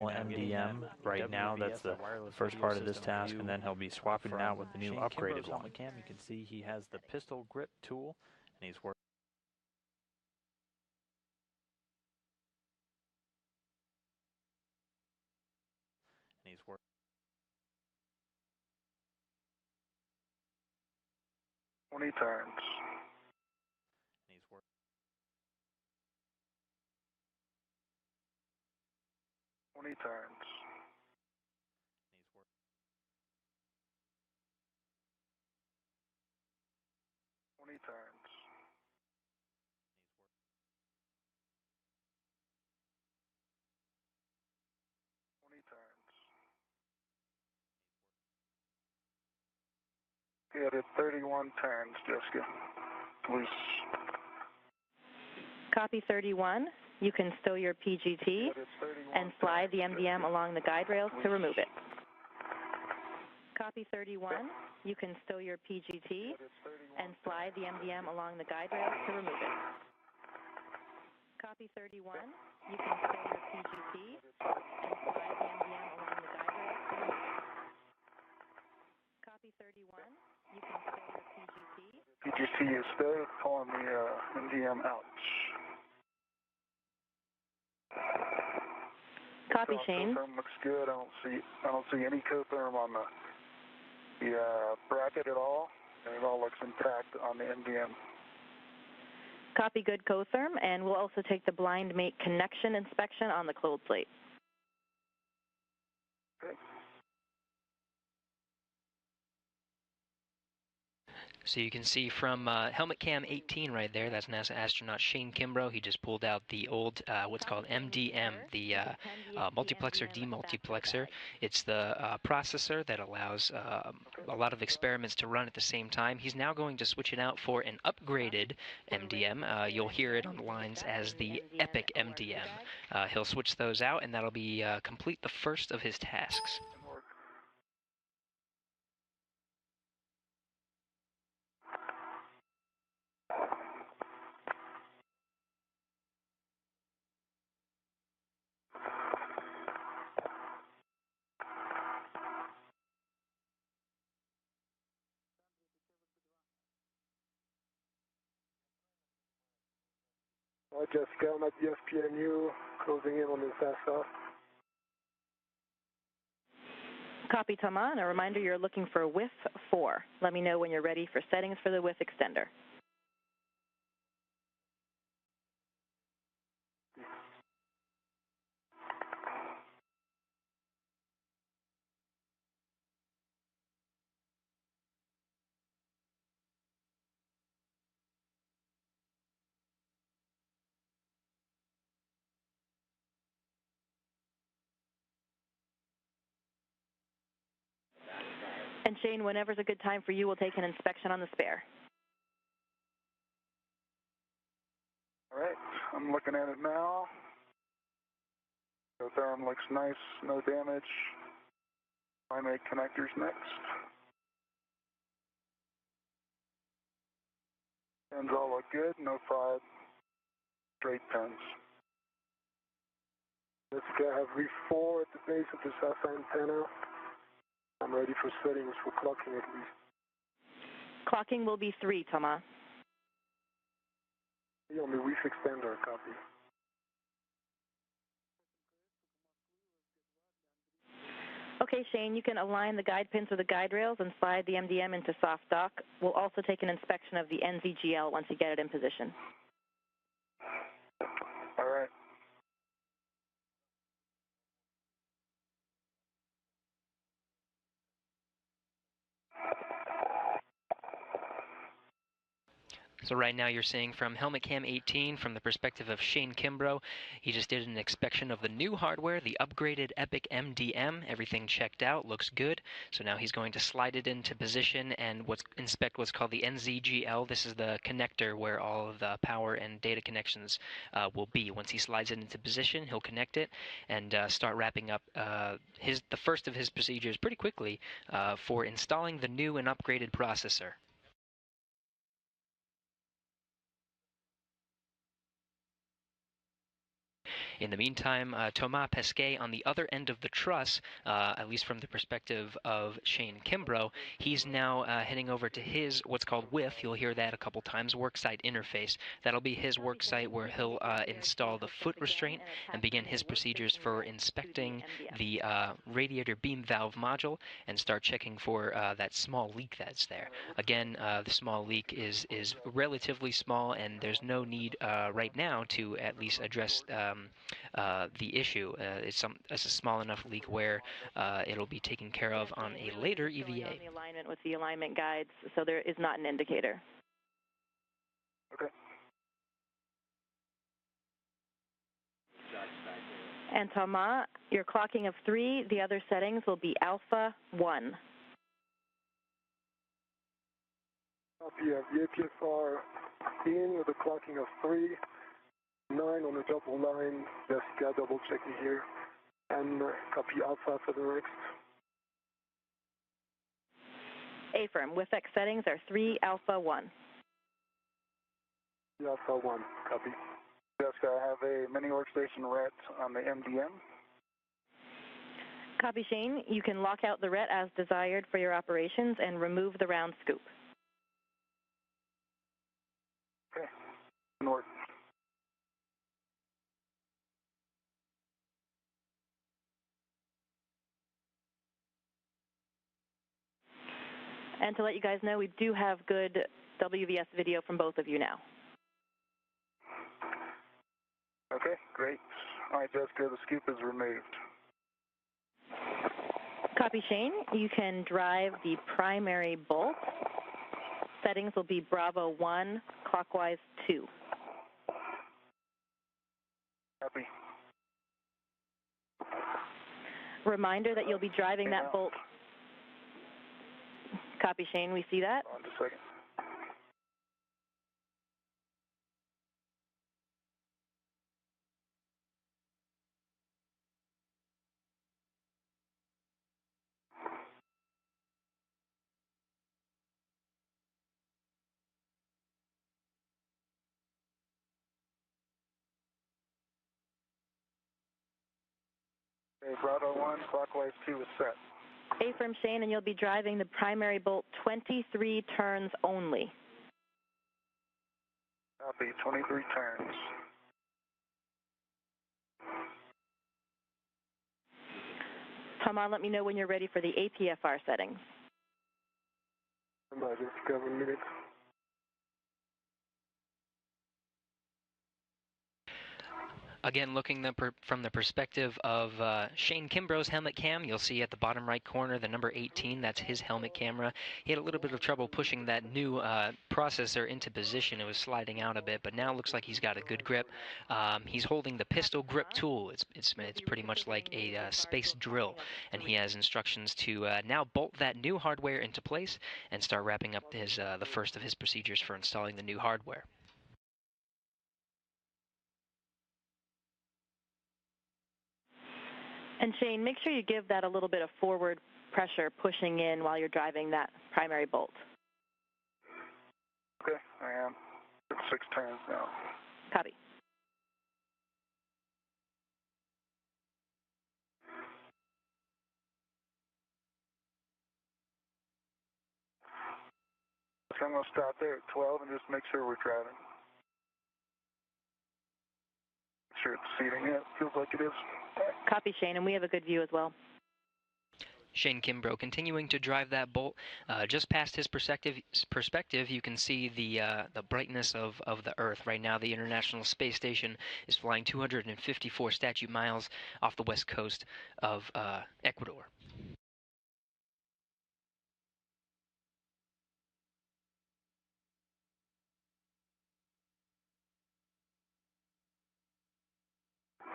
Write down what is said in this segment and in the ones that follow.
MDM right now. That's the first part of this task, and then he'll be swapping it out with the new upgraded one. You can see he has the pistol grip tool, and he's working. And he's working. 20 turns. And he's working. 20 turns. 20 turns. 20 turns. He had 31 turns, Jessica. Please. Copy 31. You can stow your PGT and slide the MDM along the guide rails to remove it. Copy 31. You can stow your PGT and slide the MDM along the guide rails to remove it. Copy 31. You can stow your PGT and slide the MDM along the guide rails to remove it. Copy 31. You can stow your PGT. PGT is stowed, pulling the MDM out. Copy, Shane. Cotherm looks good. I don't see any cotherm on the bracket at all, and it all looks intact on the MDM. Copy, good, Cotherm, and we'll also take the blind mate connection inspection on the cold plate. Okay. So you can see from helmet cam 18 right there, that's NASA astronaut Shane Kimbrough. He just pulled out the old, what's called MDM, the multiplexer demultiplexer. It's the processor that allows a lot of experiments to run at the same time. He's now going to switch it out for an upgraded MDM. You'll hear it on the lines as the Epic MDM. He'll switch those out, and that'll be complete the first of his tasks. Jessica, I'm at the FPNU, closing in on this SR. Copy, Thomas, and a reminder you're looking for WIF 4. Let me know when you're ready for settings for the WIF extender. And Shane, whenever's a good time for you, we'll take an inspection on the spare. All right, I'm looking at it now. The therm looks nice, no damage. Primate connectors next. Pins all look good, no fried. Straight pins. Jessica, I have V4 at the base of this SR antenna. I'm ready for settings for clocking at least. Clocking will be 3, Thomas. On the WIF extender, copy. Okay, Shane, you can align the guide pins with the guide rails and slide the MDM into soft dock. We'll also take an inspection of the NZGL once you get it in position. All right. So right now you're seeing from helmet cam 18 from the perspective of Shane Kimbrough. He just did an inspection of the new hardware, the upgraded Epic MDM. Everything checked out, looks good. So now he's going to slide it into position and inspect what's called the NZGL. This is the connector where all of the power and data connections will be. Once he slides it into position, he'll connect it and start wrapping up the first of his procedures pretty quickly for installing the new and upgraded processor. In the meantime, Thomas Pesquet on the other end of the truss, at least from the perspective of Shane Kimbrough, he's now heading over to his what's called WIF. You'll hear that a couple times, worksite interface. That'll be his worksite where he'll install the foot restraint and begin his procedures for inspecting the radiator beam valve module and start checking for that small leak that's there. Again, the small leak is relatively small, and there's no need right now to at least address the issue. It's a small enough leak where it'll be taken care of on a later EVA. The alignment with the alignment guides, so there is not an indicator. Okay. And Thomas, your clocking of 3, the other settings will be alpha 1. Copy of the APFR in with a clocking of 3, 9 on the double line, Pesquet double checking here, and copy alpha for the next. Affirm, WIFX settings are 3 alpha 1. Alpha 1, copy. Pesquet, I have a mini workstation RET on the MDM. Copy, Shane. You can lock out the RET as desired for your operations and remove the round scoop. Okay, north. And to let you guys know, we do have good WVS video from both of you now. Okay, great. All right, Pesquet, the scoop is removed. Copy, Shane. You can drive the primary bolt. Settings will be Bravo 1, clockwise 2. Copy. Reminder that you'll be driving that bolt. Copy, Shane. We see that. Hold on just a second. Okay, Bravo 1, clockwise 2 is set. Affirm, Shane, and you'll be driving the primary bolt 23 turns only. Copy, 23 turns. Thomas, let me know when you're ready for the APFR settings. Just a couple minutes. Again, looking from the perspective of Shane Kimbrough's helmet cam, you'll see at the bottom right corner the number 18, that's his helmet camera. He had a little bit of trouble pushing that new processor into position. It was sliding out a bit, but now it looks like he's got a good grip. He's holding the pistol grip tool. It's pretty much like a space drill, and he has instructions to now bolt that new hardware into place and start wrapping up his the first of his procedures for installing the new hardware. And Shane, make sure you give that a little bit of forward pressure pushing in while you're driving that primary bolt. Okay, I am. 6 turns now. Copy. So I'm going to stop there at 12 and just make sure we're driving. Make sure it's seating. Yeah, it feels like it is. Copy, Shane, and we have a good view as well. Shane Kimbrough continuing to drive that bolt. Just past his perspective, you can see the brightness of the Earth. Right now, the International Space Station is flying 254 statute miles off the west coast of Ecuador.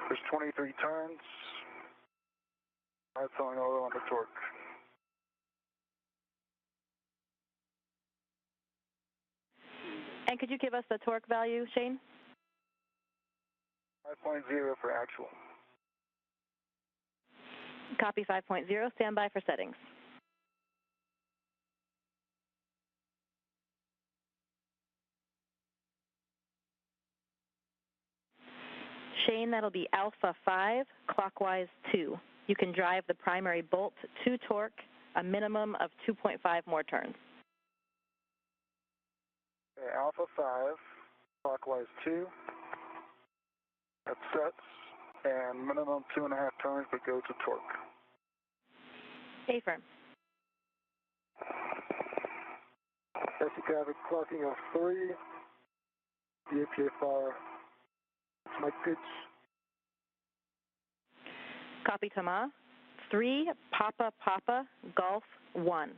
There's 23 turns. I'm filling oil on the torque. And could you give us the torque value, Shane? 5.0 for actual. Copy 5.0. Stand by for settings. Shane, that'll be Alpha 5, clockwise 2. You can drive the primary bolt to torque, a minimum of 2.5 more turns. Okay, Alpha 5, clockwise 2. That sets, and minimum 2.5 turns, but go to torque. Affirm. SECAV clocking of 3. The APFR, my pitch. Copy, Thomas. 3, Papa, Papa, Golf 1.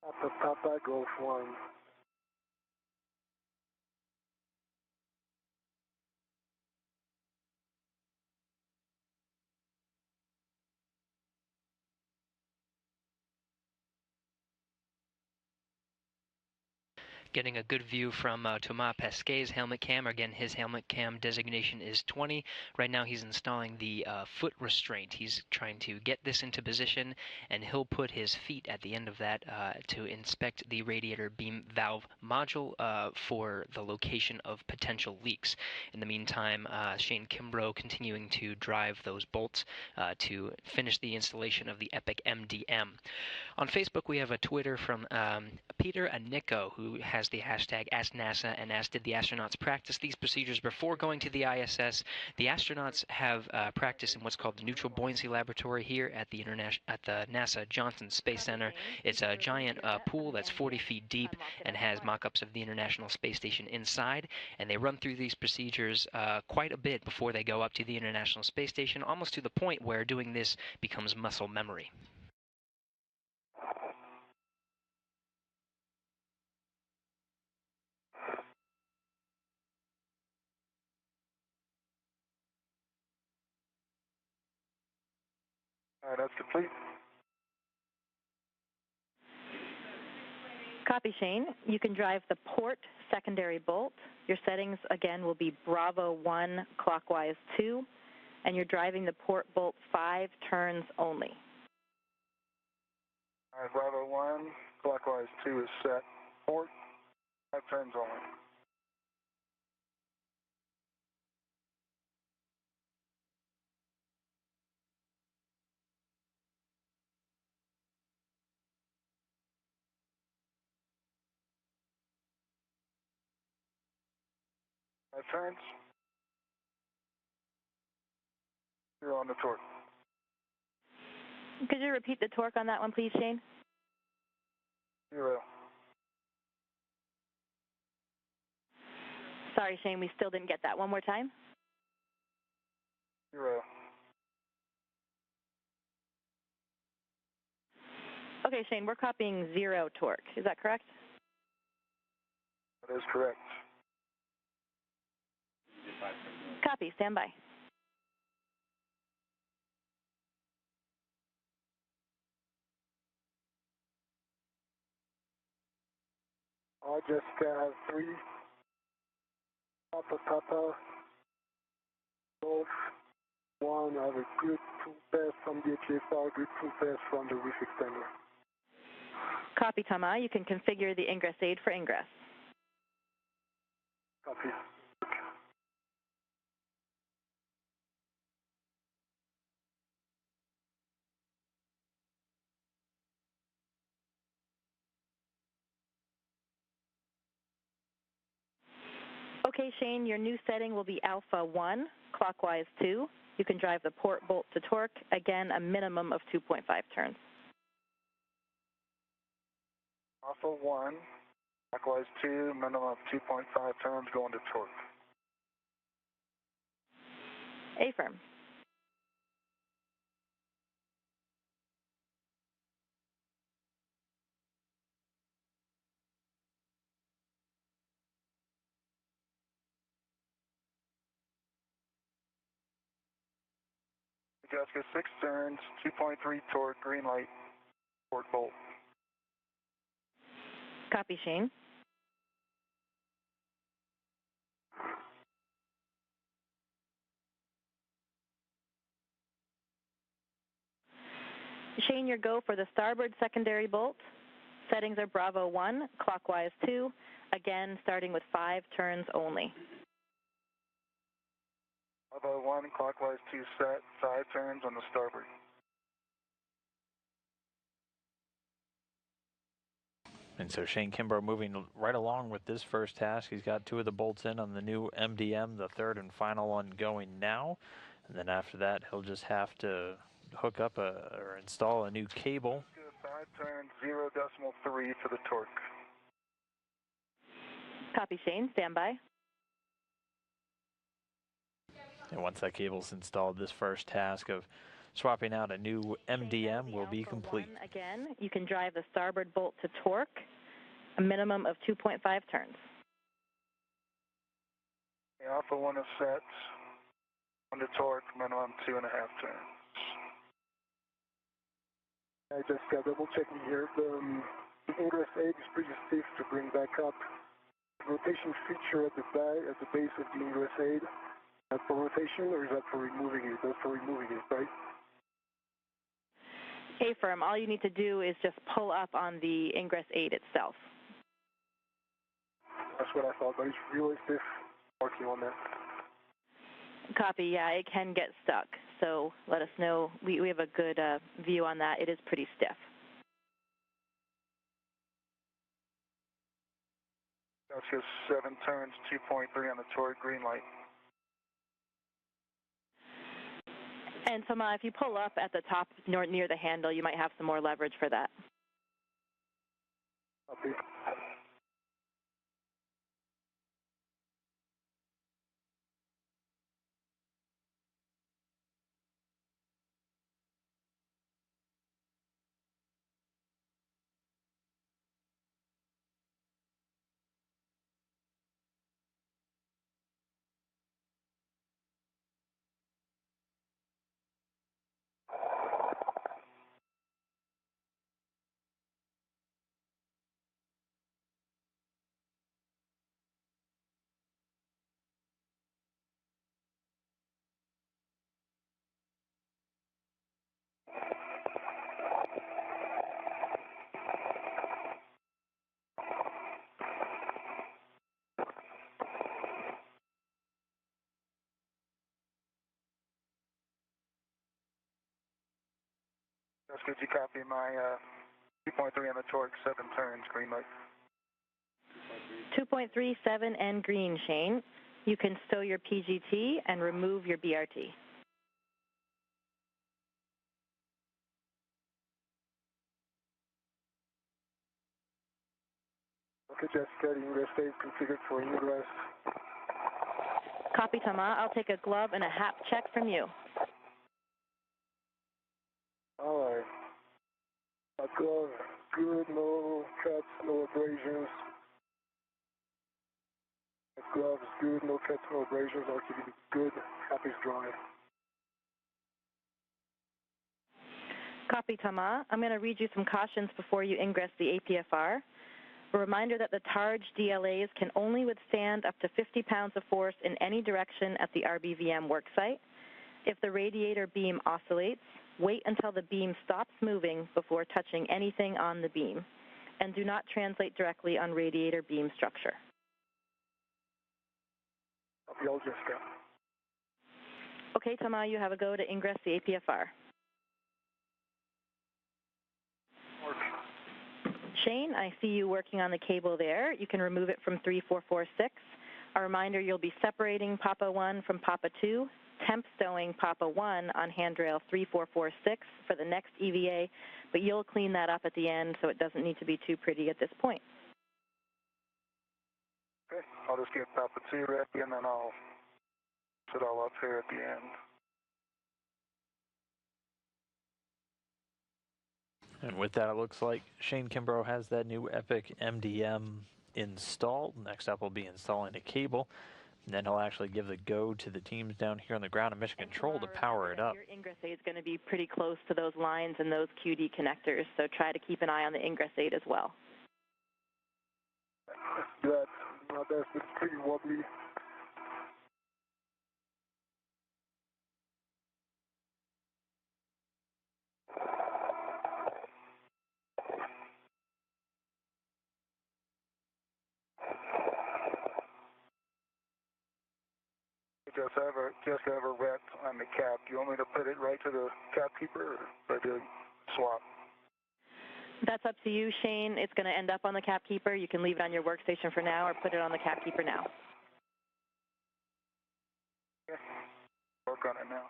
Papa, Papa, Golf 1. Getting a good view from Thomas Pesquet's helmet cam. Again, his helmet cam designation is 20. Right now he's installing the foot restraint. He's trying to get this into position, and he'll put his feet at the end of that to inspect the radiator beam valve module for the location of potential leaks. In the meantime, Shane Kimbrough continuing to drive those bolts to finish the installation of the Epic MDM. On Facebook, we have a Twitter from Peter Aniko, who has the hashtag AskNASA and asked, did the astronauts practice these procedures before going to the ISS? The astronauts have practiced in what's called the Neutral Buoyancy Laboratory here at the NASA Johnson Space Center. It's a giant pool that's 40 feet deep and has mock-ups of the International Space Station inside, and they run through these procedures quite a bit before they go up to the International Space Station, almost to the point where doing this becomes muscle memory. All right, that's complete. Copy, Shane. You can drive the port secondary bolt. Your settings, again, will be Bravo 1, clockwise 2, and you're driving the port bolt 5 turns only. All right, Bravo 1, clockwise 2 is set. Port, 5 turns only. Turns. You're on the torque. Could you repeat the torque on that one, please, Shane? 0. Sorry, Shane, we still didn't get that. One more time. 0. Okay, Shane, we're copying 0 torque. Is that correct? That is correct. Copy. Stand by. I just have 3. Papa, Papa, Golf 1. I have a good tool pass from the HFR, good tool pass from the roof extender. Copy, Thomas. You can configure the ingress aid for ingress. Copy. Okay, Shane, your new setting will be Alpha 1, clockwise 2. You can drive the port bolt to torque, again, a minimum of 2.5 turns. Alpha 1, clockwise 2, minimum of 2.5 turns going to torque. Affirm. Jessica, 6 turns, 2.3 torque, green light, port bolt. Copy, Shane. Shane, your go for the starboard secondary bolt. Settings are Bravo 1, clockwise 2, again starting with 5 turns only. Bravo 1, clockwise 2 set, side turns on the starboard. And so Shane Kimbrough moving right along with this first task. He's got 2 of the bolts in on the new MDM, the third and final one going now. And then after that, he'll just have to hook up or install a new cable. Side turn 0.3 for the torque. Copy, Shane. Stand by. And once that cable's installed, this first task of swapping out a new MDM will be complete. Again, you can drive the starboard bolt to torque, a minimum of 2.5 turns. Alpha 1 is set, on the torque, minimum 2.5 turns. I just got double checking here. The ingress aid is pretty stiff to bring back up. The rotation feature at the base of the ingress aid. Is that for rotation or is that for removing it? That's for removing it, right? A-firm, all you need to do is just pull up on the ingress aid itself. That's what I thought, but it's really stiff. Working on that. Copy, yeah, it can get stuck. So let us know. We have a good view on that. It is pretty stiff. That's just 7 turns, 2.3 on the torque, green light. And Tama, if you pull up at the top near the handle, you might have some more leverage for that. Copy. That's good. You copy my 2.3 on the torque, 7 turns, green light. 2.37 and green, Shane. You can stow your PGT and remove your BRT. Okay, Jessica, the ingress aid configured for ingress. Copy, Tama. I'll take a glove and a HAP check from you. All right. A glove, good, no cuts, no abrasions. A glove is good, no cuts, no abrasions. RTD good, happy dry. Copy, Tama. I'm going to read you some cautions before you ingress the APFR. A reminder that the TARG DLAs can only withstand up to 50 pounds of force in any direction at the RBVM worksite. If the radiator beam oscillates, wait until the beam stops moving before touching anything on the beam, and do not translate directly on radiator beam structure. Copy all, Jessica. Okay, Tama, you have a go to ingress the APFR. Shane, I see you working on the cable there. You can remove it from 3446. A reminder, you'll be separating Papa 1 from Papa 2, temp stowing Papa 1 on handrail 3446 for the next EVA, but you'll clean that up at the end so it doesn't need to be too pretty at this point. Okay, I'll just get Papa 2 ready and then I'll set all up here at the end. And with that, it looks like Shane Kimbrough has that new Epic MDM installed. Next up, we'll be installing a cable. And then he'll actually give the go to the teams down here on the ground and mission control to power it up. Your ingress aid is going to be pretty close to those lines and those QD connectors, so try to keep an eye on the ingress aid as well. That's pretty wobbly. just have a ret on the cap. Do you want me to put it right to the cap keeper, or do swap? That's up to you, Shane. It's going to end up on the cap keeper. You can leave it on your workstation for now or put it on the cap keeper now. Okay. Work on it now.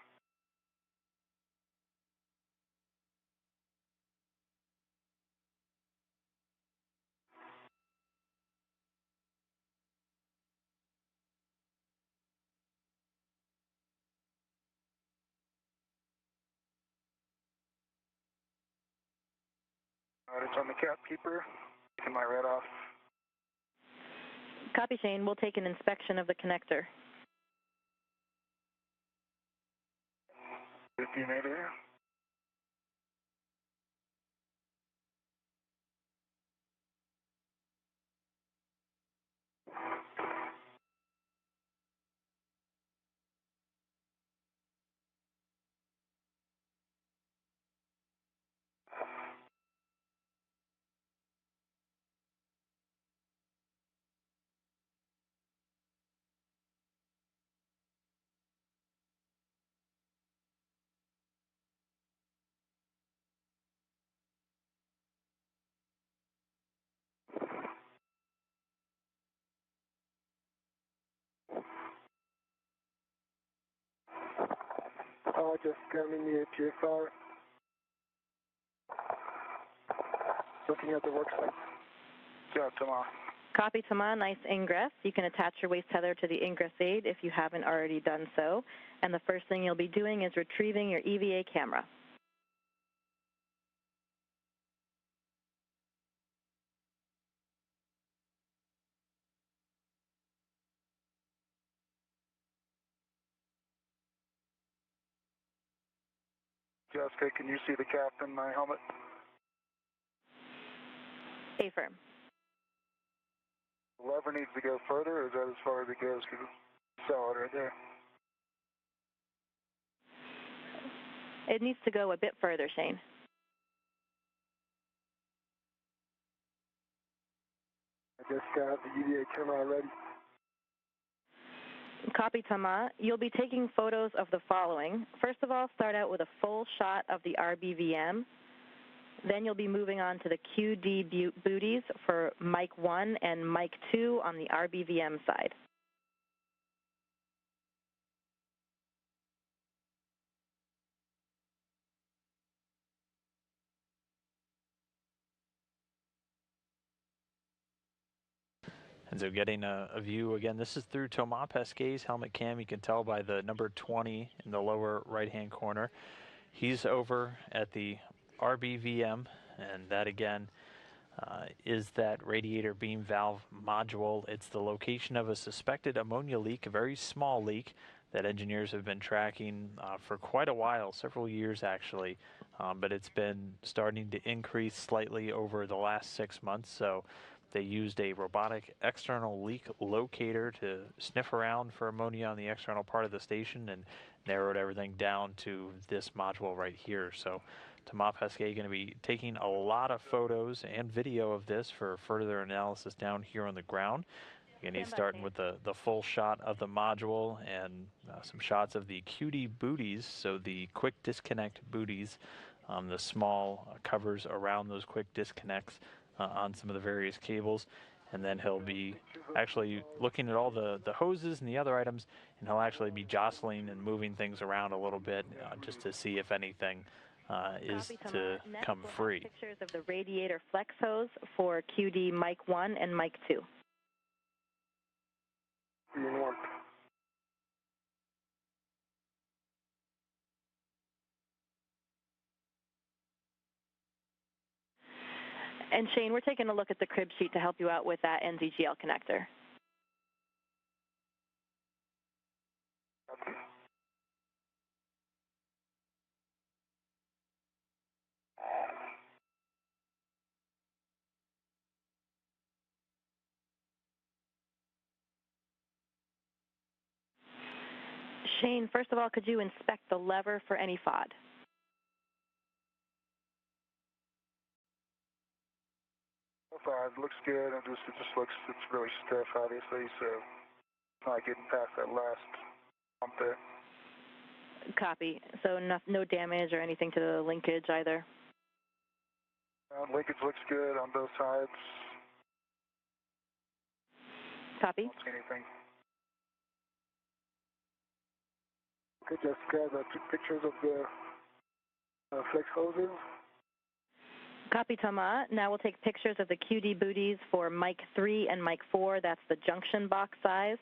All right, it's on the cap keeper. Taking my red off. Copy, Shane. We'll take an inspection of the connector. 1580. Just scanning the APFR. Looking at the worksite. Yeah, Thomas. Copy, Thomas. Nice ingress. You can attach your waste tether to the ingress aid if you haven't already done so. And the first thing you'll be doing is retrieving your EVA camera. Jessica, can you see the cap in my helmet? Affirm. The lever needs to go further, or is that as far as it goes? Because it's solid right there. It needs to go a bit further, Shane. I just got the EVA camera ready. Copy, Thomas. You'll be taking photos of the following. First of all, start out with a full shot of the RBVM. Then you'll be moving on to the QD booties for mic 1 and mic 2 on the RBVM side. And so getting a view, again, this is through Thomas Pesquet's helmet cam. You can tell by the number 20 in the lower right-hand corner. He's over at the RBVM, and that, again, is that radiator beam valve module. It's the location of a suspected ammonia leak, a very small leak that engineers have been tracking for quite a while, several years actually, but it's been starting to increase slightly over the last 6 months. So they used a robotic external leak locator to sniff around for ammonia on the external part of the station and narrowed everything down to this module right here. So Thomas Pesquet going to be taking a lot of photos and video of this for further analysis down here on the ground. Again, he's starting with the full shot of the module and some shots of the QD booties, so the quick disconnect booties, the small covers around those quick disconnects on some of the various cables. And then he'll be actually looking at all the hoses and the other items, and he'll actually be jostling and moving things around a little bit just to see if anything is to come free. Pictures of the radiator flex hose for QD mic 1 and mic 2. And Shane, we're taking a look at the crib sheet to help you out with that NZGL connector. Shane, first of all, could you inspect the lever for any FOD? It looks good, and it just looks, it's really stiff, obviously, so not getting past that last Up there. Copy. So no damage or anything to the linkage either? Linkage looks good on both sides. Copy. Don't see anything. Okay, Jessica, I took pictures of the flex hoses. Copy, Thomas. Now we'll take pictures of the QD booties for mic 3 and mic 4. That's the junction box side.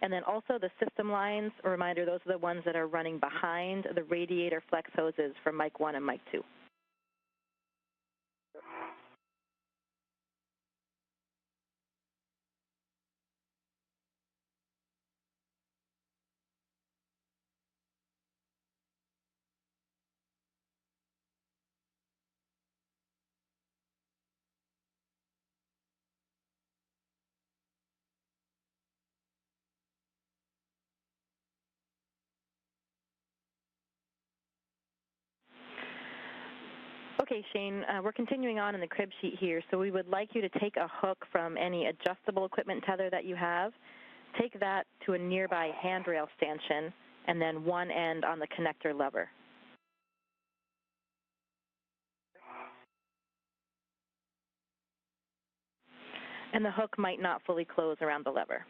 And then also the system lines. A reminder, those are the ones that are running behind the radiator flex hoses for mic 1 and mic 2. Okay, Shane, we're continuing on in the crib sheet here, so we would like you to take a hook from any adjustable equipment tether that you have, take that to a nearby handrail stanchion, and then one end on the connector lever. And the hook might not fully close around the lever.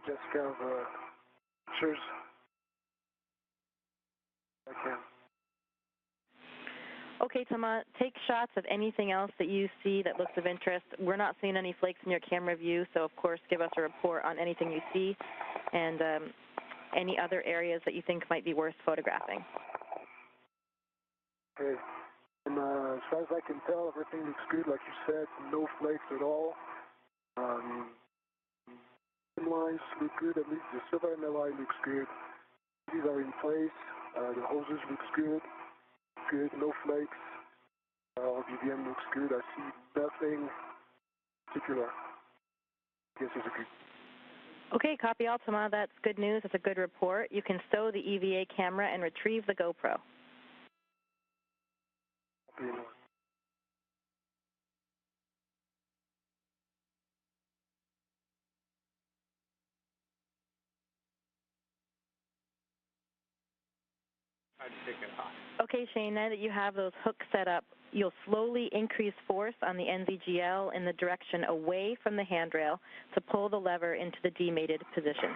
Jessica, pictures. I can. Okay, Thomas, take shots of anything else that you see that looks of interest. We're not seeing any flakes in your camera view, so of course give us a report on anything you see and any other areas that you think might be worth photographing. Okay. And as far as I can tell, everything looks good, like you said, no flakes at all. Lines look good, at least the silver MLI looks good. These are in place, the hoses looks good, no flakes. BVM looks good, I see nothing particular. I guess it's a good. Okay, copy all, Thomas. That's good news. That's a good report. You can stow the EVA camera and retrieve the GoPro. Copy. Okay, Shane, now that you have those hooks set up, you'll slowly increase force on the NZGL in the direction away from the handrail to pull the lever into the demated position.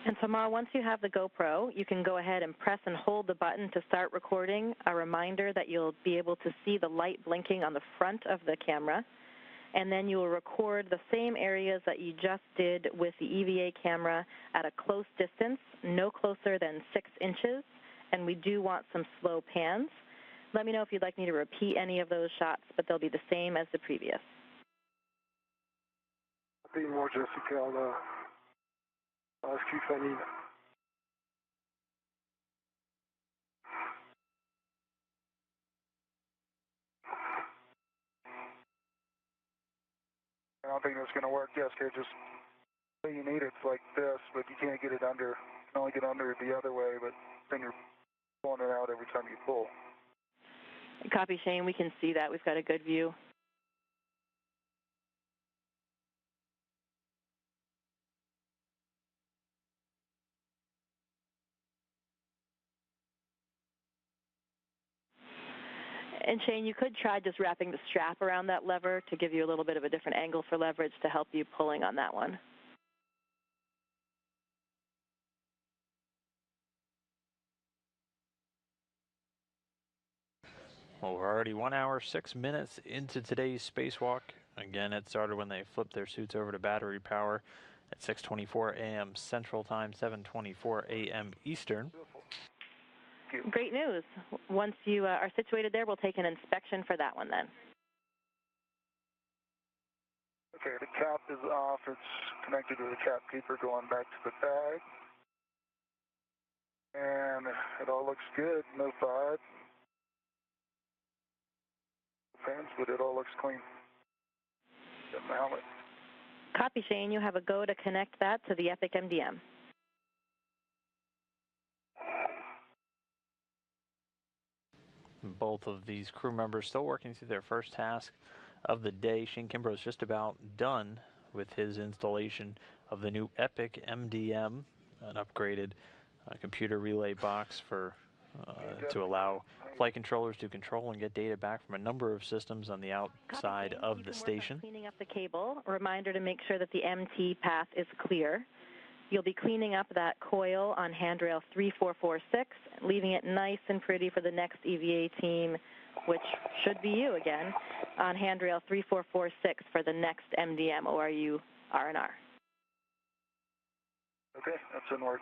And Tamar, once you have the GoPro, you can go ahead and press and hold the button to start recording. A reminder that you'll be able to see the light blinking on the front of the camera. And then you will record the same areas that you just did with the EVA camera at a close distance, no closer than 6 inches. And we do want some slow pans. Let me know if you'd like me to repeat any of those shots, but they'll be the same as the previous. Be more, Jessica. I'll ask you if I need. I don't think that's going to work, Jessica. Just say you need it like this, but you can't get it under. You can only get under it the other way, but then you're pulling it out every time you pull. Copy, Shane. We can see that. We've got a good view. And Shane, you could try just wrapping the strap around that lever to give you a little bit of a different angle for leverage to help you pulling on that one. Well, we're already 1 hour, 6 minutes into today's spacewalk. Again, it started when they flipped their suits over to battery power at 6:24 a.m. Central Time, 7:24 a.m. Eastern. Great news. Once you are situated there, we'll take an inspection for that one then. Okay, the cap is off. It's connected to the cap keeper going back to the bag. And it all looks good, no thought. Fans, but it all looks clean. Got my helmet. Copy, Shane. You have a go to connect that to the Epic MDM. Both of these crew members still working through their first task of the day. Shane Kimbrough is just about done with his installation of the new Epic MDM, an upgraded computer relay box for to allow flight controllers to control and get data back from a number of systems on the outside of the station. Cleaning up the cable. A reminder to make sure that the MT path is clear. You'll be cleaning up that coil on handrail 3446, leaving it nice and pretty for the next EVA team, which should be you again, on handrail 3446 for the next MDM ORU R&R. Okay, that's in work.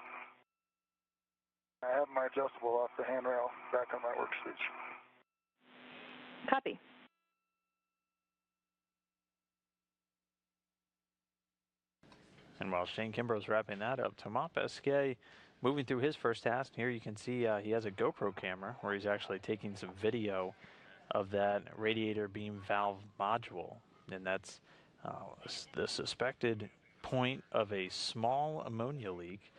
I have my adjustable off the handrail back on my workstation. Copy. And while Shane Kimbrough is wrapping that up, Thomas Pesquet moving through his first task. Here you can see he has a GoPro camera where he's actually taking some video of that radiator beam valve module. And that's the suspected point of a small ammonia leak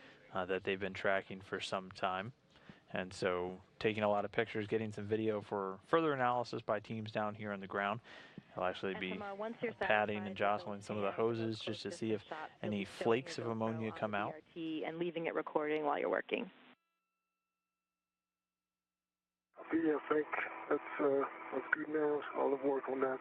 that they've been tracking for some time. And so taking a lot of pictures, getting some video for further analysis by teams down here on the ground. He'll actually be patting and jostling some of the hoses just to see if any flakes of ammonia come out. And leaving it recording while you're working. Yeah, I think that's good now. I'll have work on that.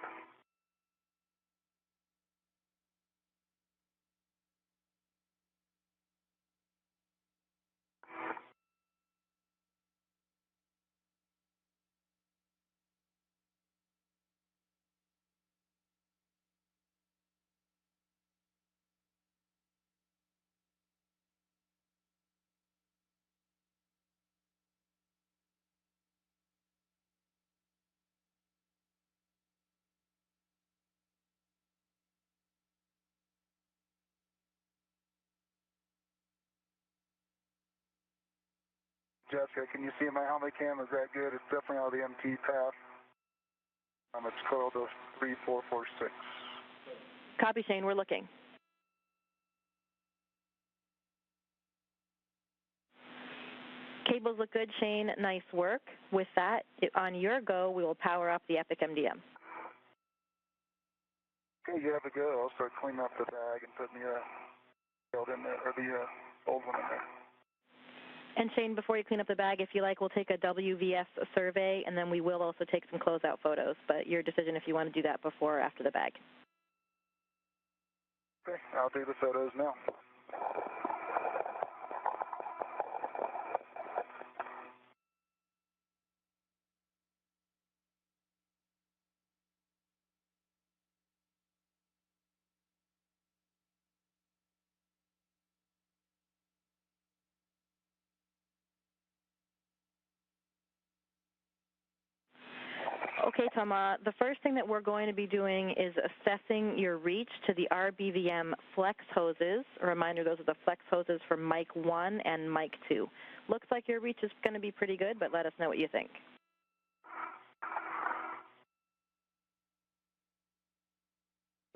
Jessica, can you see my helmet cam? Is that good? It's definitely on the MT path. It's coiled to 3446. Copy, Shane. We're looking. Cables look good, Shane. Nice work. With that, on your go, we will power up the Epic MDM. Okay, you have a go. I'll start cleaning up the bag and putting the build in there, or the old one in there. And Shane, before you clean up the bag, if you like, we'll take a WVS survey, and then we will also take some closeout photos. But your decision if you want to do that before or after the bag. Okay, I'll do the photos now. Okay, Thomas, the first thing that we're going to be doing is assessing your reach to the RBVM flex hoses. A reminder, those are the flex hoses for mic 1 and mic 2. Looks like your reach is going to be pretty good, but let us know what you think.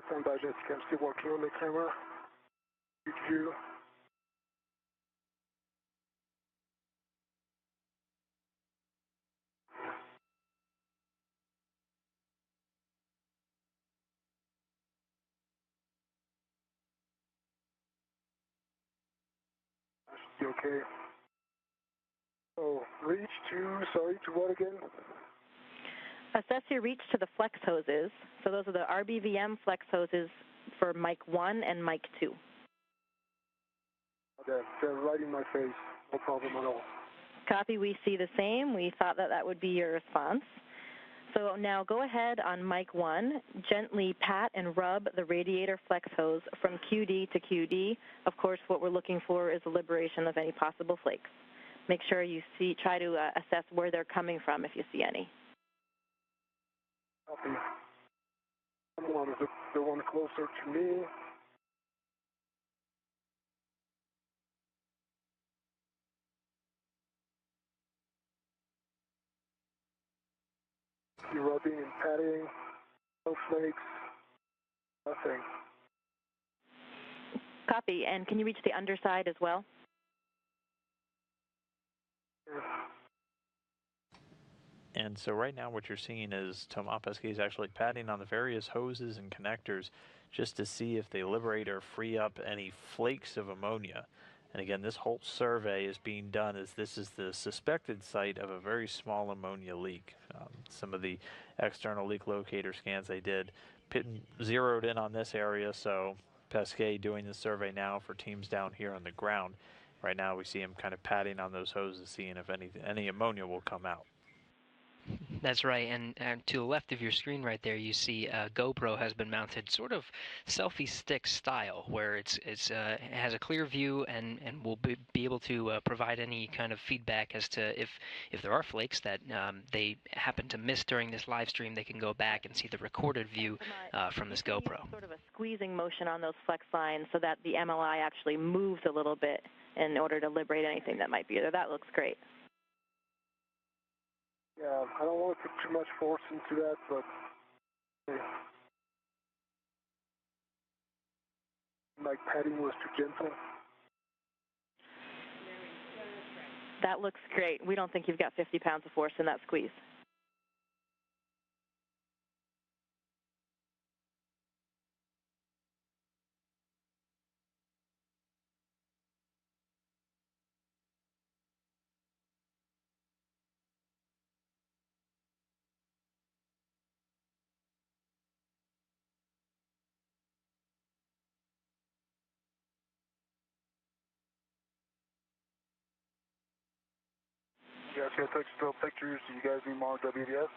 Stand by, Jessica. I'm still working on the camera. Good view. You okay? Oh, reach to, sorry, to what again? Assess your reach to the flex hoses. So those are the RBVM flex hoses for mic 1 and mic 2. They're right in my face. No problem at all. Copy, we see the same. We thought that that would be your response. So now go ahead on mic 1, gently pat and rub the radiator flex hose from QD to QD. Of course, what we're looking for is the liberation of any possible flakes. Make sure you try to assess where they're coming from if you see any. Copy. One is the one closer to me. You're rubbing and patting, no flakes, nothing. Copy. And can you reach the underside as well? And so right now what you're seeing is Thomas Pesquet is actually patting on the various hoses and connectors just to see if they liberate or free up any flakes of ammonia. And again, this whole survey is being done as this is the suspected site of a very small ammonia leak. Some of the external leak locator scans they did zeroed in on this area, so Pesquet doing the survey now for teams down here on the ground. Right now we see him kind of patting on those hoses, seeing if any ammonia will come out. That's right, and to the left of your screen right there, you see a GoPro has been mounted sort of selfie stick style, where it has a clear view and will be able to provide any kind of feedback as to if there are flakes that they happen to miss during this live stream, they can go back and see the recorded view from this GoPro. Sort of a squeezing motion on those flex lines so that the MLI actually moves a little bit in order to liberate anything that might be there. That looks great. Yeah, I don't want to put too much force into that, but my padding was too gentle. That looks great. We don't think you've got 50 pounds of force in that squeeze. You guys got textile pictures? Do you guys need more WDS?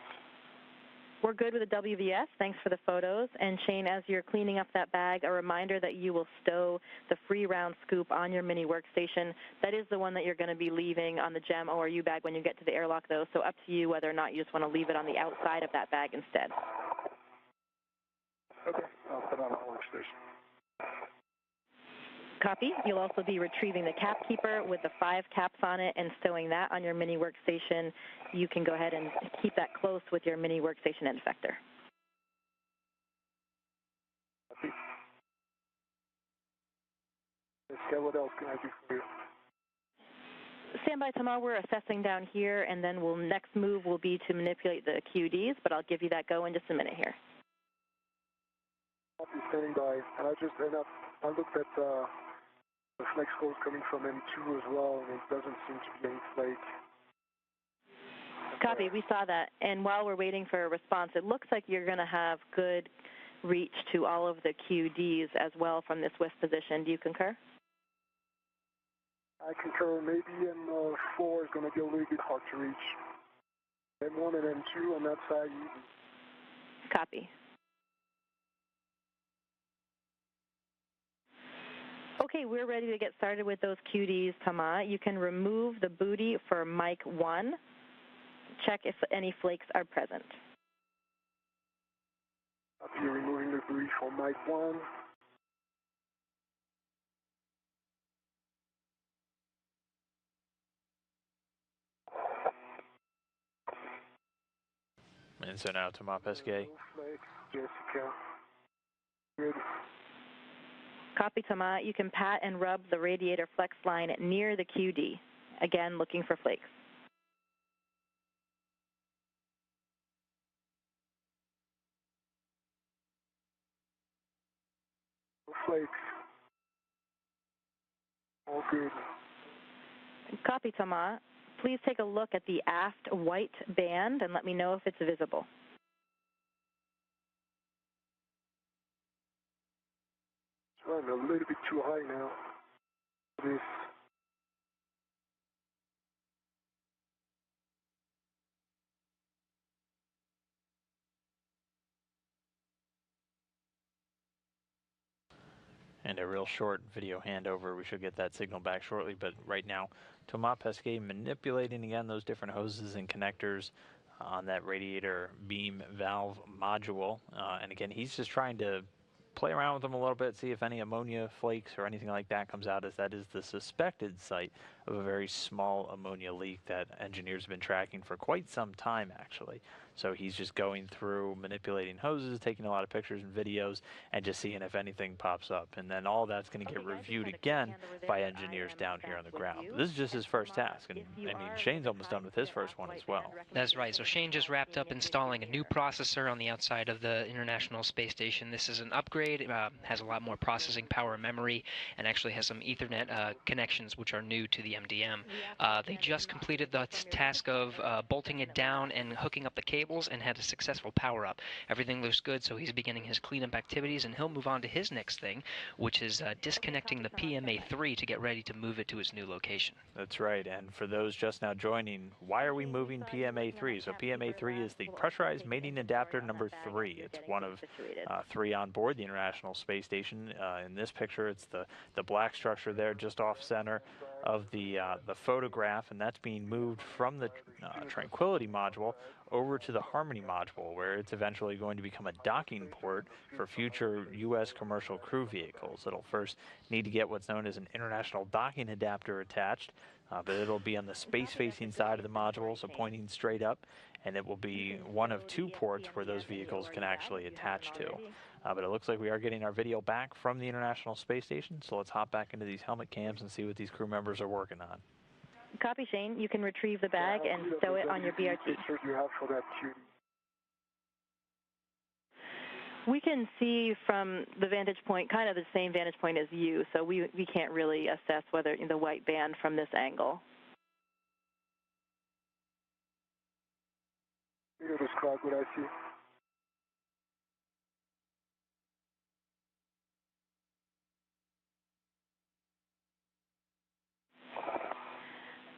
We're good with the WVS. Thanks for the photos. And Shane, as you're cleaning up that bag, a reminder that you will stow the free round scoop on your mini workstation. That is the one that you're going to be leaving on the GEM ORU bag when you get to the airlock, though. So up to you whether or not you just want to leave it on the outside of that bag instead. Okay, I'll put it on my workstation. Copy. You'll also be retrieving the cap keeper with the 5 caps on it and stowing that on your mini workstation. You can go ahead and keep that close with your mini workstation end effector. Copy. Okay, what else can I do for you? Stand by, Tamar. We're assessing down here, and then next move will be to manipulate the QDs, but I'll give you that go in just a minute here. I'll be standing by, and I looked at the flex scores coming from M2 as well, and it doesn't seem to be any flake. Copy. We saw that. And while we're waiting for a response, it looks like you're going to have good reach to all of the QDs as well from this WIF position. Do you concur? I concur. Maybe M4 is going to be a little bit hard to reach. M1 and M2 on that side, easy. Copy. Okay, we're ready to get started with those QDs, Tama. You can remove the booty for mic 1. Check if any flakes are present. I'll be removing the booty for mic 1. And so now Thomas Pesquet. No flakes, Jessica. Good. Copy, Tama. You can pat and rub the radiator flex line near the QD. Again, looking for flakes. No flakes. All good. Copy, Tama. Please take a look at the aft white band and let me know if it's visible. It's running a little bit too high now. This. And a real short video handover. We should get that signal back shortly, but right now Thomas Pesquet manipulating again those different hoses and connectors, on that radiator beam valve module. And again, he's just trying to play around with them a little bit, see if any ammonia flakes or anything like that comes out, as that is the suspected site of a very small ammonia leak that engineers have been tracking for quite some time, actually. So he's just going through, manipulating hoses, taking a lot of pictures and videos, and just seeing if anything pops up. And then all that's going to get reviewed again by engineers down here on the ground. But this is just his first task, and I mean, Shane's almost done with his first one as well. That's right. So Shane just wrapped up installing a new processor on the outside of the International Space Station. This is an upgrade, has a lot more processing power and memory, and actually has some Ethernet connections which are new to the MDM. They just completed the task of bolting it down and hooking up the cables and had a successful power up. Everything looks good, so he's beginning his cleanup activities, and he'll move on to his next thing, which is disconnecting the PMA-3 to get ready to move it to its new location. That's right, and for those just now joining, why are we moving PMA-3? So PMA-3 is the pressurized mating adapter number 3. It's one of 3 on board the International Space Station. In this picture, it's the black structure there just off center of the photograph, and that's being moved from the Tranquility module over to the Harmony module, where it's eventually going to become a docking port for future U.S. commercial crew vehicles. It'll first need to get what's known as an international docking adapter attached, but it'll be on the space-facing side of the module, so pointing straight up, and it will be one of 2 ports where those vehicles can actually attach to. But it looks like we are getting our video back from the International Space Station, so let's hop back into these helmet cams and see what these crew members are working on. Copy, Shane. You can retrieve the bag and stow it on your BRT. Picture you have for that tube. We can see from the vantage point, kind of the same vantage point as you, so we can't really assess whether the white band from this angle. You describe what I see.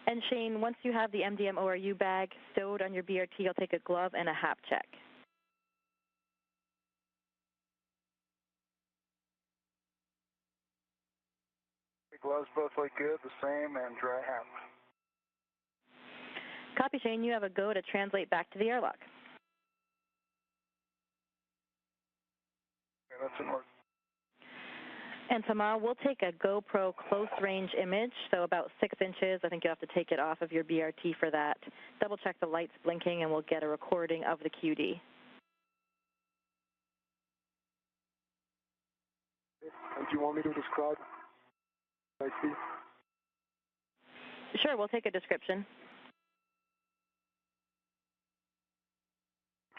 And Shane, once you have the MDM ORU bag stowed on your BRT, you'll take a glove and a HAP check. The gloves both look good, the same, and dry HAP. Copy, Shane. You have a go to translate back to the airlock. Okay, that's in order. And Tamal, we'll take a GoPro close-range image, so about 6 inches. I think you'll have to take it off of your BRT for that. Double-check the lights blinking, and we'll get a recording of the QD. And do you want me to describe what I see? Sure, we'll take a description.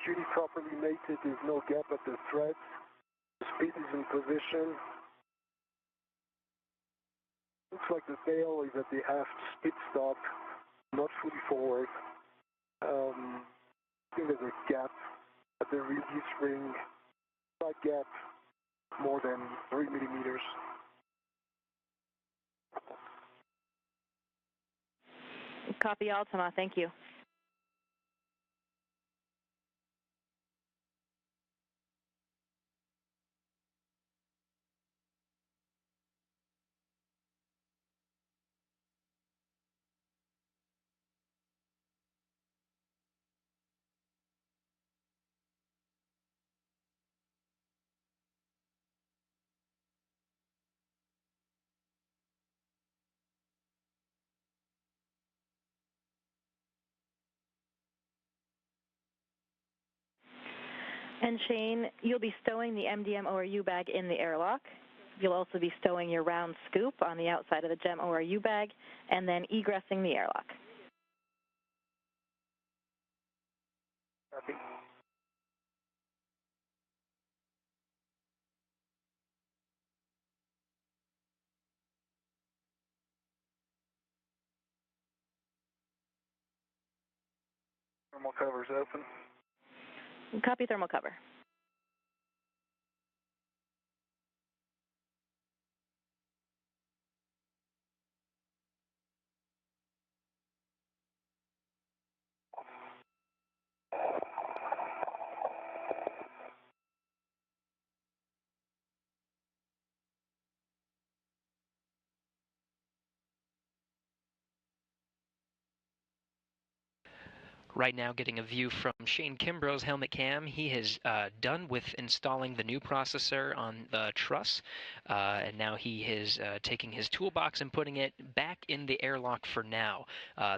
QD properly mated, there's no gap at the threads. The speed is in position. Looks like the tail is at the aft speed stop, not fully forward. I think there's a gap at the release ring. Slight gap, more than 3 millimeters. Copy all, Tamal. Thank you. And Shane, you'll be stowing the MDM ORU bag in the airlock. You'll also be stowing your round scoop on the outside of the GEM ORU bag, and then egressing the airlock. Copy. Thermal cover's open. Copy thermal cover. Right now, getting a view from Shane Kimbrough's helmet cam. He is done with installing the new processor on the truss, and now he is taking his toolbox and putting it back in the airlock for now.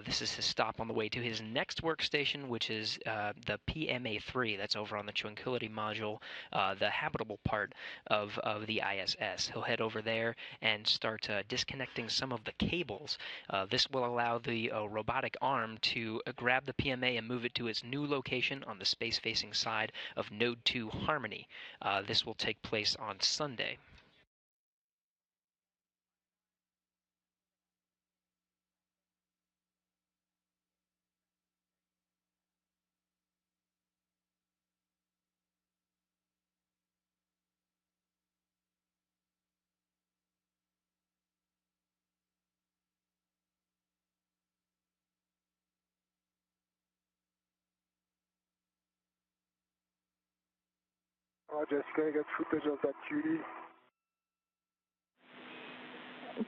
This is his stop on the way to his next workstation, which is the PMA-3. That's over on the Tranquility module, the habitable part of the ISS. He'll head over there and start disconnecting some of the cables. This will allow the robotic arm to grab the PMA and move it to its new location on the space-facing side of Node 2 Harmony. This will take place on Sunday. Just going to get footage of that QD.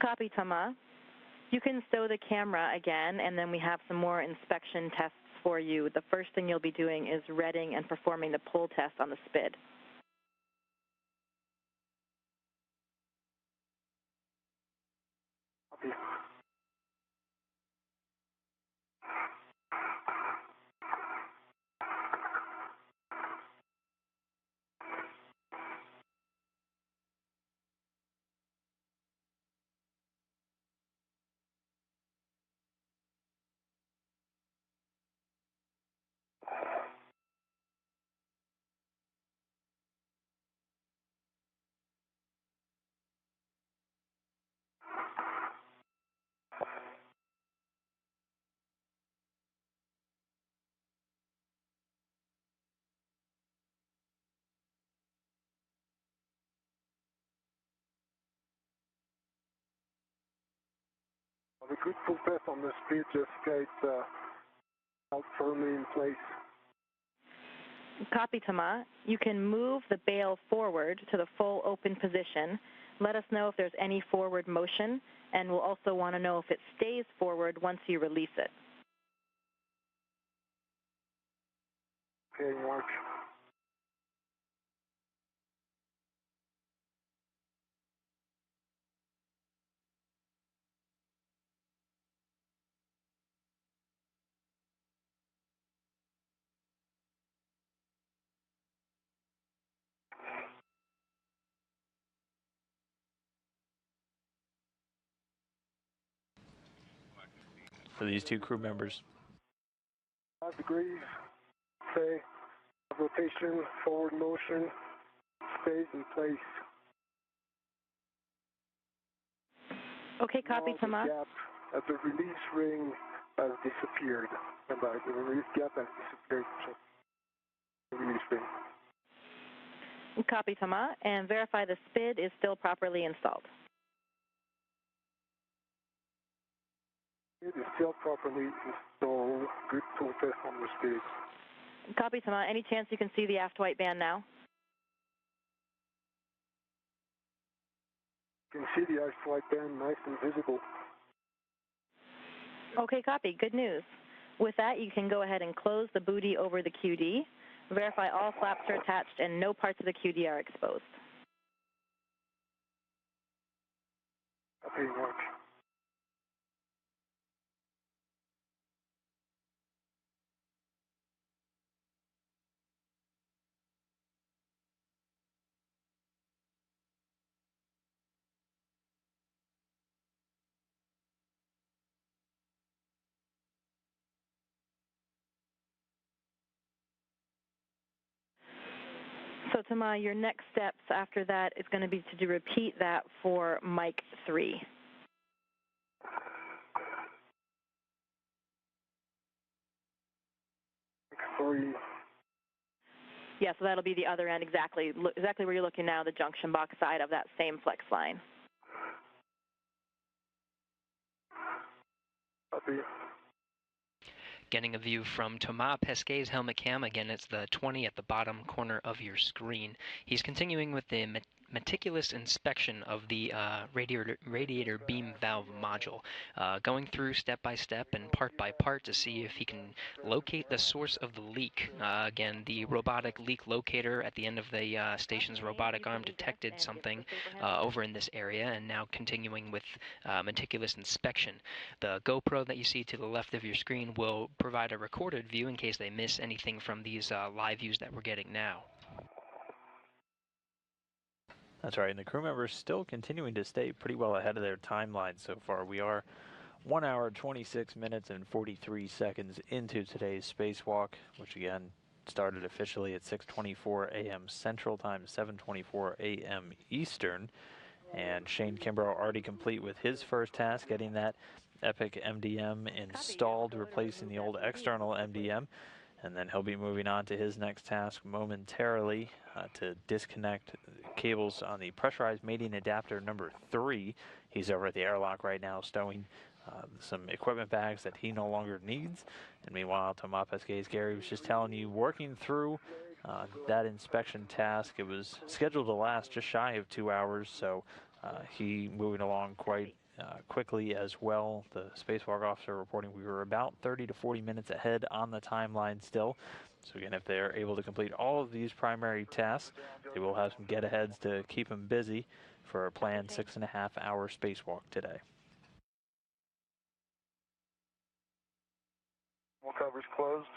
Copy, Thomas. You can stow the camera again, and then we have some more inspection tests for you. The first thing you'll be doing is reading and performing the pull test on the SPID. Copy. The good pull test on the SPID, just get held firmly in place. Copy, Thomas. You can move the bail forward to the full open position. Let us know if there's any forward motion, and we'll also want to know if it stays forward once you release it. Okay, Mark. For these two crew members. 5 degrees, say, rotation, forward motion, stays in place. Okay, copy, Now Thomas. the gap at the release ring has disappeared. And the release gap has disappeared from the release ring. Copy, Thomas. And verify the SPID is still properly installed. It is still properly installed. Good pull test on the SPID. Copy, Thomas. Any chance you can see the aft white band now? You can see the aft white band nice and visible. Okay, copy. Good news. With that, you can go ahead and close the booty over the QD. Verify all flaps are attached and no parts of the QD are exposed. Okay, Mark. So, Tama, your next steps after that is going to be to repeat that for Mike 3. Sorry. Yeah, so that'll be the other end, exactly where you're looking now, the junction box side of that same flex line. Copy. Getting a view from Thomas Pesquet's helmet cam. Again, it's the 20 at the bottom corner of your screen. He's continuing with the meticulous inspection of the radiator beam valve module, going through step by step and part by part to see if he can locate the source of the leak. Again, the robotic leak locator at the end of the station's robotic arm detected something over in this area, and now continuing with meticulous inspection. The GoPro that you see to the left of your screen will provide a recorded view in case they miss anything from these live views that we're getting now. That's right, and the crew members still continuing to stay pretty well ahead of their timeline so far. We are 1 hour, 26 minutes, and 43 seconds into today's spacewalk, which again started officially at 6:24 a.m. Central Time, 7:24 a.m. Eastern. And Shane Kimbrough already complete with his first task, getting that Epic MDM installed, replacing the old external MDM. And then he'll be moving on to his next task momentarily to disconnect cables on the pressurized mating adapter number 3. He's over at the airlock right now stowing some equipment bags that he no longer needs. And meanwhile, Thomas Pesquet, as Gary was just telling you, working through that inspection task. It was scheduled to last just shy of 2 hours, so he moving along quite quickly as well. The spacewalk officer reporting we were about 30 to 40 minutes ahead on the timeline still. So again, if they're able to complete all of these primary tasks, they will have some get-aheads to keep them busy for a planned 6.5-hour spacewalk today. Thermal cover's closed.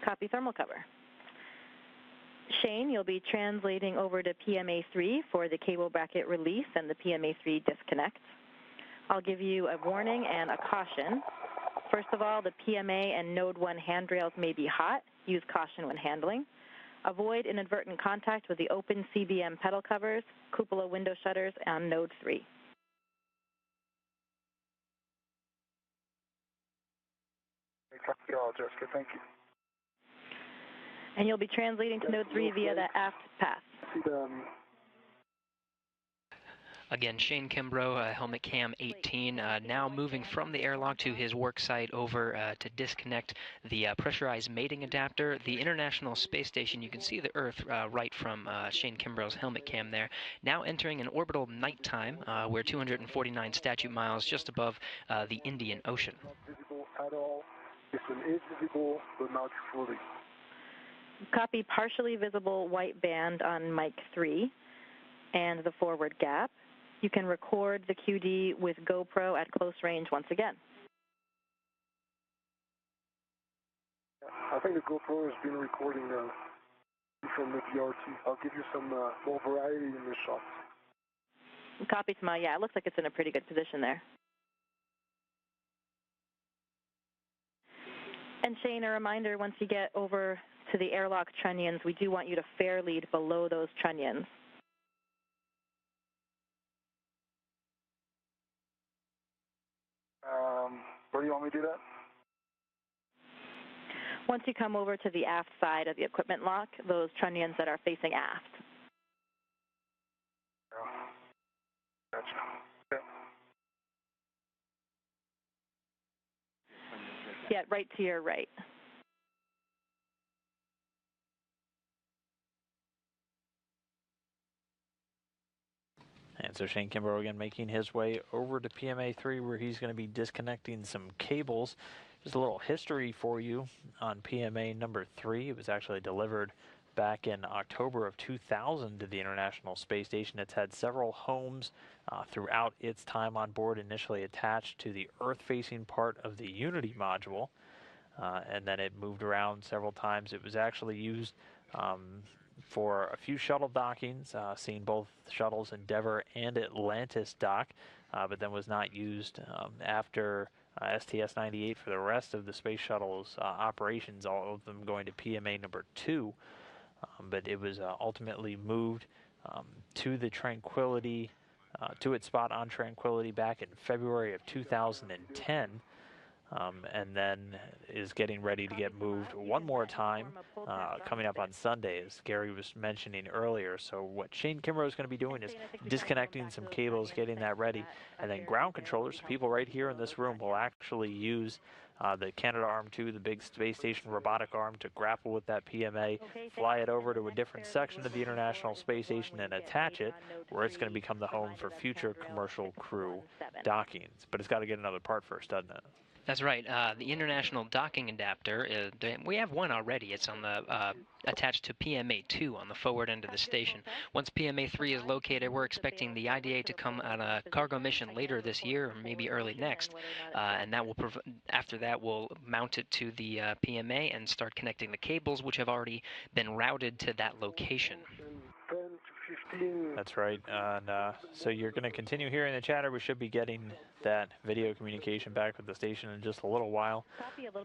Copy thermal cover. Shane, you'll be translating over to PMA3 for the cable bracket release and the PMA3 disconnect. I'll give you a warning and a caution. First of all, the PMA and Node 1 handrails may be hot. Use caution when handling. Avoid inadvertent contact with the open CBM pedal covers, cupola window shutters on Node 3. Copy all, Jessica. Thank you. And you'll be translating to Node 3 via the aft path. Again, Shane Kimbrough, helmet cam 18, now moving from the airlock to his work site over to disconnect the pressurized mating adapter. The International Space Station, you can see the Earth right from Shane Kimbrough's helmet cam there. Now entering an orbital nighttime. We're 249 statute miles just above the Indian Ocean. Not visible at all. This one is visible, but not fully. Copy partially visible white band on mic 3 and the forward gap. You can record the QD with GoPro at close range once again. I think the GoPro has been recording from the VRT. I'll give you some more variety in the shots. Copy, Tama. Yeah, it looks like it's in a pretty good position there. And Shane, a reminder, once you get over to the airlock trunnions, we do want you to fair lead below those trunnions. Where do you want me to do that? Once you come over to the aft side of the equipment lock, those trunnions that are facing aft. Oh, gotcha. Okay. Yeah, right to your right. And so Shane Kimbrough again making his way over to PMA3 where he's going to be disconnecting some cables. Just a little history for you on PMA number 3. It was actually delivered back in October of 2000 to the International Space Station. It's had several homes throughout its time on board, initially attached to the Earth-facing part of the Unity module. And then it moved around several times. It was actually used for a few shuttle dockings, seeing both shuttles Endeavour and Atlantis dock, but then was not used after STS-98 for the rest of the space shuttle's operations, all of them going to PMA number 2. But it was ultimately moved to the Tranquility, to its spot on Tranquility back in February of 2010. and then is getting ready to get moved one more time coming up on Sunday, as Gary was mentioning earlier. So what Shane Kimbrough is going to be doing is disconnecting some cables, getting that ready, and then ground controllers, people right here in this room, will actually use the Canadarm2, the big space station robotic arm, to grapple with that PMA, fly it over to a different section of the International Space Station and attach it, where it's going to become the home for future commercial crew dockings. But it's got to get another part first, doesn't it? That's right. The international docking adapter, we have one already. It's on the attached to PMA-2 on the forward end of the station. Once PMA-3 is located, we're expecting the IDA to come on a cargo mission later this year, or maybe early next, and that will after that we'll mount it to the PMA and start connecting the cables, which have already been routed to that location. 10 to 15. That's right. And so you're going to continue hearing the chatter. We should be getting that video communication back with the station in just a little while.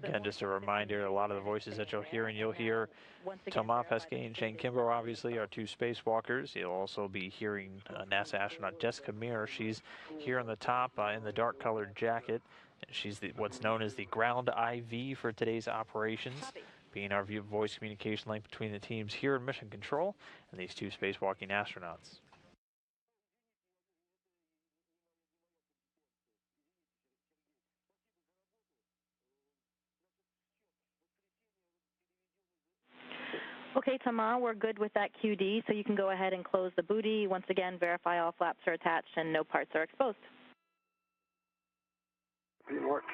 Again, just a reminder, a lot of the voices that you'll hear Thomas Pesquet and Shane Kimbrough, obviously, are two spacewalkers. You'll also be hearing NASA astronaut Jessica Meir. She's here on the top in the dark-colored jacket. She's what's known as the ground IV for today's operations, being our voice communication link between the teams here in Mission Control and these two spacewalking astronauts. Okay, Thomas, we're good with that QD, so you can go ahead and close the booty. Once again, verify all flaps are attached and no parts are exposed. Didn't work.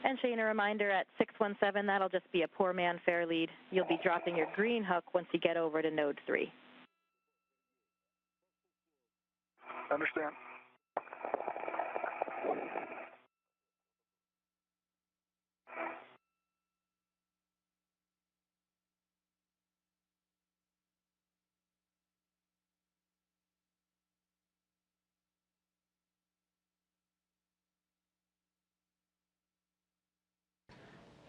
And Shane, a reminder at 617, that'll just be a poor man fair lead. You'll be dropping your green hook once you get over to node 3. Understand.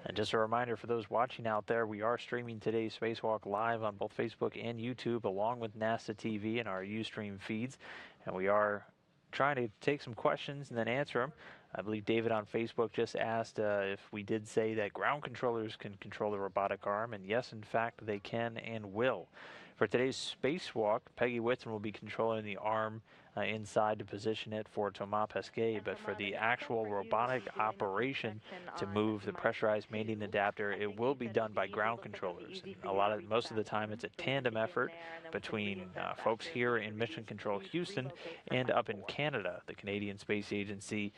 And just a reminder for those watching out there, we are streaming today's spacewalk live on both Facebook and YouTube, along with NASA TV and our Ustream feeds. And we are trying to take some questions and then answer them. I believe David on Facebook just asked if we did say that ground controllers can control the robotic arm, and yes, in fact, they can and will. For today's spacewalk, Peggy Whitson will be controlling the arm inside to position it for Thomas Pesquet, but for the actual robotic operation to move the pressurized mating adapter, it will be done by ground controllers. And most of the time, it's a tandem effort between folks here in Mission Control Houston and up in Canada, the Canadian Space Agency,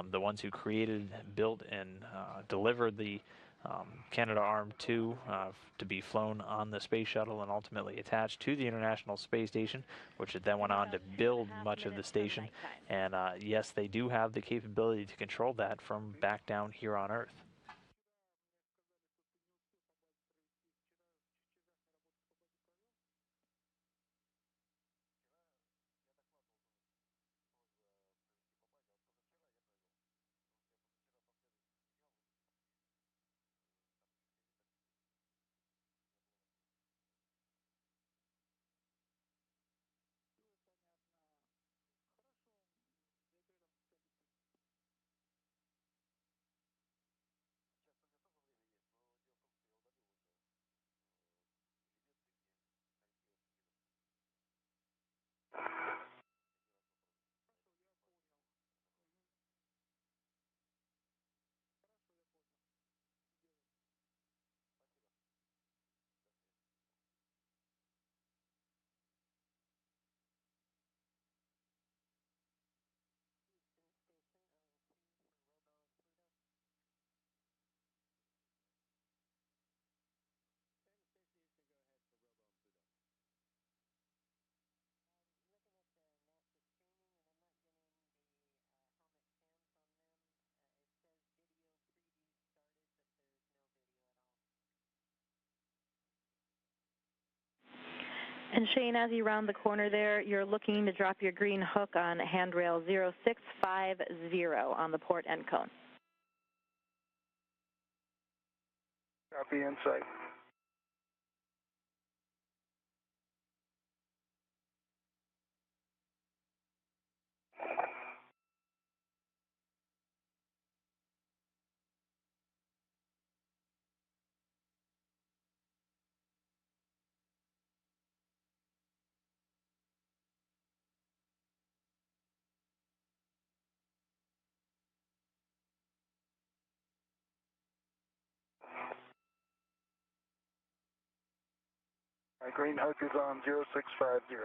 the ones who created, built, and delivered the Canadarm2 to be flown on the space shuttle and ultimately attached to the International Space Station, which then went on to build much of the station. And yes, they do have the capability to control that from back down here on Earth. And Shane, as you round the corner there, you're looking to drop your green hook on handrail 0650 on the port end cone. Copy inside. Green hook is on 0650.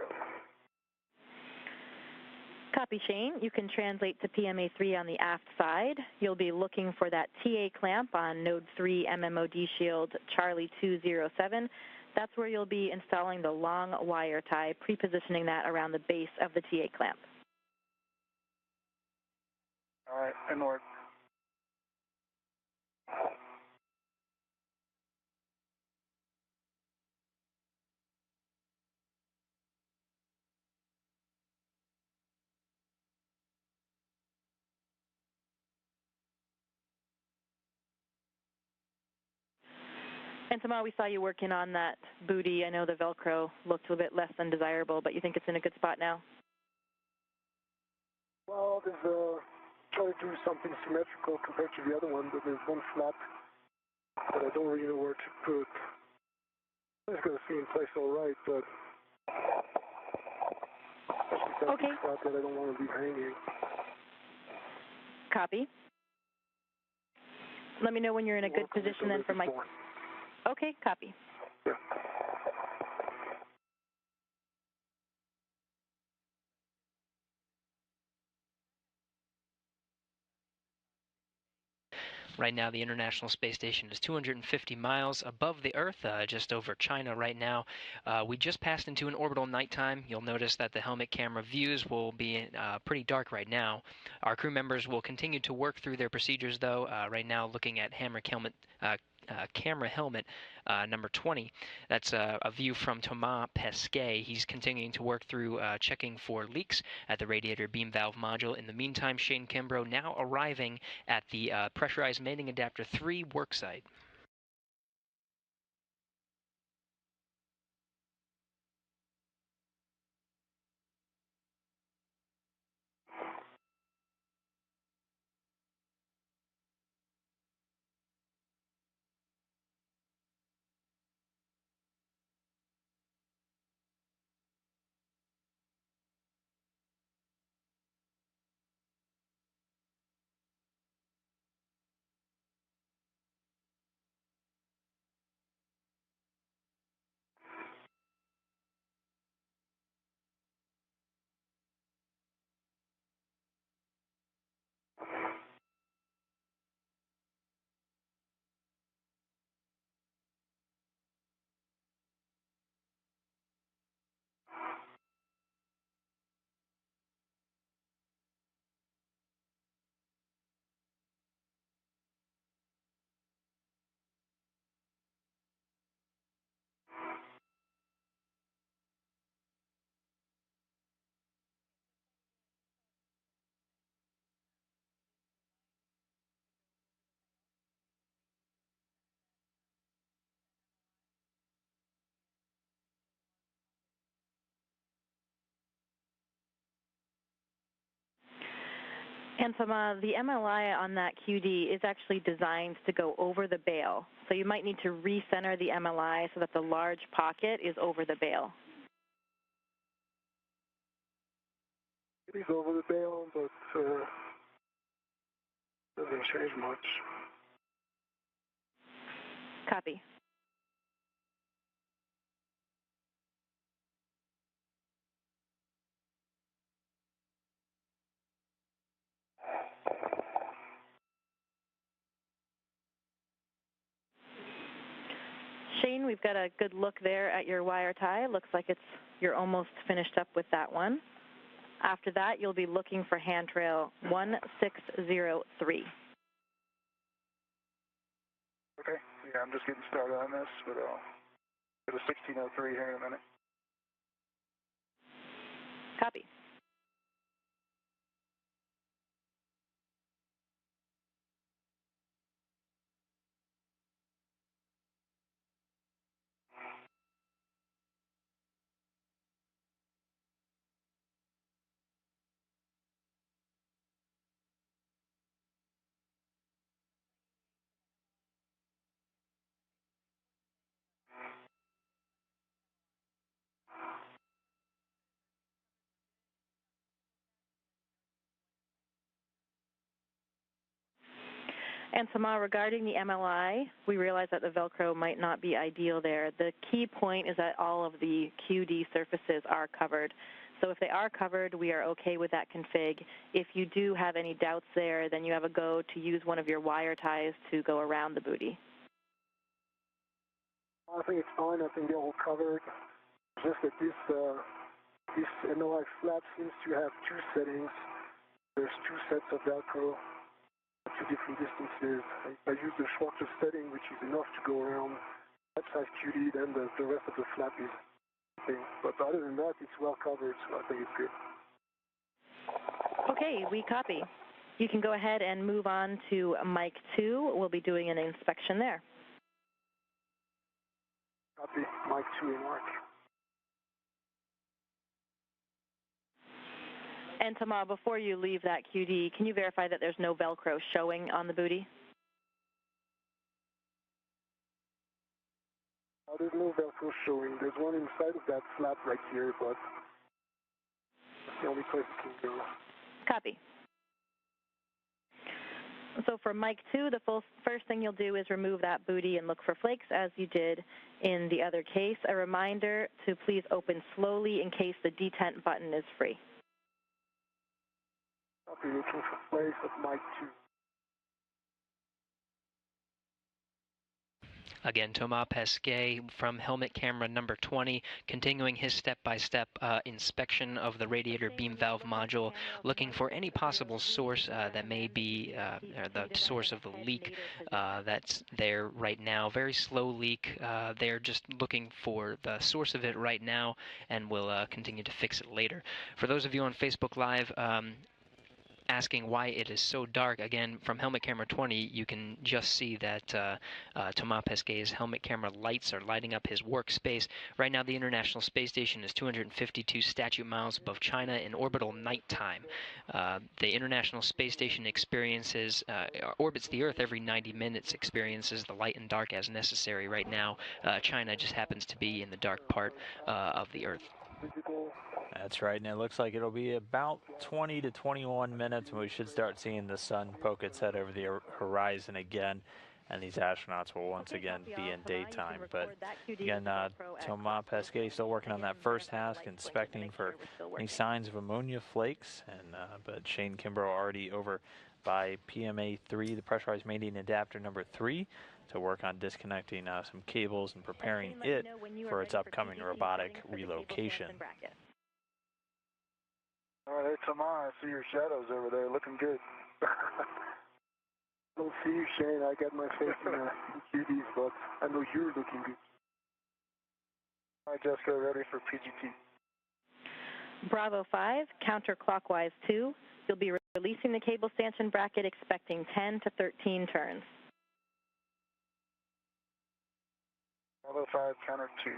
Copy, Shane. You can translate to PMA3 on the aft side. You'll be looking for that TA clamp on node 3 MMOD shield Charlie 207. That's where you'll be installing the long wire tie, pre-positioning that around the base of the TA clamp. All right, and north. And Tomas, we saw you working on that booty. I know the Velcro looked a bit less than desirable, but you think it's in a good spot now? Well, there's try to do something symmetrical compared to the other one, but there's one flap that I don't really know where to put. It's going to seem in place all right, but okay. Flap that I don't want to be hanging. Copy. Let me know when you're in a good position then for my... Okay, copy. Yeah. Right now, the International Space Station is 250 miles above the Earth, just over China right now. We just passed into an orbital nighttime. You'll notice that the helmet camera views will be pretty dark right now. Our crew members will continue to work through their procedures, though, right now looking at camera helmet number 20. That's a view from Thomas Pesquet. He's continuing to work through checking for leaks at the radiator beam valve module. In the meantime, Shane Kimbrough now arriving at the pressurized mating adapter 3 worksite. And Tomas, the MLI on that QD is actually designed to go over the bail. So you might need to recenter the MLI so that the large pocket is over the bail. It is over the bail, but doesn't change much. Copy. Shane, we've got a good look there at your wire tie. Looks like you're almost finished up with that one. After that, you'll be looking for handrail 1603. Okay, yeah, I'm just getting started on this, but I'll get a 1603 here in a minute. Copy. And Sama, regarding the MLI, we realize that the Velcro might not be ideal there. The key point is that all of the QD surfaces are covered. So if they are covered, we are okay with that config. If you do have any doubts there, then you have a go to use one of your wire ties to go around the booty. I think it's fine. I think they're all covered. Just that this MLI flap seems to have two settings. There's two sets of Velcro at two different distances. If I use the shorter setting, which is enough to go around that size QD, then the rest of the flap is thing. But other than that, it's well covered, so I think it's good. Okay, we copy. You can go ahead and move on to Mic 2. We'll be doing an inspection there. Copy. Mic 2 in mark. And Tama, before you leave that QD, can you verify that there's no Velcro showing on the booty? There's no Velcro showing. There's one inside of that flap right here, but that's the only place it can go. Copy. So for Mic 2, the first thing you'll do is remove that booty and look for flakes, as you did in the other case. A reminder to please open slowly in case the detent button is free. I'll be looking for flakes at Mic 2. Again, Thomas Pesquet from helmet camera number 20, continuing his step-by-step inspection of the radiator beam valve module, looking for any possible source that may be the source of the leak that's there right now. Very slow leak. They're just looking for the source of it right now, and will continue to fix it later. For those of you on Facebook Live, asking why it is so dark, again, from helmet camera 20, you can just see that Thomas Pesquet's helmet camera lights are lighting up his workspace. Right now, the International Space Station is 252 statute miles above China in orbital nighttime. The International Space Station orbits the Earth every 90 minutes, experiences the light and dark as necessary. Right now, China just happens to be in the dark part of the Earth. That's right, and it looks like it'll be about 20 to 21 minutes, and we should start seeing the sun poke its head over the horizon again, and these astronauts will once again be in daytime. But again, Thomas Pesquet still working on that first task, inspecting for any signs of ammonia flakes, and but Shane Kimbrough already over by PMA 3, the pressurized mating adapter number 3, to work on disconnecting some cables and preparing it for its upcoming robotic relocation. All right, hey, Tamar, I see your shadows over there looking good. Don't see you, Shane. I got my face in QDs, but I know you're looking good. All right, Jessica, ready for PGT. Bravo 5, counterclockwise 2. You'll be releasing the cable stanchion bracket, expecting 10 to 13 turns. Bravo 5, counter 2.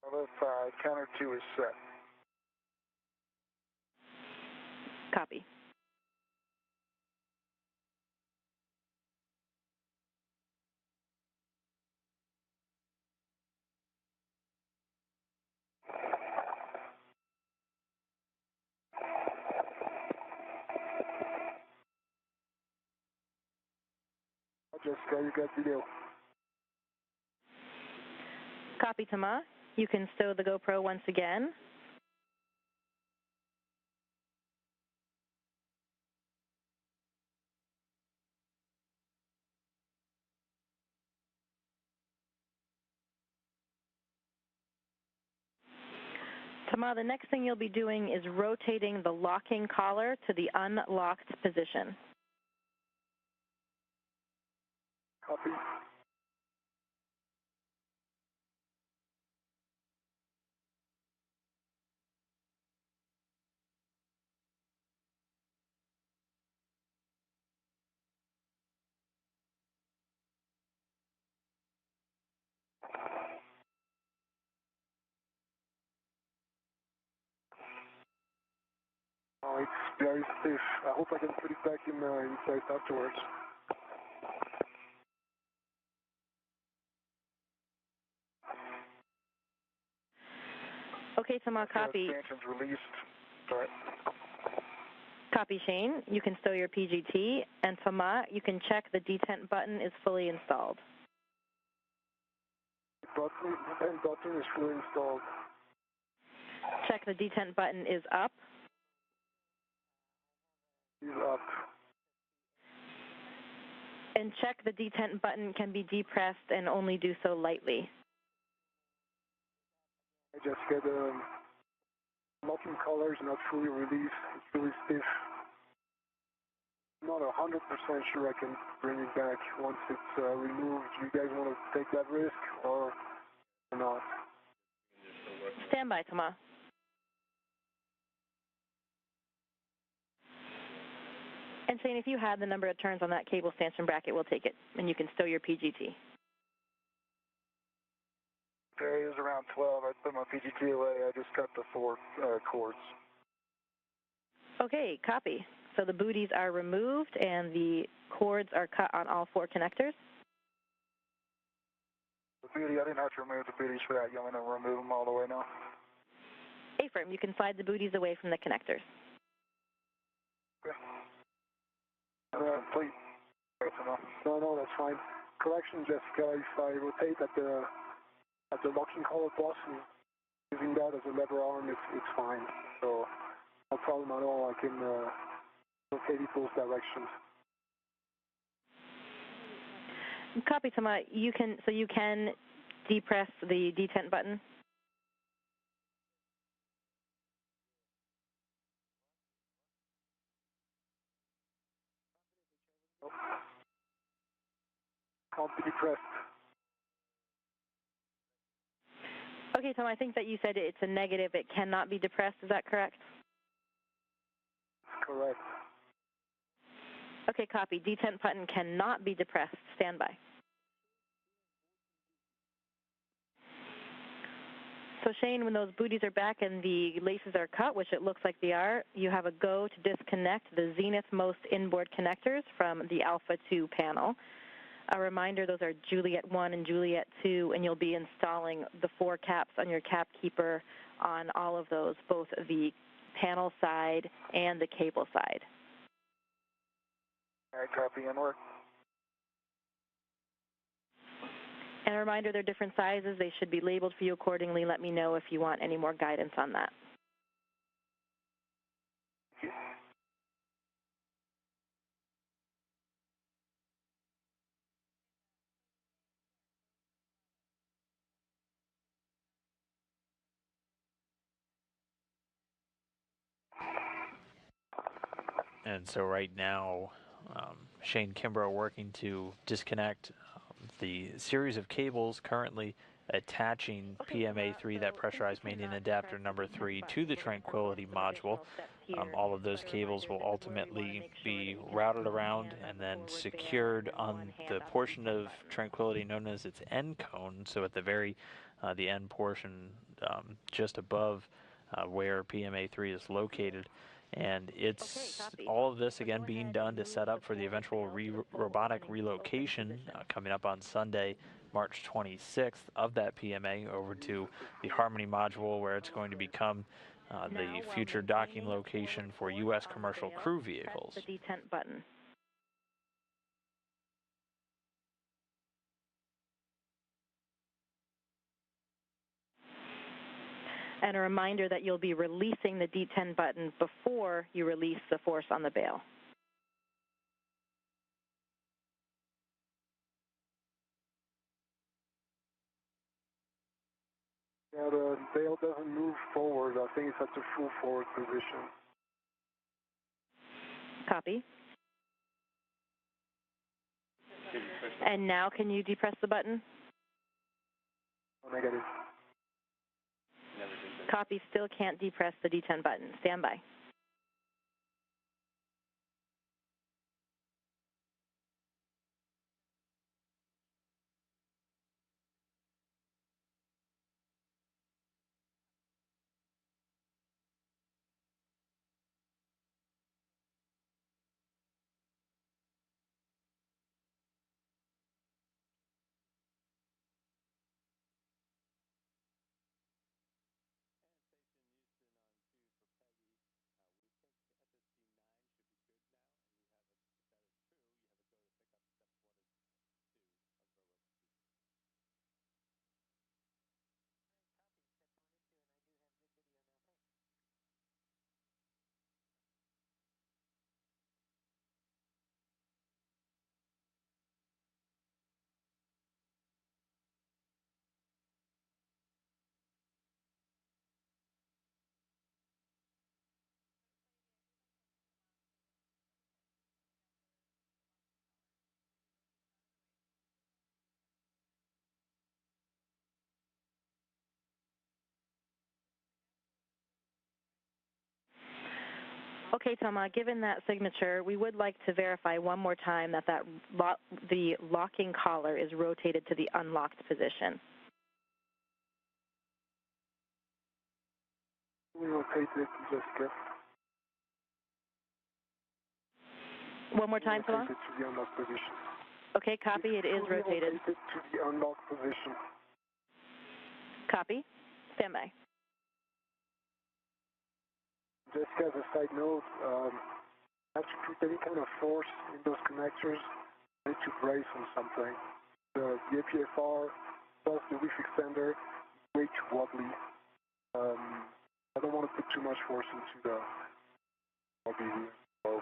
Bravo 5, counter 2 is set. Copy. Jessica, you got video. Copy, Thomas. You can stow the GoPro once again. Thomas, the next thing you'll be doing is rotating the locking collar to the unlocked position. Copy. very stiff. I hope I can put it back in place afterwards. Okay, Thomas, copy. Expansion's released. Sorry. Copy, Shane. You can stow your PGT. And Thomas, you can check the detent button is fully installed. The detent button is fully installed. Check the detent button is up. Is up. And check the detent button can be depressed and only do so lightly. I just get locking collars not fully released. It's really stiff. Not 100% sure I can bring it back once it's removed. Do you guys want to take that risk or not? Stand by, Thomas. And Shane, if you had the number of turns on that cable stanchion bracket, we'll take it, and you can stow your PGT. Okay, it was around 12. I put my PGT away. I just cut the 4 cords. Okay, copy. So the booties are removed and the cords are cut on all 4 connectors. The booty, I didn't have to remove the booties for that. You want me to remove them all the way now? A-firm, you can slide the booties away from the connectors. Okay. Complete. No, that's fine. Correction, Jessica, if I rotate at the locking collar boss and using that as a lever arm, it's fine. So no problem at all. I can rotate it both directions. Copy, Thomas. You can depress the detent button. Can't be depressed. Okay, Tom, I think that you said it's a negative. It cannot be depressed. Is that correct? Correct. Okay, copy. Detent button cannot be depressed. Stand by. So Shane, when those booties are back and the laces are cut, which it looks like they are, you have a go to disconnect the zenith most inboard connectors from the Alpha 2 panel. A reminder, those are Juliet 1 and Juliet 2, and you'll be installing the 4 caps on your cap keeper on all of those, both the panel side and the cable side. All right, copy and work. And a reminder, they're different sizes. They should be labeled for you accordingly. Let me know if you want any more guidance on that. And so right now, Shane Kimbrough working to disconnect the series of cables currently attaching PMA3, that pressurized main adapter number 3, to the Tranquility module. All of those cables will ultimately be routed around and then secured on the portion of Tranquility known as its end cone. So at the the end portion, just above where PMA3 is located. And it's all of this again being done to set up for the eventual robotic relocation coming up on Sunday, March 26th of that PMA over to the Harmony module, where it's going to become the future docking location for U.S. commercial crew vehicles. The detent button. And a reminder that you'll be releasing the detent button before you release the force on the bail. Yeah, the bail doesn't move forward. I think it's at the full forward position. Copy. And now can you depress the button? Negative. Copy, still can't depress the detent button. Stand by. Okay, Toma, given that signature, we would like to verify one more time that the locking collar is rotated to the unlocked position. We rotate it, Jessica. One more time, Toma? Rotate it to the unlocked position. Okay, copy, it is rotated. Rotate it to the unlocked position. Copy. Stand by. Jessica, as a side note, have to put any kind of force in those connectors. Need to brace on something. The APFR plus the reef extender way too wobbly. I don't want to put too much force into the RBV. So.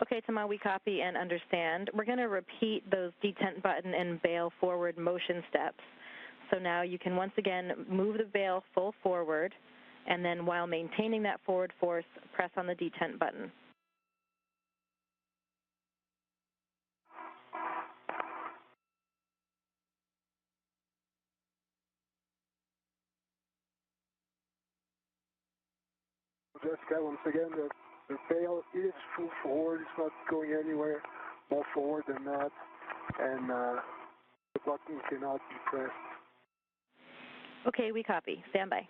Okay, Tama, we copy and understand. We're going to repeat those detent button and bail forward motion steps. So now you can once again move the bail full forward, and then while maintaining that forward force, press on the detent button. Jessica, once again, the bail is full forward. It's not going anywhere more forward than that, and the button cannot be pressed. Okay, we copy. Stand by.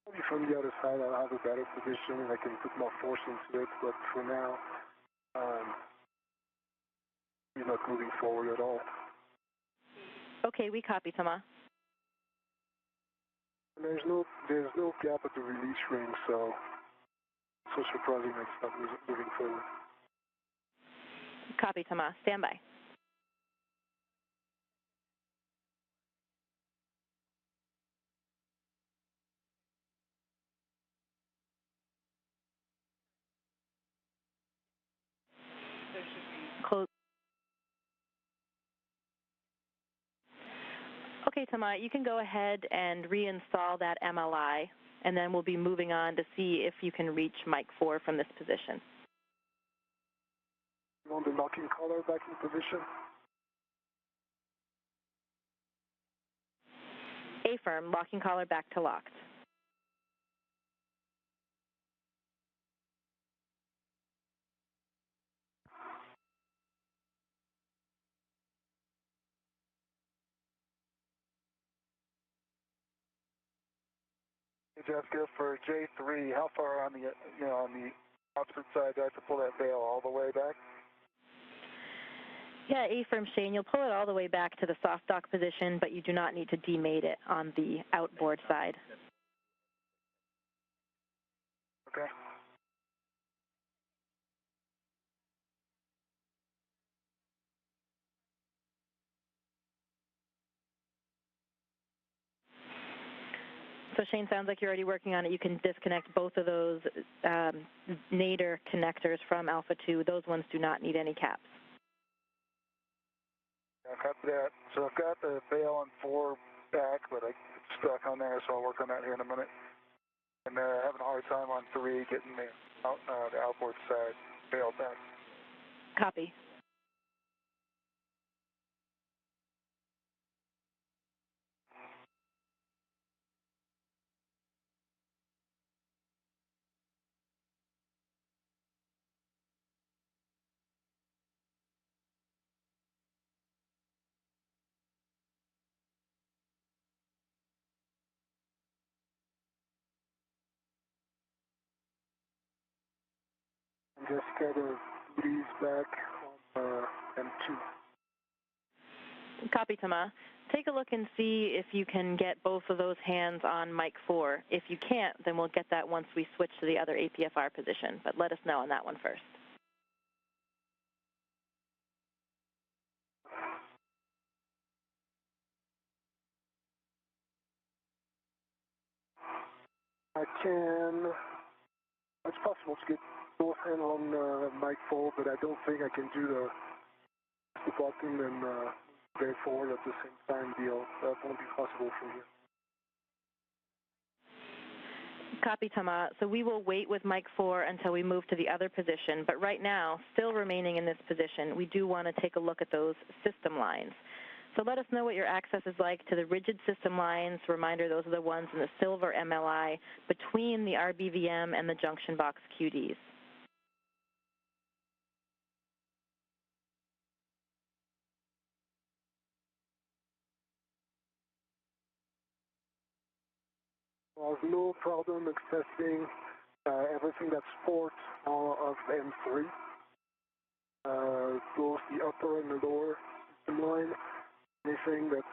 Maybe from the other side, I'll have a better position and I can put more force into it, but for now, we're not moving forward at all. Okay, we copy, Tama. And there's no gap at the release ring, so surprising that it's not moving forward. Copy, Tama. Stand by. Close. Okay, Tama, you can go ahead and reinstall that MLI, and then we'll be moving on to see if you can reach Mike 4 from this position. You want the locking collar back in position? A-firm, locking collar back to locked. Hey, Jessica, for J3, how far on the on the opposite side do I have to pull that bail all the way back? Yeah, A-firm, Shane, you'll pull it all the way back to the soft dock position, but you do not need to demate it on the outboard side. Okay. So Shane, sounds like you're already working on it. You can disconnect both of those nadir connectors from Alpha 2. Those ones do not need any caps. I got that. So I've got the bail on 4 back, but I'm stuck on there, so I'll work on that here in a minute. And having a hard time on 3 getting the outboard side bail back. Copy. And just get a breeze back on M2. Copy, Tama. Take a look and see if you can get both of those hands on Mike 4. If you can't, then we'll get that once we switch to the other APFR position. But let us know on that one first. I can. It's possible to get both hands on mic 4, but I don't think I can do the button and very forward at the same time deal. That won't be possible for you. Copy, Tama. So we will wait with Mike 4 until we move to the other position. But right now, still remaining in this position, we do want to take a look at those system lines. So let us know what your access is like to the rigid system lines. Reminder, those are the ones in the silver MLI between the RBVM and the junction box QDs. I have no problem accessing everything that's port of M3, both the upper and the lower system line. Anything that's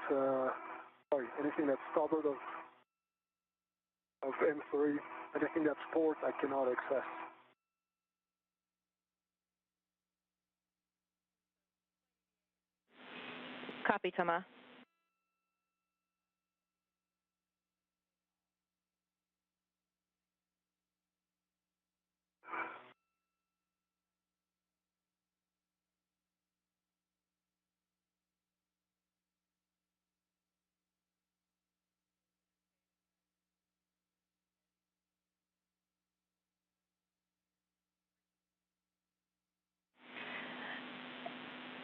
starboard of M3, anything that's port, I cannot access. Copy, Thomas.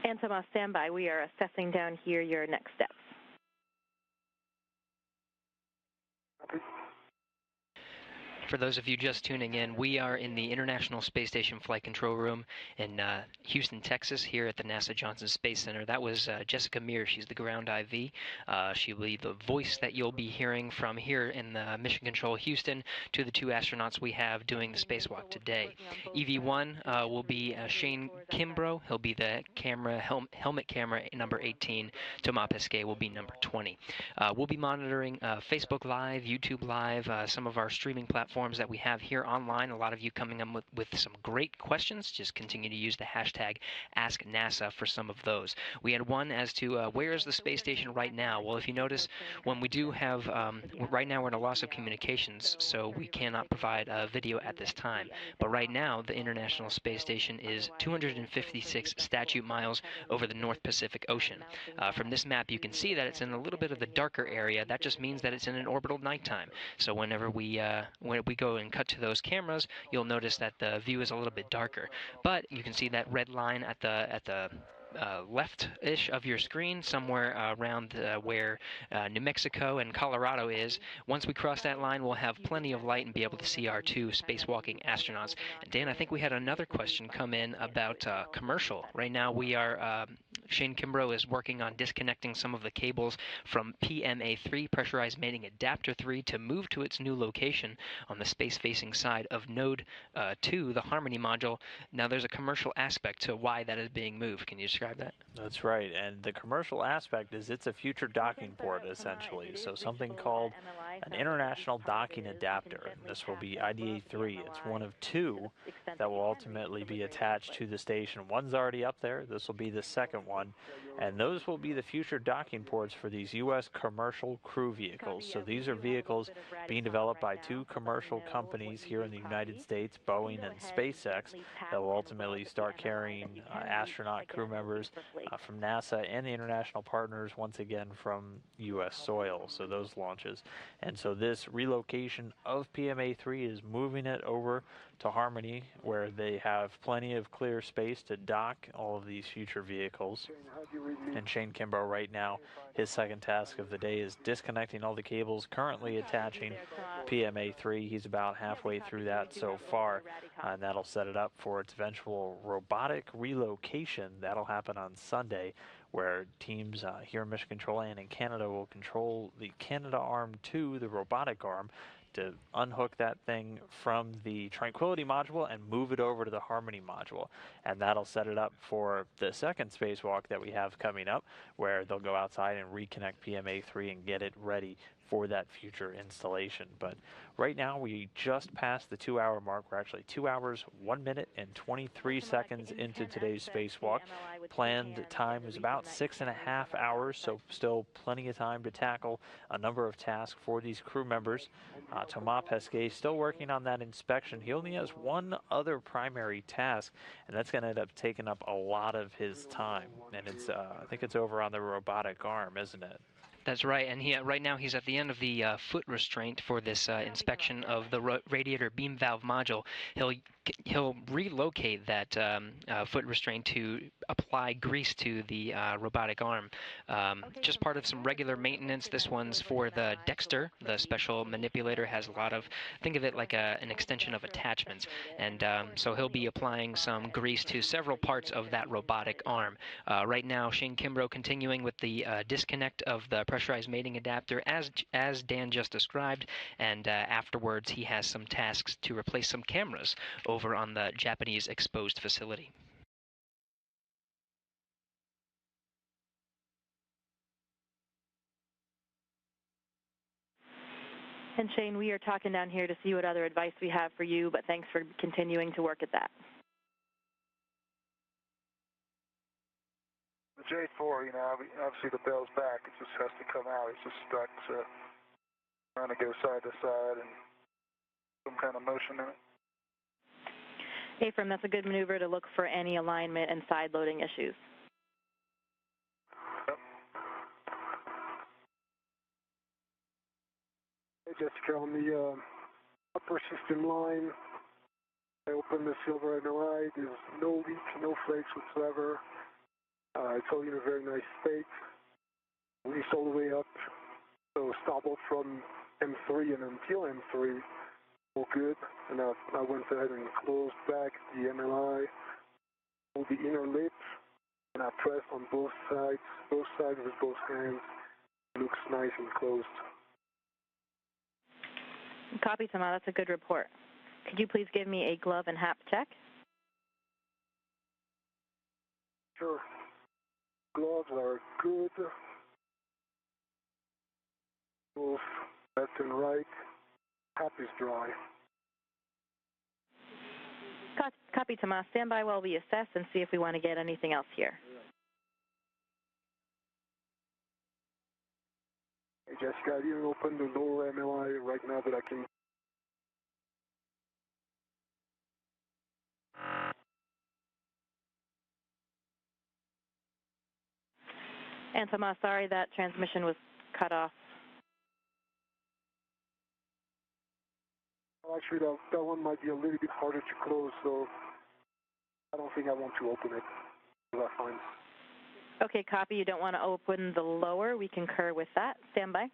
And Thomas, stand by. We are assessing down here your next steps. Copy. For those of you just tuning in, we are in the International Space Station Flight Control Room in Houston, Texas, here at the NASA Johnson Space Center. That was Jessica Meir. She's the ground IV. She will be the voice that you'll be hearing from here in the Mission Control Houston to the two astronauts we have doing the spacewalk today. EV1 will be Shane Kimbrough. He'll be the helmet camera number 18. Thomas Pesquet will be number 20. We'll be monitoring Facebook Live, YouTube Live, some of our streaming platforms that we have here online. A lot of you coming up with some great questions. Just continue to use the hashtag AskNASA for some of those. We had one as to where is the space station right now? Well, if you notice, when we do have, right now we're in a loss of communications, so we cannot provide a video at this time. But right now, the International Space Station is 256 statute miles over the North Pacific Ocean. From this map, you can see that it's in a little bit of the darker area. That just means that it's in an orbital nighttime. So whenever we go and cut to those cameras, you'll notice that the view is a little bit darker. But you can see that red line at the left-ish of your screen, somewhere around where New Mexico and Colorado is. Once we cross that line, we'll have plenty of light and be able to see our two spacewalking astronauts. And Dan, I think we had another question come in about commercial. Right now we are, Shane Kimbrough is working on disconnecting some of the cables from PMA3, Pressurized Mating Adapter 3, to move to its new location on the space-facing side of Node 2, the Harmony module. Now there's a commercial aspect to why that is being moved. Can you describe that? That's right, and the commercial aspect is it's a future docking port, essentially. So something called an international docking adapter. This will be IDA-3. It's one of two that will ultimately be attached to the station. One's already up there. This will be the second one, and those will be the future docking ports for these U.S. commercial crew vehicles. So these are vehicles being developed by two commercial companies here in the United States, Boeing and SpaceX, that will ultimately start carrying astronaut crew members from NASA and the international partners, once again from U.S. soil, so those launches. And so this relocation of PMA-3 is moving it over to Harmony, where they have plenty of clear space to dock all of these future vehicles. And Shane Kimbrough right now, his second task of the day is disconnecting all the cables currently attaching PMA-3. He's about halfway through that so far, and that'll set it up for its eventual robotic relocation. That'll happen on Sunday, where teams here in Mission Control and in Canada will control the Canadarm2, the robotic arm, to unhook that thing from the Tranquility module and move it over to the Harmony module. And that'll set it up for the second spacewalk that we have coming up, where they'll go outside and reconnect PMA-3 and get it ready for that future installation. But right now we just passed the 2-hour mark. We're actually 2 hours, 1 minute, and 23 seconds into today's spacewalk. Planned time is about 6.5 hours, so still plenty of time to tackle a number of tasks for these crew members. Thomas Pesquet still working on that inspection. He only has one other primary task, and that's going to end up taking up a lot of his time. And it's, I think it's over on the robotic arm, isn't it? That's right, and right now he's at the end of the foot restraint for this inspection of the radiator beam valve module. He'll he'll relocate that foot restraint to apply grease to the robotic arm. Just part of some regular maintenance. This one's for the Dexter, the special manipulator. Has a lot of, think of it like an extension of attachments. And so he'll be applying some grease to several parts of that robotic arm. Right now, Shane Kimbrough continuing with the disconnect of the pressurized mating adapter as Dan just described, and afterwards he has some tasks to replace some cameras over on the Japanese exposed facility. And Shane, we are talking down here to see what other advice we have for you, but thanks for continuing to work at that. The J4, you know, obviously the bell's back. It just has to come out. It's just stuck, so trying to go side to side and some kind of motion in it. Ephraim, that's a good maneuver to look for any alignment and side loading issues. Yep. Hey, Jessica, on the upper system line, I opened the silver MLI. There's no leaks, no flakes whatsoever. It's all in a very nice state. Lease all the way up. So starboard from M3 and until M3, all good. And I went ahead and closed back the MLI, pulled the inner lip, and I pressed on both sides with both hands. Looks nice and closed. Copy, Tama. That's a good report. Could you please give me a glove and hap check? Sure. Gloves are good. Both left and right. Hap is dry. Copy, Tama. Stand by while we assess and see if we want to get anything else here. Hey, Jessica, I didn't open the lower MLI right now, but I can. And Tama, sorry that transmission was cut off. Well, actually, that one might be a little bit harder to close, so I don't think I want to open it. That's fine. Okay, copy. You don't want to open the lower. We concur with that. Stand by.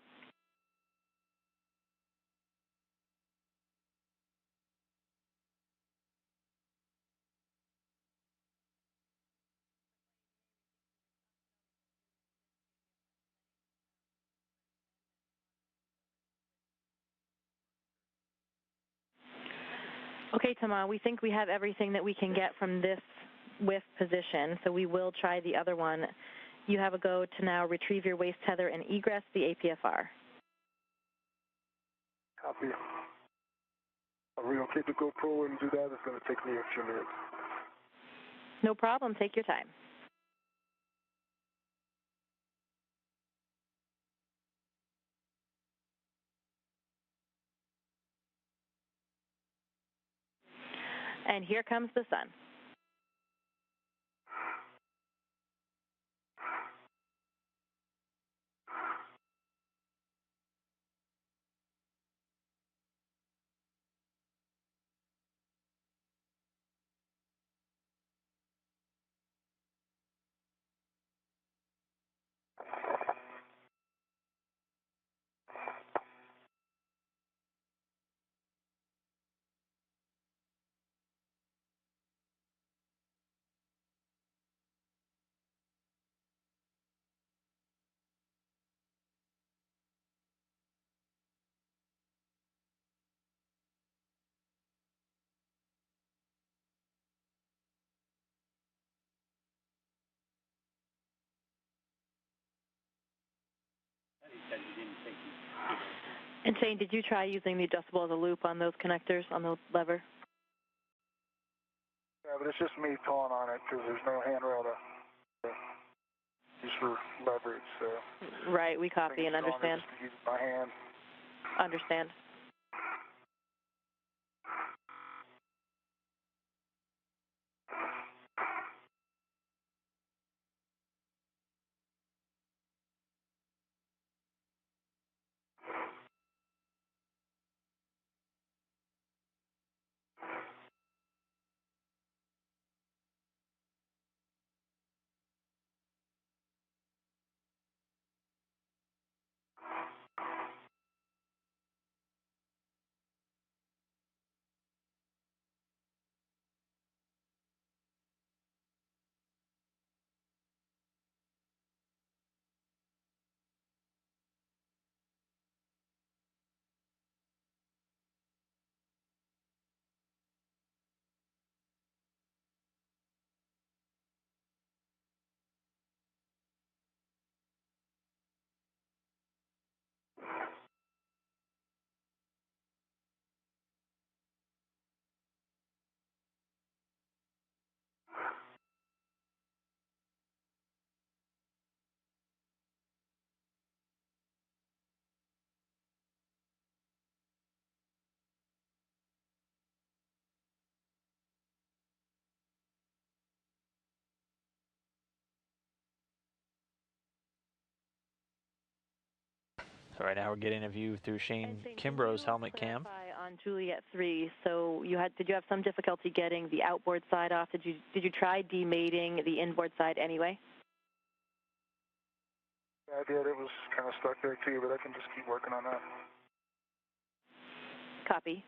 Okay, Tama, we think we have everything that we can get from this whiff position, so we will try the other one. You have a go to now retrieve your waist tether and egress the APFR. Copy. I'll relocate the GoPro and do that. It's going to take me a few minutes. No problem. Take your time. And here comes the sun. And Shane, did you try using the adjustable as a loop on those connectors, on the lever? Yeah, but it's just me pulling on it because there's no handrail to use for leverage. So Right, we copy and understand. Just use my hand. Understand. So right now we're getting a view through Shane Kimbrough's helmet cam. On Juliet 3, so did you have some difficulty getting the outboard side off? Did you try demating the inboard side anyway? Yeah, I did. It was kind of stuck there too, but I can just keep working on that. Copy.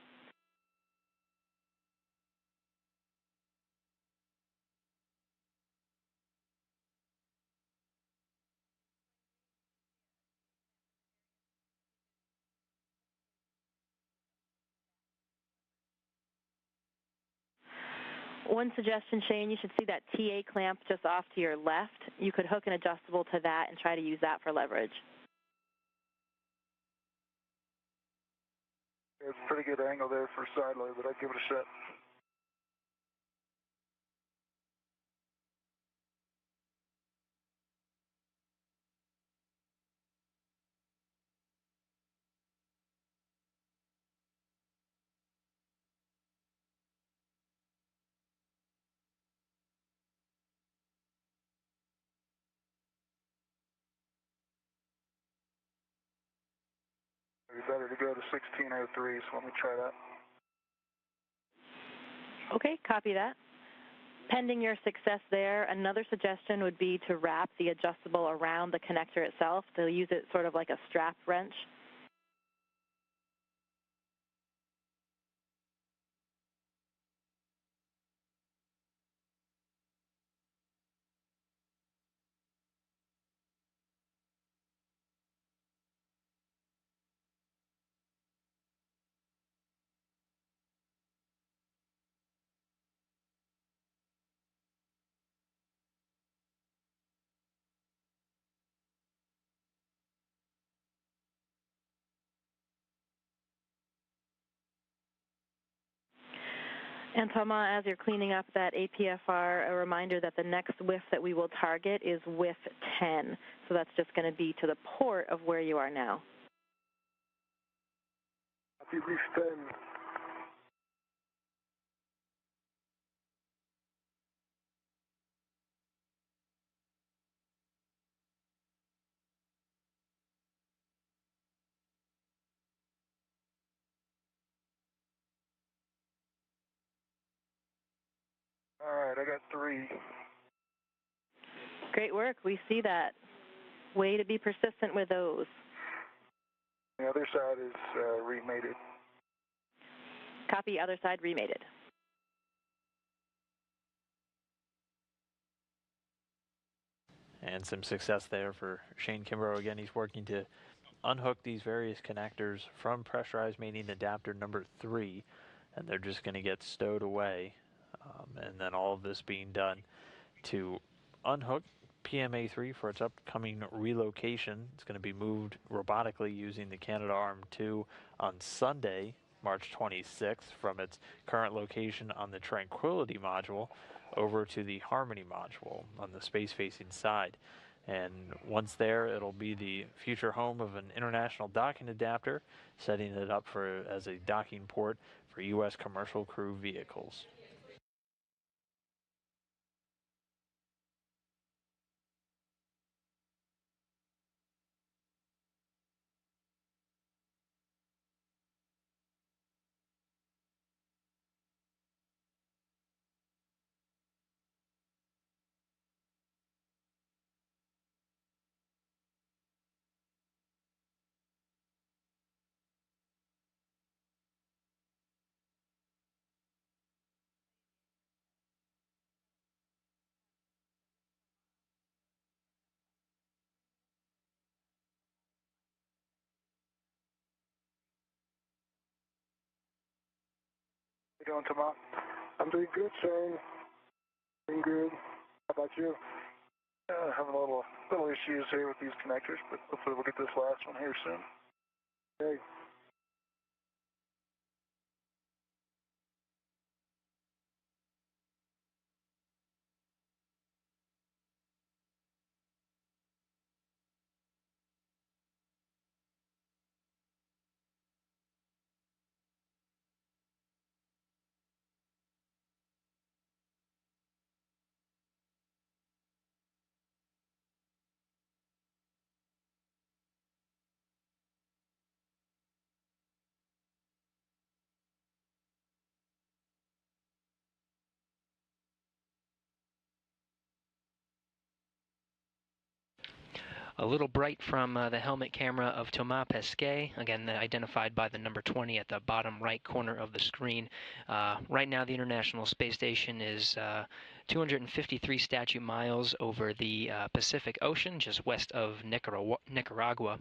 One suggestion, Shane, you should see that TA clamp just off to your left. You could hook an adjustable to that and try to use that for leverage. It's a pretty good angle there for side load, but I'd give it a shot. It'd be better to go to 1603, so let me try that. Okay, copy that. Pending your success there, another suggestion would be to wrap the adjustable around the connector itself, to use it sort of like a strap wrench. And Thomas, as you're cleaning up that APFR, a reminder that the next whiff that we will target is whiff 10. So that's just going to be to the port of where you are now. Copy whiff 10. All right, I got 3. Great work. We see that. Way to be persistent with those. The other side is remated. Copy, other side remated. And some success there for Shane Kimbrough. Again, he's working to unhook these various connectors from pressurized mating adapter number 3, and they're just going to get stowed away. And then all of this being done to unhook PMA3 for its upcoming relocation. It's going to be moved robotically using the Canadarm2 on Sunday, March 26th, from its current location on the Tranquility module over to the Harmony module on the space-facing side. And once there, it'll be the future home of an international docking adapter, setting it up as a docking port for U.S. commercial crew vehicles. How you doing, Tomas? I'm doing good, Shane. Doing good. How about you? Having a little issues here with these connectors, but hopefully we'll get this last one here soon. Hey. A little bright from the helmet camera of Thomas Pesquet, again identified by the number 20 at the bottom right corner of the screen. Right now the International Space Station is 253 statute miles over the Pacific Ocean, just west of Nicaragua.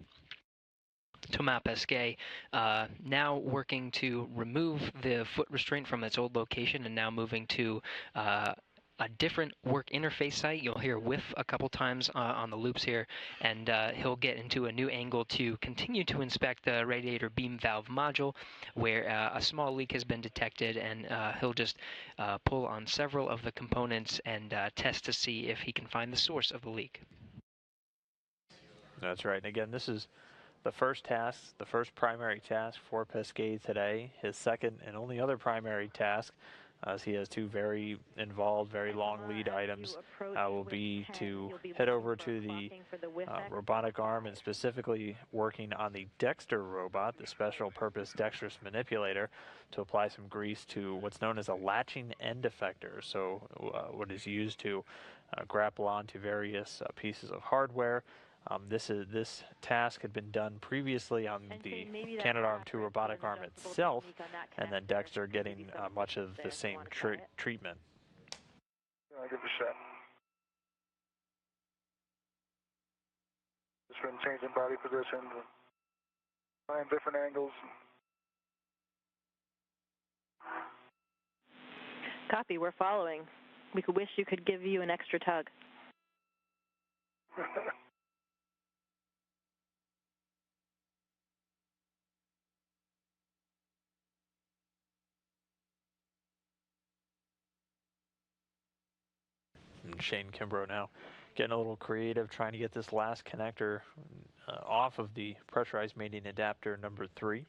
Thomas Pesquet now working to remove the foot restraint from its old location and now moving to a different work interface site. You'll hear whiff a couple times on the loops here, and he'll get into a new angle to continue to inspect the radiator beam valve module where a small leak has been detected, and he'll just pull on several of the components and test to see if he can find the source of the leak. That's right. And again, this is the first task, the first primary task for Pesquet today. His second and only other primary task, as he has two very involved, very long lead items, will be to head over to the robotic arm and specifically working on the Dexter robot, the special purpose dexterous manipulator, to apply some grease to what's known as a latching end effector. So what is used to grapple onto various pieces of hardware. This task had been done previously on the Canadarm2 robotic arm itself, and then Dexter getting much of the same treatment. I'll give it a shot. Just been changing body positions and trying different angles. Copy, we're following. We could wish you could give you an extra tug. And Shane Kimbrough now getting a little creative, trying to get this last connector off of the pressurized mating adapter number 3.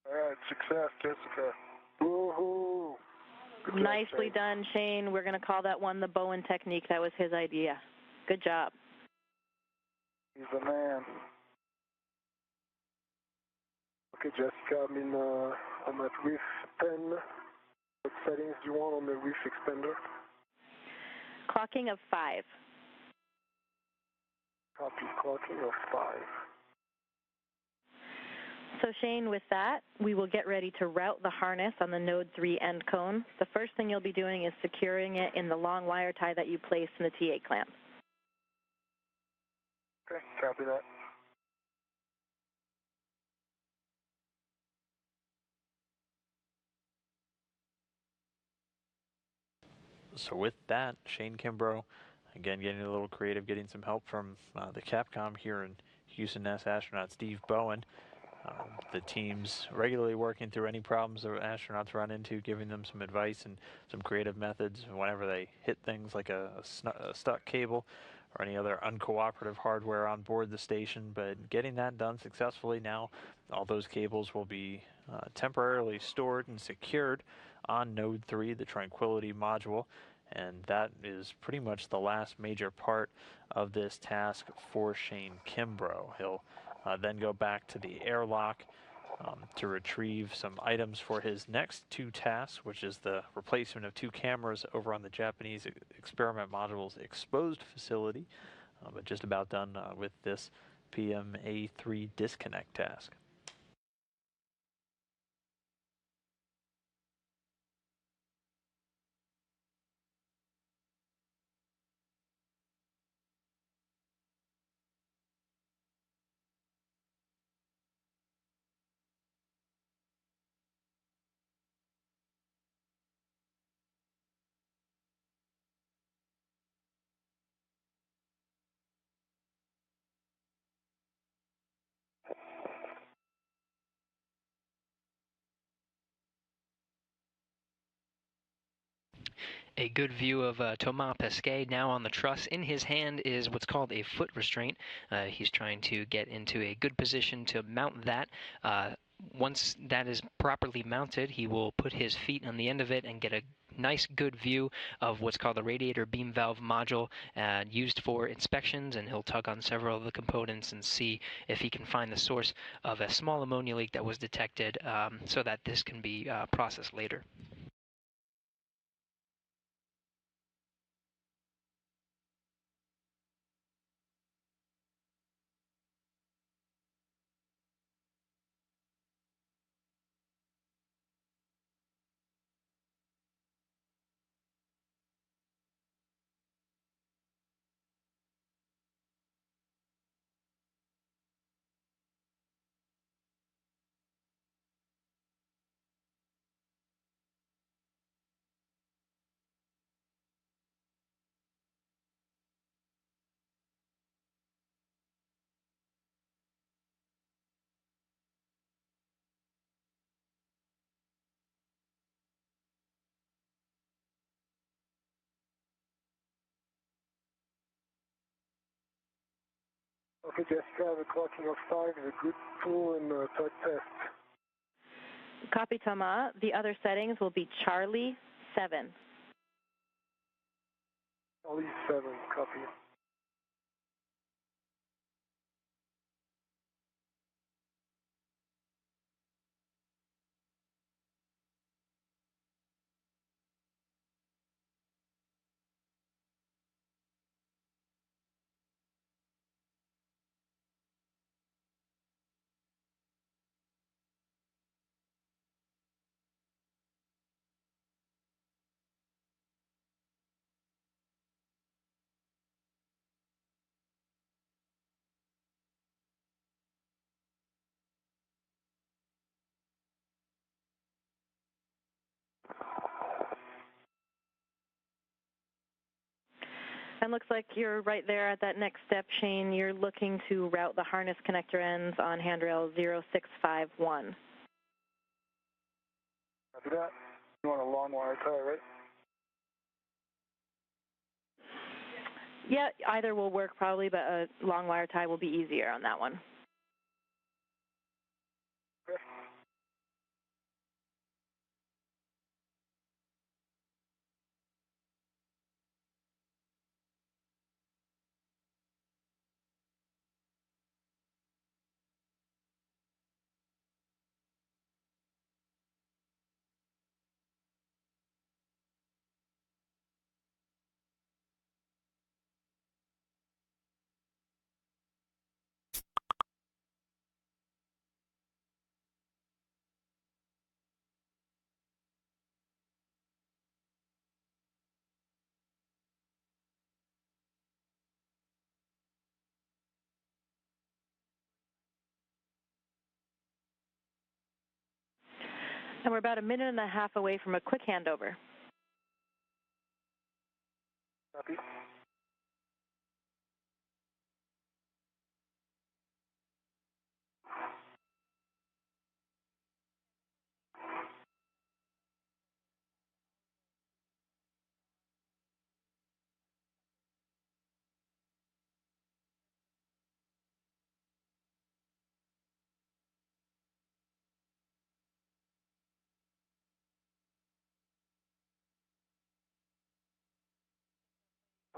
All right, success, Jessica. Woohoo! Good Nicely job, done, Shane. We're going to call that one the Bowen technique. That was his idea. Good job. He's the man. Okay, Jessica, I'm at reef 10. What settings do you want on the reef extender? Clocking of 5. Copy, clocking of 5. So Shane, with that, we will get ready to route the harness on the Node 3 end cone. The first thing you'll be doing is securing it in the long wire tie that you placed in the TA clamp. Okay, copy that. So with that, Shane Kimbrough, again, getting a little creative, getting some help from the Capcom here in Houston NASA astronaut Steve Bowen. The team's regularly working through any problems that astronauts run into, giving them some advice and some creative methods whenever they hit things like a stuck cable or any other uncooperative hardware on board the station. But getting that done successfully now, all those cables will be temporarily stored and secured on Node 3, the Tranquility module, and that is pretty much the last major part of this task for Shane Kimbrough. He'll then go back to the airlock to retrieve some items for his next 2 tasks, which is the replacement of 2 cameras over on the Japanese experiment module's exposed facility, but just about done with this PMA3 disconnect task. A good view of Thomas Pesquet now on the truss. In his hand is what's called a foot restraint. He's trying to get into a good position to mount that once that is properly mounted, he will put his feet on the end of it and get a nice good view of what's called the radiator beam valve module used for inspections, and he'll tug on several of the components and see if he can find the source of a small ammonia leak that was detected, so that this can be processed later. Okay, Jessica, the clocking of 5 is a good tool and third test. Copy, Thomas. The other settings will be Charlie 7. Charlie 7, copy. And looks like you're right there at that next step, Shane. You're looking to route the harness connector ends on handrail 0651. Copy that. You want a long wire tie, right? Yeah, either will work probably, but a long wire tie will be easier on that one. Okay. And we're about a minute and a half away from a quick handover. Copy.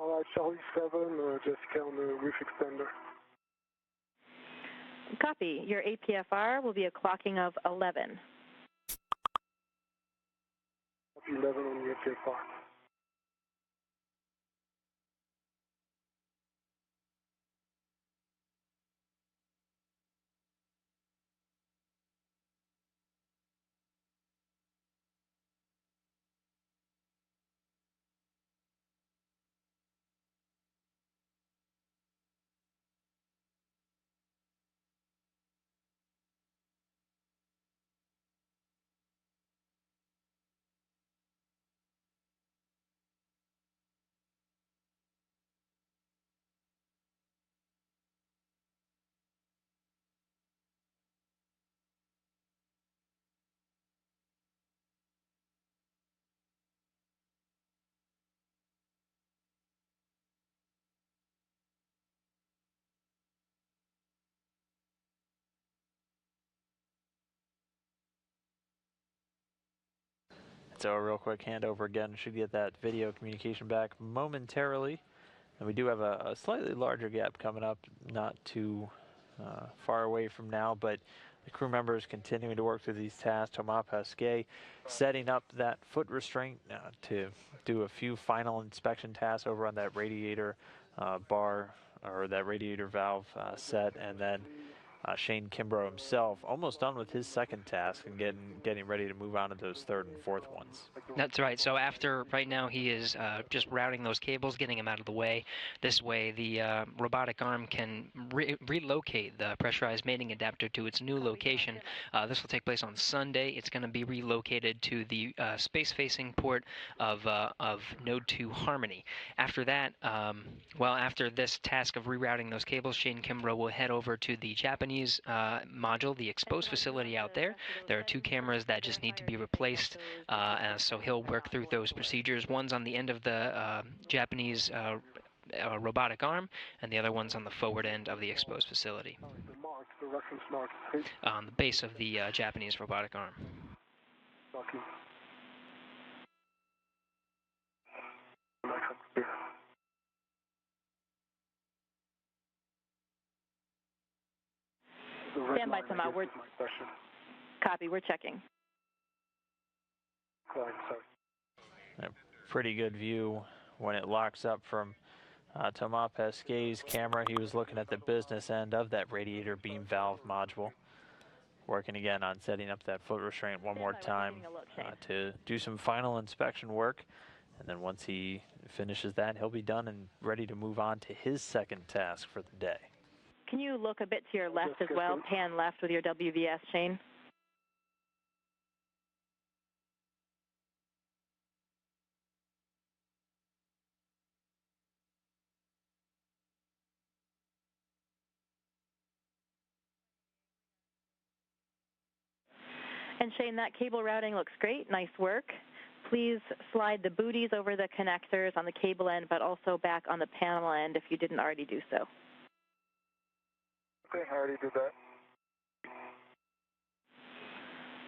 All right, Charlie 7, Jessica on the roof extender. Copy. Your APFR will be a clocking of 11. Copy 11 on the APFR. So a real quick handover again. Should get that video communication back momentarily. And we do have a slightly larger gap coming up, not too far away from now, but the crew members continuing to work through these tasks. Thomas Pesquet setting up that foot restraint to do a few final inspection tasks over on that radiator bar, or that radiator valve set, and then Shane Kimbrough himself almost done with his second task and getting ready to move on to those third and fourth ones. That's right. So after, right now, he is just routing those cables, getting them out of the way. This way, the robotic arm can relocate the pressurized mating adapter to its new location. This will take place on Sunday. It's going to be relocated to the space-facing port of Node 2 Harmony. After that, well, after this task of rerouting those cables, Shane Kimbrough will head over to the Japanese module, the exposed facility out there. There are 2 cameras that just need to be replaced, so he'll work through those procedures. One's on the end of the Japanese robotic arm, and the other one's on the forward end of the exposed facility, on the base of the Japanese robotic arm. Stand by, Thomas. Copy. We're checking. A pretty good view when it locks up from Thomas Pesquet's camera. He was looking at the business end of that radiator beam valve module, working again on setting up that foot restraint one more time to do some final inspection work. And then once he finishes that, he'll be done and ready to move on to his second task for the day. Can you look a bit to your left as well? Pan left with your WVS, Shane. And Shane, that cable routing looks great. Nice work. Please slide the booties over the connectors on the cable end, but also back on the panel end if you didn't already do so. Okay, I already did that.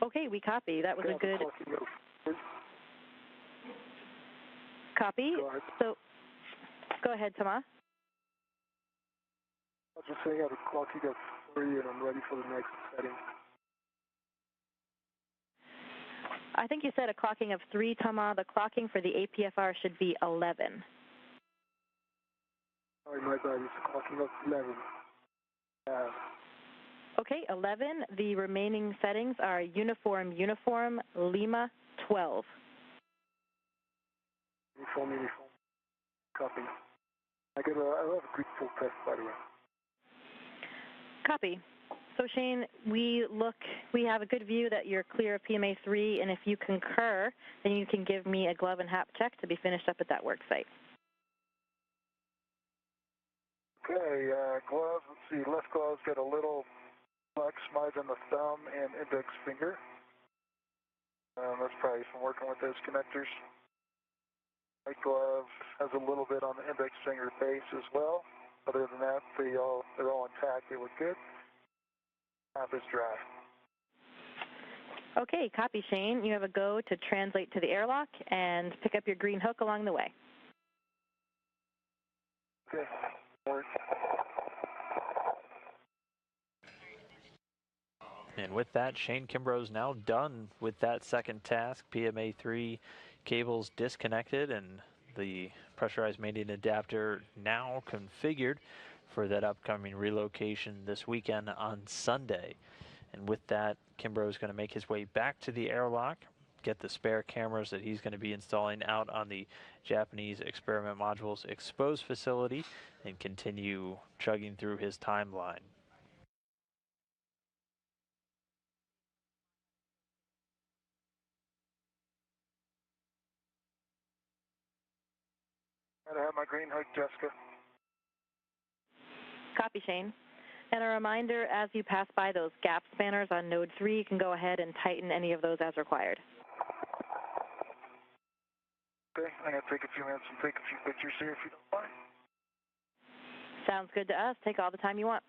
Okay, we copy. That was a good copy. So, go ahead, Thomas. I was just saying I have a clocking of 3 and I'm ready for the next setting. I think you said a clocking of 3, Thomas. The clocking for the APFR should be 11. Sorry, my bad. It's a clocking of 11. Okay, 11. The remaining settings are uniform, uniform, Lima, 12. Uniform, uniform. Copy. I have a quick full test, by the way. Copy. So Shane, we have a good view that you're clear of PMA 3, and if you concur, then you can give me a glove and hap check to be finished up at that work site. Okay, gloves, let's see, left glove's got a little black smudge on the thumb and index finger. That's probably from working with those connectors. Right glove has a little bit on the index finger base as well. Other than that, they're all intact. They look good. Half is dry. Okay, copy, Shane. You have a go to translate to the airlock and pick up your green hook along the way. Okay. Work. And with that, Shane Kimbrough is now done with that second task. PMA 3 cables disconnected and the pressurized mating adapter now configured for that upcoming relocation this weekend on Sunday. And with that, Kimbrough is going to make his way back to the airlock, get the spare cameras that he's going to be installing out on the Japanese experiment module's exposed facility, and continue chugging through his timeline. I have my green hook, Jessica. Copy, Shane. And a reminder, as you pass by those gap spanners on Node 3, you can go ahead and tighten any of those as required. Okay, I'm going to take a few minutes and take a few pictures here if you don't mind. Sounds good to us. Take all the time you want.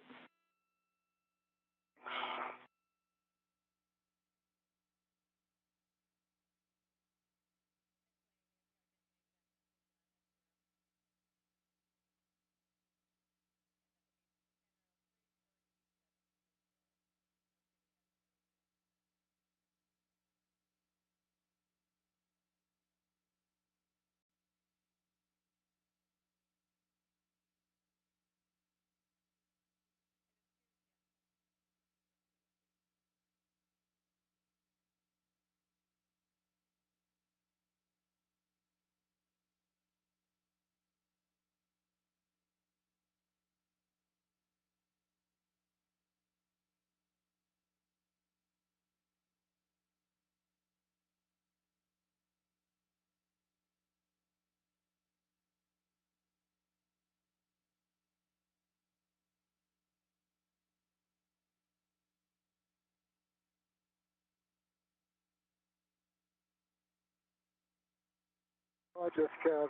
I just have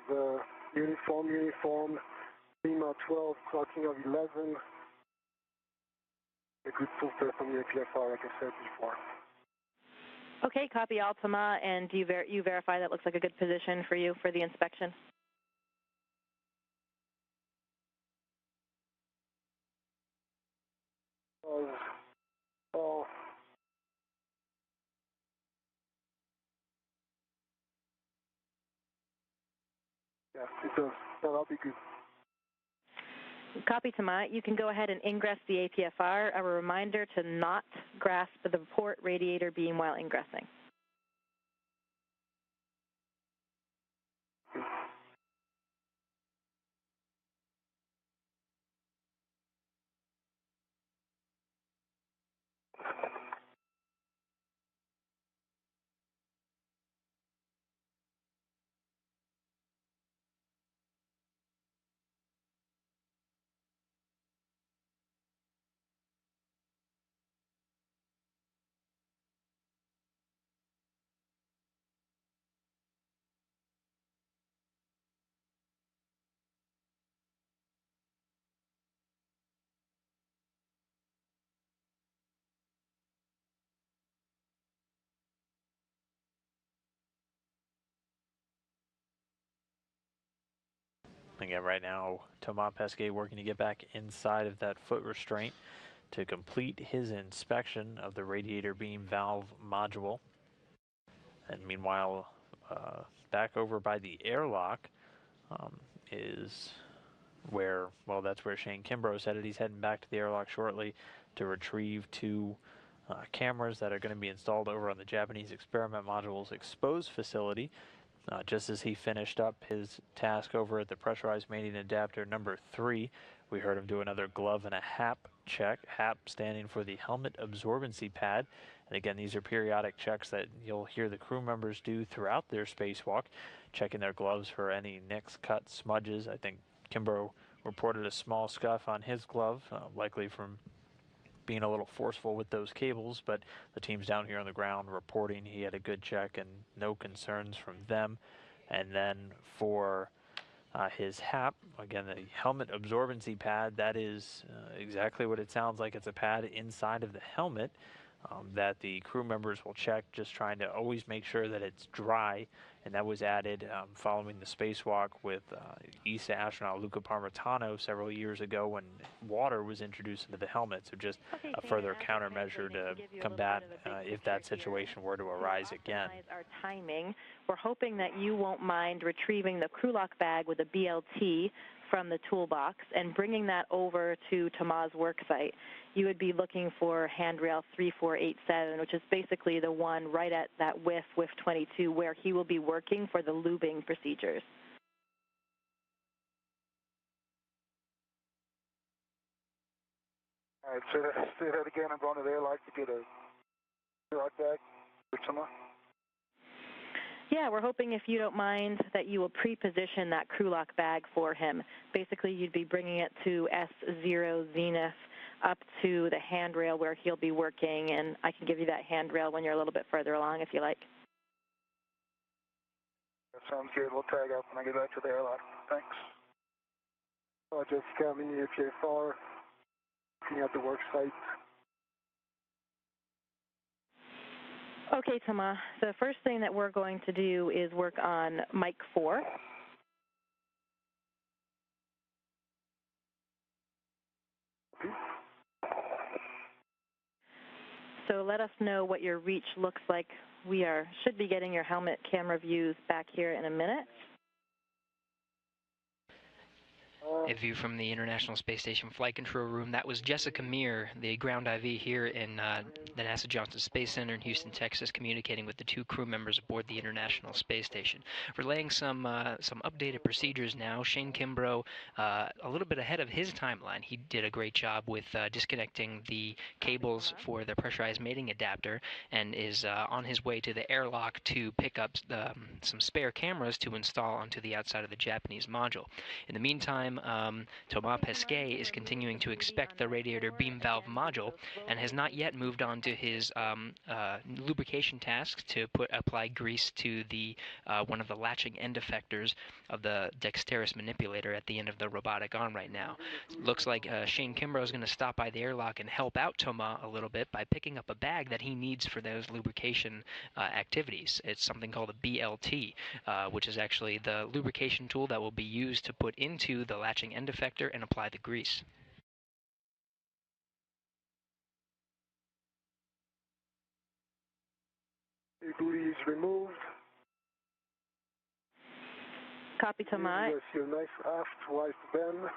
uniform, Lima 12, clocking of 11. A good full test on the APFR, like I said before. Okay, copy Altima, and do you verify that looks like a good position for you for the inspection? Oh, yeah, it does. That'll be good. Copy Tama. You can go ahead and ingress the APFR. A reminder to not grasp the port radiator beam while ingressing. Again, right now, Thomas Pesquet working to get back inside of that foot restraint to complete his inspection of the radiator beam valve module. And meanwhile, back over by the airlock is where, well, that's where Shane Kimbrough is headed. He's heading back to the airlock shortly to retrieve two cameras that are going to be installed over on the Japanese Experiment Module's exposed facility. Just as he finished up his task over at the pressurized mating adapter number 3, we heard him do another glove and a HAP check. HAP standing for the helmet absorbency pad. And again, these are periodic checks that you'll hear the crew members do throughout their spacewalk, checking their gloves for any nicks, cuts, smudges. I think Kimbrough reported a small scuff on his glove, likely from being a little forceful with those cables, but the team's down here on the ground reporting he had a good check and no concerns from them. And then for his HAP, again, the helmet absorbency pad, that is exactly what it sounds like. It's a pad inside of the helmet that the crew members will check, just trying to always make sure that it's dry. And that was added following the spacewalk with ESA astronaut Luca Parmitano several years ago when water was introduced into the helmet. So just a further countermeasure to combat if that situation were to arise again. Our timing. We're hoping that you won't mind retrieving the crew lock bag with a BLT from the toolbox and bringing that over to Tomas' work site. You would be looking for handrail 3487, which is basically the one right at that WIF 22, where he will be working for the lubing procedures. All right, say that again. I'm going to the airlock to get a lock bag for Thomas. Yeah, we're hoping, if you don't mind, that you will pre-position that crew lock bag for him. Basically, you'd be bringing it to S0 Zenith up to the handrail where he'll be working, and I can give you that handrail when you're a little bit further along if you like. That sounds good. We'll tag up when I get back to the airlock. Thanks. Just scanning the APFR, looking at the work site. Okay, Thomas. The first thing that we're going to do is work on Mic 4. So let us know what your reach looks like. We should be getting your helmet camera views back here in a minute. A view from the International Space Station Flight Control Room. That was Jessica Meir, the ground IV here in the NASA Johnson Space Center in Houston, Texas, communicating with the two crew members aboard the International Space Station. Relaying some updated procedures now. Shane Kimbrough, a little bit ahead of his timeline. He did a great job with disconnecting the cables for the pressurized mating adapter and is on his way to the airlock to pick up some spare cameras to install onto the outside of the Japanese module. In the meantime, meantime, Thomas Pesquet is continuing to inspect the radiator beam valve module and has not yet moved on to his lubrication tasks to apply grease to the one of the latching end effectors of the dexterous manipulator at the end of the robotic arm right now. Looks like Shane Kimbrough is going to stop by the airlock and help out Thomas a little bit by picking up a bag that he needs for those lubrication activities. It's something called a BLT, which is actually the lubrication tool that will be used to put into the latching end effector and apply the grease. Buoy is removed. Copy, Thomas. You see a nice aft right bend.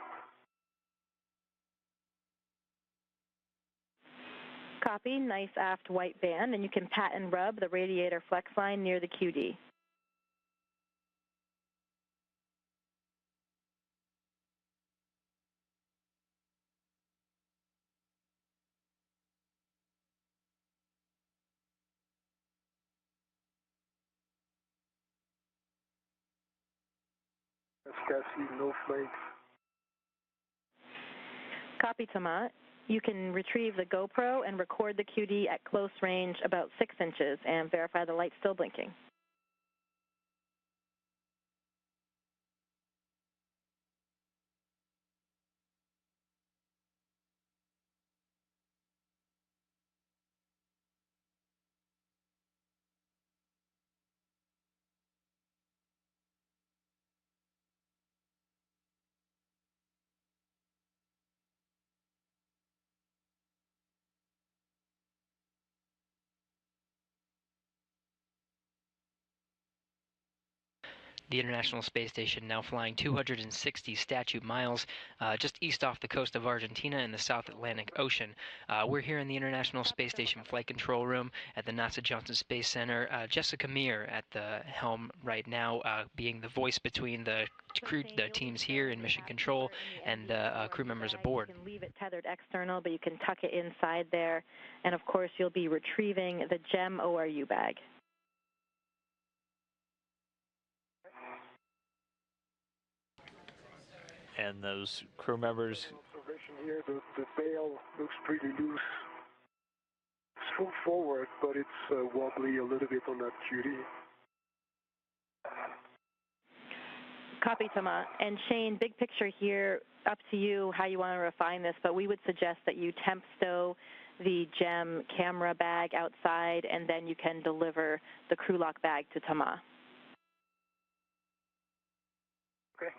Copy, nice aft white band, and you can pat and rub the radiator flex line near the QD. Cassie, no flakes. Copy, Thomas. You can retrieve the GoPro and record the QD at close range about 6 inches and verify the light's still blinking. The International Space Station now flying 260 statute miles just east off the coast of Argentina in the South Atlantic Ocean. We're here in the International Space Station Flight Control Room at the NASA Johnson Space Center. Jessica Meir at the helm right now, being the voice between the teams here in Mission Control and the crew members aboard. You can leave it tethered external, but you can tuck it inside there. And of course, you'll be retrieving the GEM ORU bag. And those crew members. Observation here, the bail looks pretty loose. It's full forward, but it's wobbly a little bit on that QD. Copy, Thomas. And Shane, big picture here, up to you how you want to refine this, but we would suggest that you temp stow the GEM camera bag outside, and then you can deliver the crew lock bag to Thomas. Okay.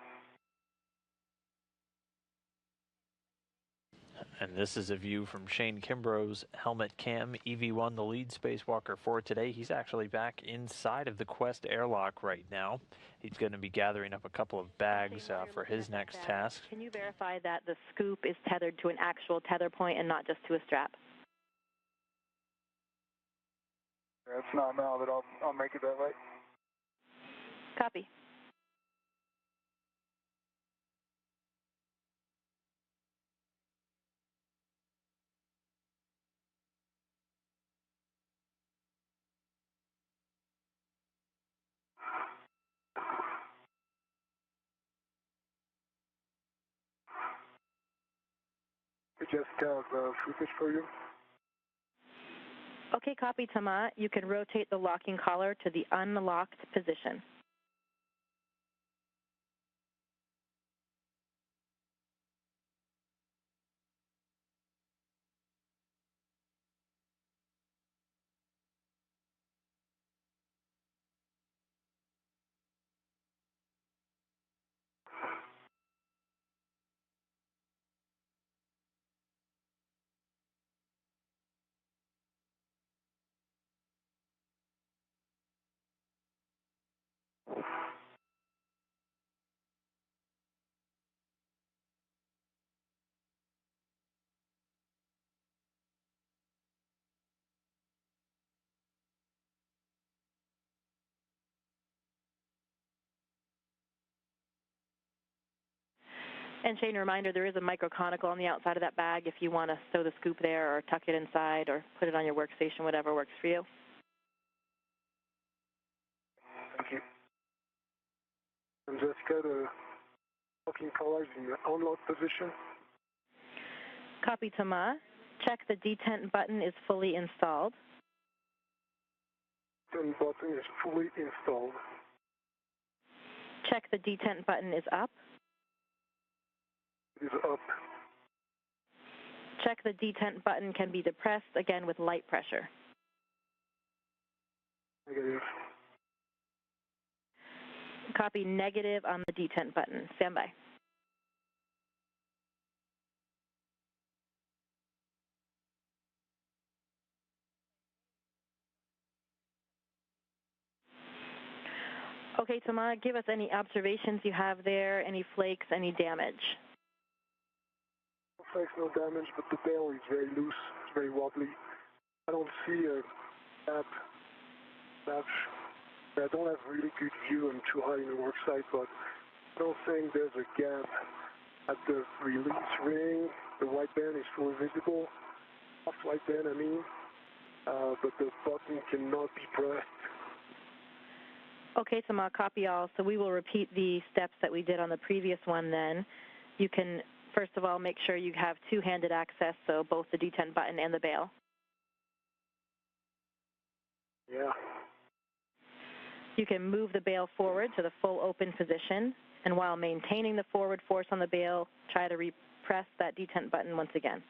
And this is a view from Shane Kimbrough's helmet cam, EV1, the lead spacewalker for today. He's actually back inside of the Quest airlock right now. He's going to be gathering up a couple of bags for his next task. Can you verify that the scoop is tethered to an actual tether point and not just to a strap? It's not now, but I'll make it that way. Copy. Just have footage for you. Okay, copy, Thomas. You can rotate the locking collar to the unlocked position. And Shane, a reminder, there is a microconical on the outside of that bag if you want to sew the scoop there or tuck it inside or put it on your workstation, whatever works for you. Thank you. And Jessica, Locking colors in the unlock position. Copy, Thomas. Check the detent button is fully installed. The button is fully installed. Check the detent button is up. It is up. Check the detent button can be depressed, again with light pressure. Negative. Copy, negative on the detent button. Stand by. Okay, Thomas, give us any observations you have there, any flakes, any damage. No flakes, no damage, but the bail is very loose, it's very wobbly. I don't see a gap. I don't have really good view. I'm too high in the work site, but I don't think there's a gap at the release ring. The white band is fully visible. Off white band, I mean. But the button cannot be pressed. Okay, Thomas, copy all. So we will repeat the steps that we did on the previous one then. You can, first of all, make sure you have two-handed access, so both the detent button and the bail. Yeah. You can move the bail forward to the full open position, and while maintaining the forward force on the bail, try to repress that detent button once again.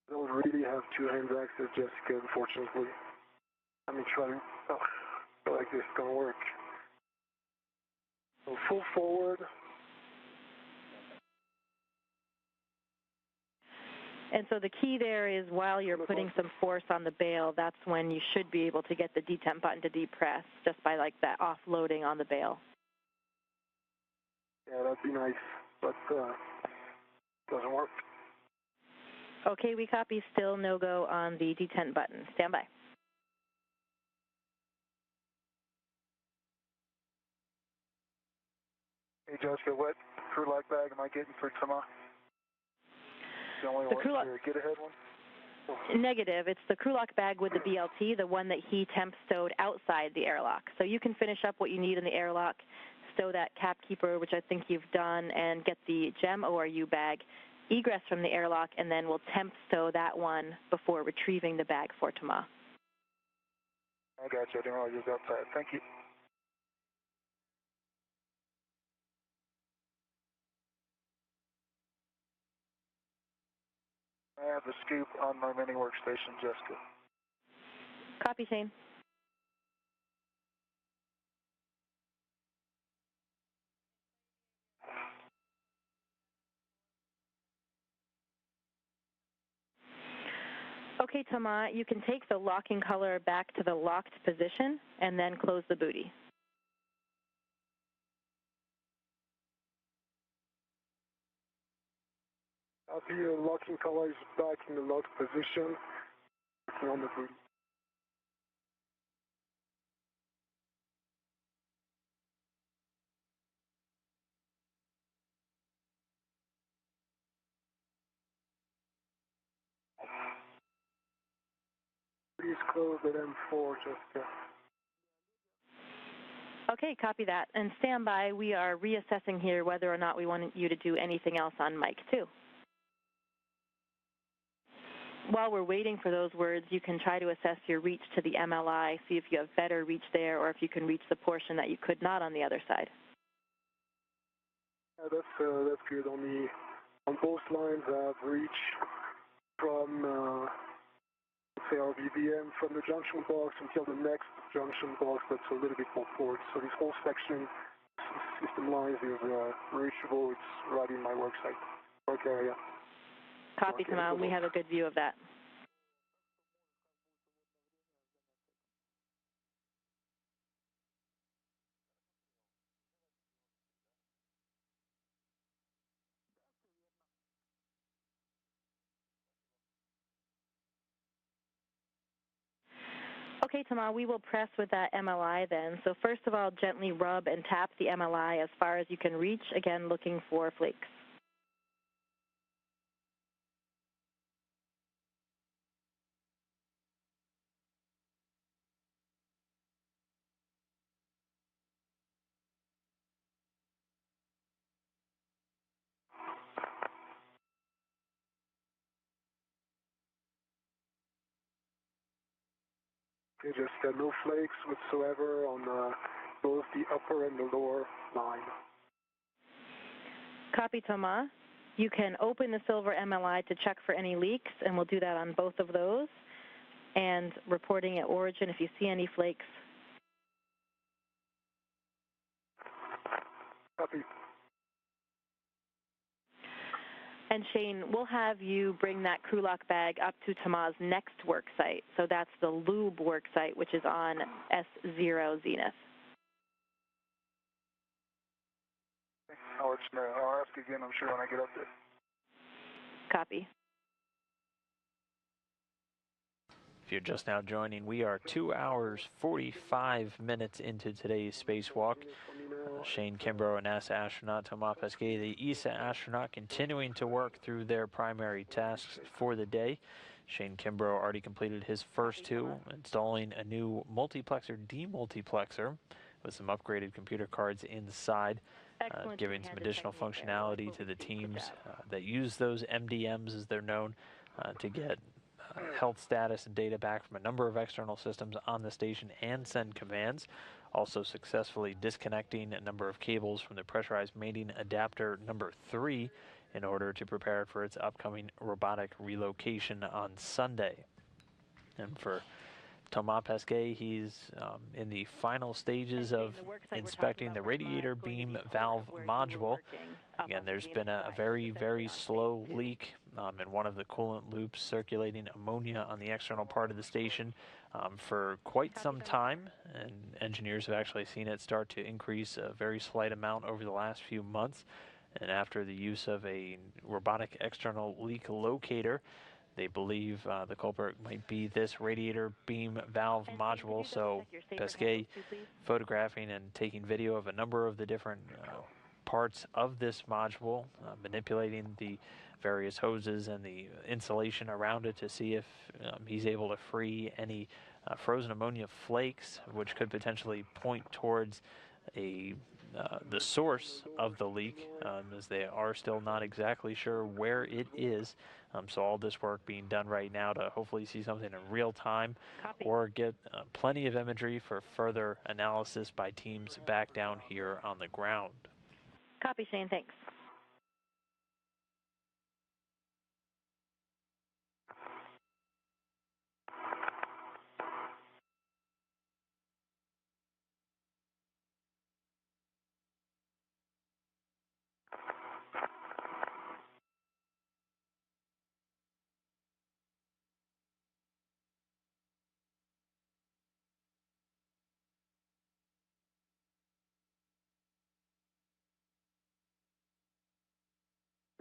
I don't really have two-hand access, Jessica, unfortunately. Let me try to, I feel like this is going to work. So full forward. And so the key there is while you're putting some force on the bail, that's when you should be able to get the detent button to depress, just by like that offloading on the bail. Yeah, that'd be nice, but doesn't work. Okay, we copy, still no-go on the detent button. Stand by. Hey, Jessica, what crew lock bag am I getting for tomorrow? The only The one, crew lock, the get ahead one? negative. It's the crew lock bag with the BLT, the one that he temp stowed outside the airlock. So you can finish up what you need in the airlock, stow that cap keeper, which I think you've done, and get the GEM ORU bag, egress from the airlock, and then we'll temp stow that one before retrieving the bag for Thomas. I got you. I didn't realize it was outside. Thank you. I have the scoop on my mini workstation, Jessica. Copy, Shane. Okay, Thomas, you can take the locking color back to the locked position and then close the booty. Copy, locking color is back in the locked position. Working on the booty. Please close at M4, Jessica. Okay, copy that. And stand by. We are reassessing here whether or not we want you to do anything else on Mike 2. While we're waiting for those words, you can try to assess your reach to the MLI, see if you have better reach there or if you can reach the portion that you could not on the other side. Yeah, that's good. On both lines, I have reach from say RBVM from the junction box until the next junction box that's a little bit more forward. So this whole section, system lines, is reachable. It's right in my work area. Copy, Kamal. We have a good view of that. Okay, Tamal, we will press with that MLI then. So first of all, gently rub and tap the MLI as far as you can reach, again looking for flakes. Okay, just no flakes whatsoever on both the upper and the lower line. Copy, Thomas. You can open the silver MLI to check for any leaks, and we'll do that on both of those. And reporting at origin if you see any flakes. Copy. And Shane, we'll have you bring that crew lock bag up to Thomas' next work site. So that's the lube work site, which is on S0 Zenith. I'll ask again, I'm sure, when I get up there. Copy. If you're just now joining, we are 2 hours, 45 minutes into today's spacewalk. Shane Kimbrough and NASA astronaut Thomas Pesquet, the ESA astronaut, continuing to work through their primary tasks for the day. Shane Kimbrough already completed his first two, installing a new multiplexer demultiplexer with some upgraded computer cards inside, giving some additional functionality to the teams that use those MDMs, as they're known, to get health status and data back from a number of external systems on the station and send commands. Also successfully disconnecting a number of cables from the pressurized mating adapter number 3 in order to prepare for its upcoming robotic relocation on Sunday. And for Thomas Pesquet, he's in the final stages of inspecting the radiator beam valve module. Again, there's been a very, very slow leak in one of the coolant loops circulating ammonia on the external part of the station for quite some time, and engineers have actually seen it start to increase a very slight amount over the last few months. And after the use of a robotic external leak locator, they believe the culprit might be this radiator beam valve module. So Pesquet photographing and taking video of a number of the different parts of this module, manipulating the various hoses and the insulation around it to see if he's able to free any frozen ammonia flakes, which could potentially point towards the source of the leak, as they are still not exactly sure where it is. So all this work being done right now to hopefully see something in real time. Copy. Or get plenty of imagery for further analysis by teams back down here on the ground. Copy, Shane. Thanks.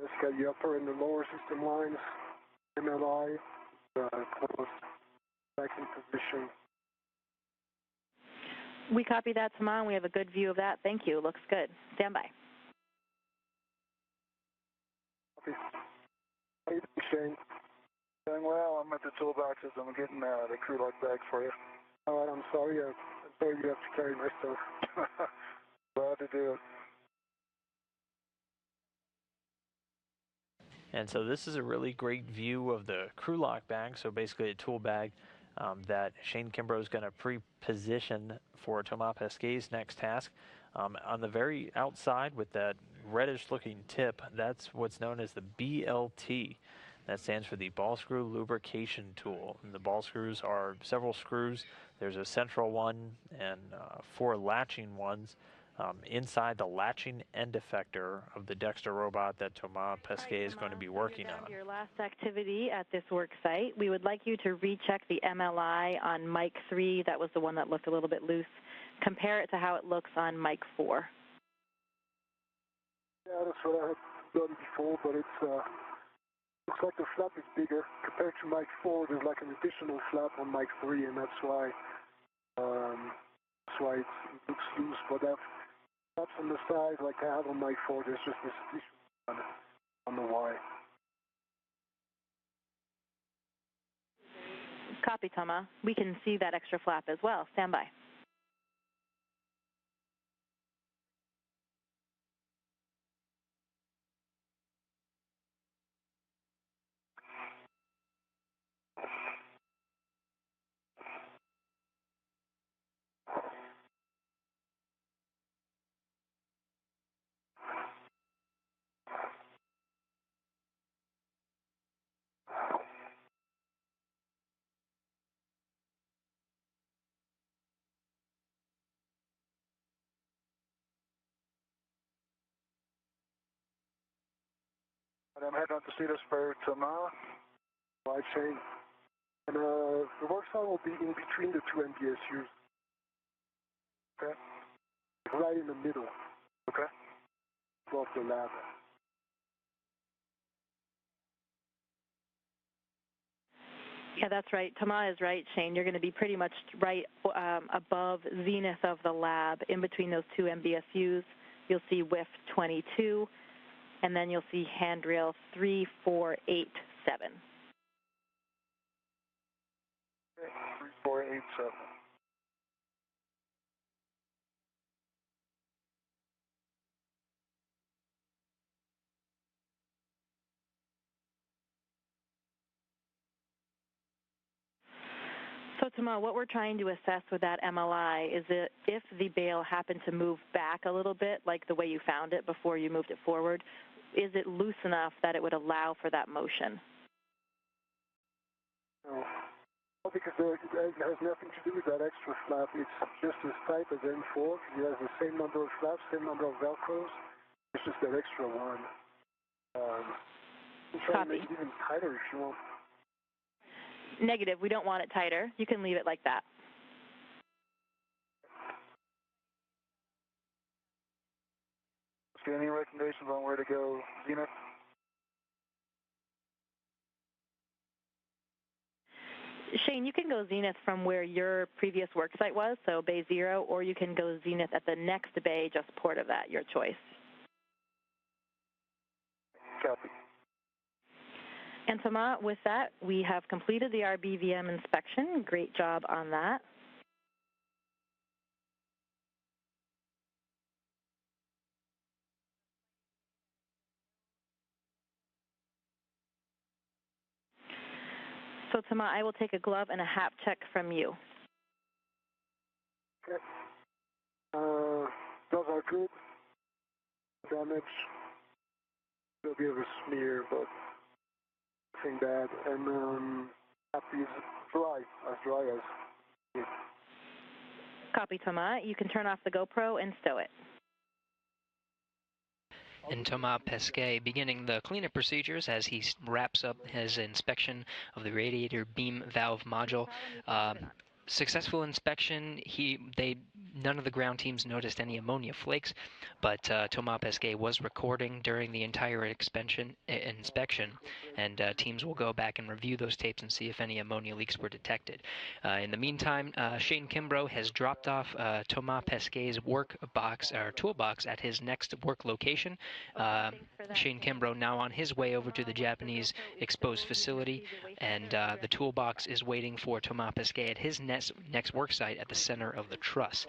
Just got the upper and the lower system lines, MLI, close, back in position. We copy that, Thomas. We have a good view of that. Thank you. Looks good. Stand by. Okay. How are you doing, Shane? Doing well. I'm at the toolboxes. I'm getting the crew lock bag for you. All right. I'm sorry. I'm sorry you have to carry my stuff. Glad to do it. And so this is a really great view of the crew lock bag. So basically a tool bag that Shane Kimbrough is going to pre-position for Thomas Pesquet's next task. On the very outside with that reddish looking tip, that's what's known as the BLT. That stands for the ball screw lubrication tool. And the ball screws are several screws. There's a central one and 4 latching ones inside the latching end effector of the Dexter robot that Thomas Pesquet is going to be working on. Your last activity at this work site, we would like you to recheck the MLI on Mike 3. That was the one that looked a little bit loose. Compare it to how it looks on Mike 4. Yeah, that's what I had done before, but it's looks like the flap is bigger compared to Mike 4. There's like an additional flap on Mike 3, and that's why it looks loose. But that flaps on the side, like I have on Mike 4, there's just this additional on the Y. Copy, Thomas. We can see that extra flap as well. Stand by. And I'm heading out to see this for Thomas. Right, Shane. And the work site will be in between the two MBSUs. Okay? Right in the middle. Okay? Above the lab. Yeah, that's right. Thomas is right, Shane. You're going to be pretty much right above zenith of the lab, in between those two MBSUs. You'll see WIF 22, and then you'll see handrail 3487. Okay, 3487. So, Thomas, what we're trying to assess with that MLI is that if the bale happened to move back a little bit, like the way you found it before you moved it forward, is it loose enough that it would allow for that motion? No. Well, because it has nothing to do with that extra flap. It's just as tight as M4. It has the same number of flaps, same number of Velcros. It's just that extra one. You can try to make it even tighter if you want. Negative. We don't want it tighter. You can leave it like that. Any recommendations on where to go, Zenith? Shane, you can go zenith from where your previous work site was, so bay 0, or you can go zenith at the next bay just port of that, your choice. Copy. And Thomas, with that, we have completed the RBVM inspection. Great job on that. So Thomas, I will take a glove and a hap check from you. Okay. Those are good. Damage. A little bit of a smear, but nothing bad. And happy is dry as it. Copy, Thomas. You can turn off the GoPro and stow it. And Thomas Pesquet beginning the cleanup procedures as he wraps up his inspection of the radiator beam valve module. Successful inspection. None of the ground teams noticed any ammonia flakes, but Thomas Pesquet was recording during the entire inspection, and teams will go back and review those tapes and see if any ammonia leaks were detected. In the meantime, Shane Kimbrough has dropped off Thomas Pesquet's work box or toolbox at his next work location. Shane Kimbrough now on his way over to the Japanese exposed facility, and the toolbox is waiting for Thomas Pesquet at his next work site at the center of the truss.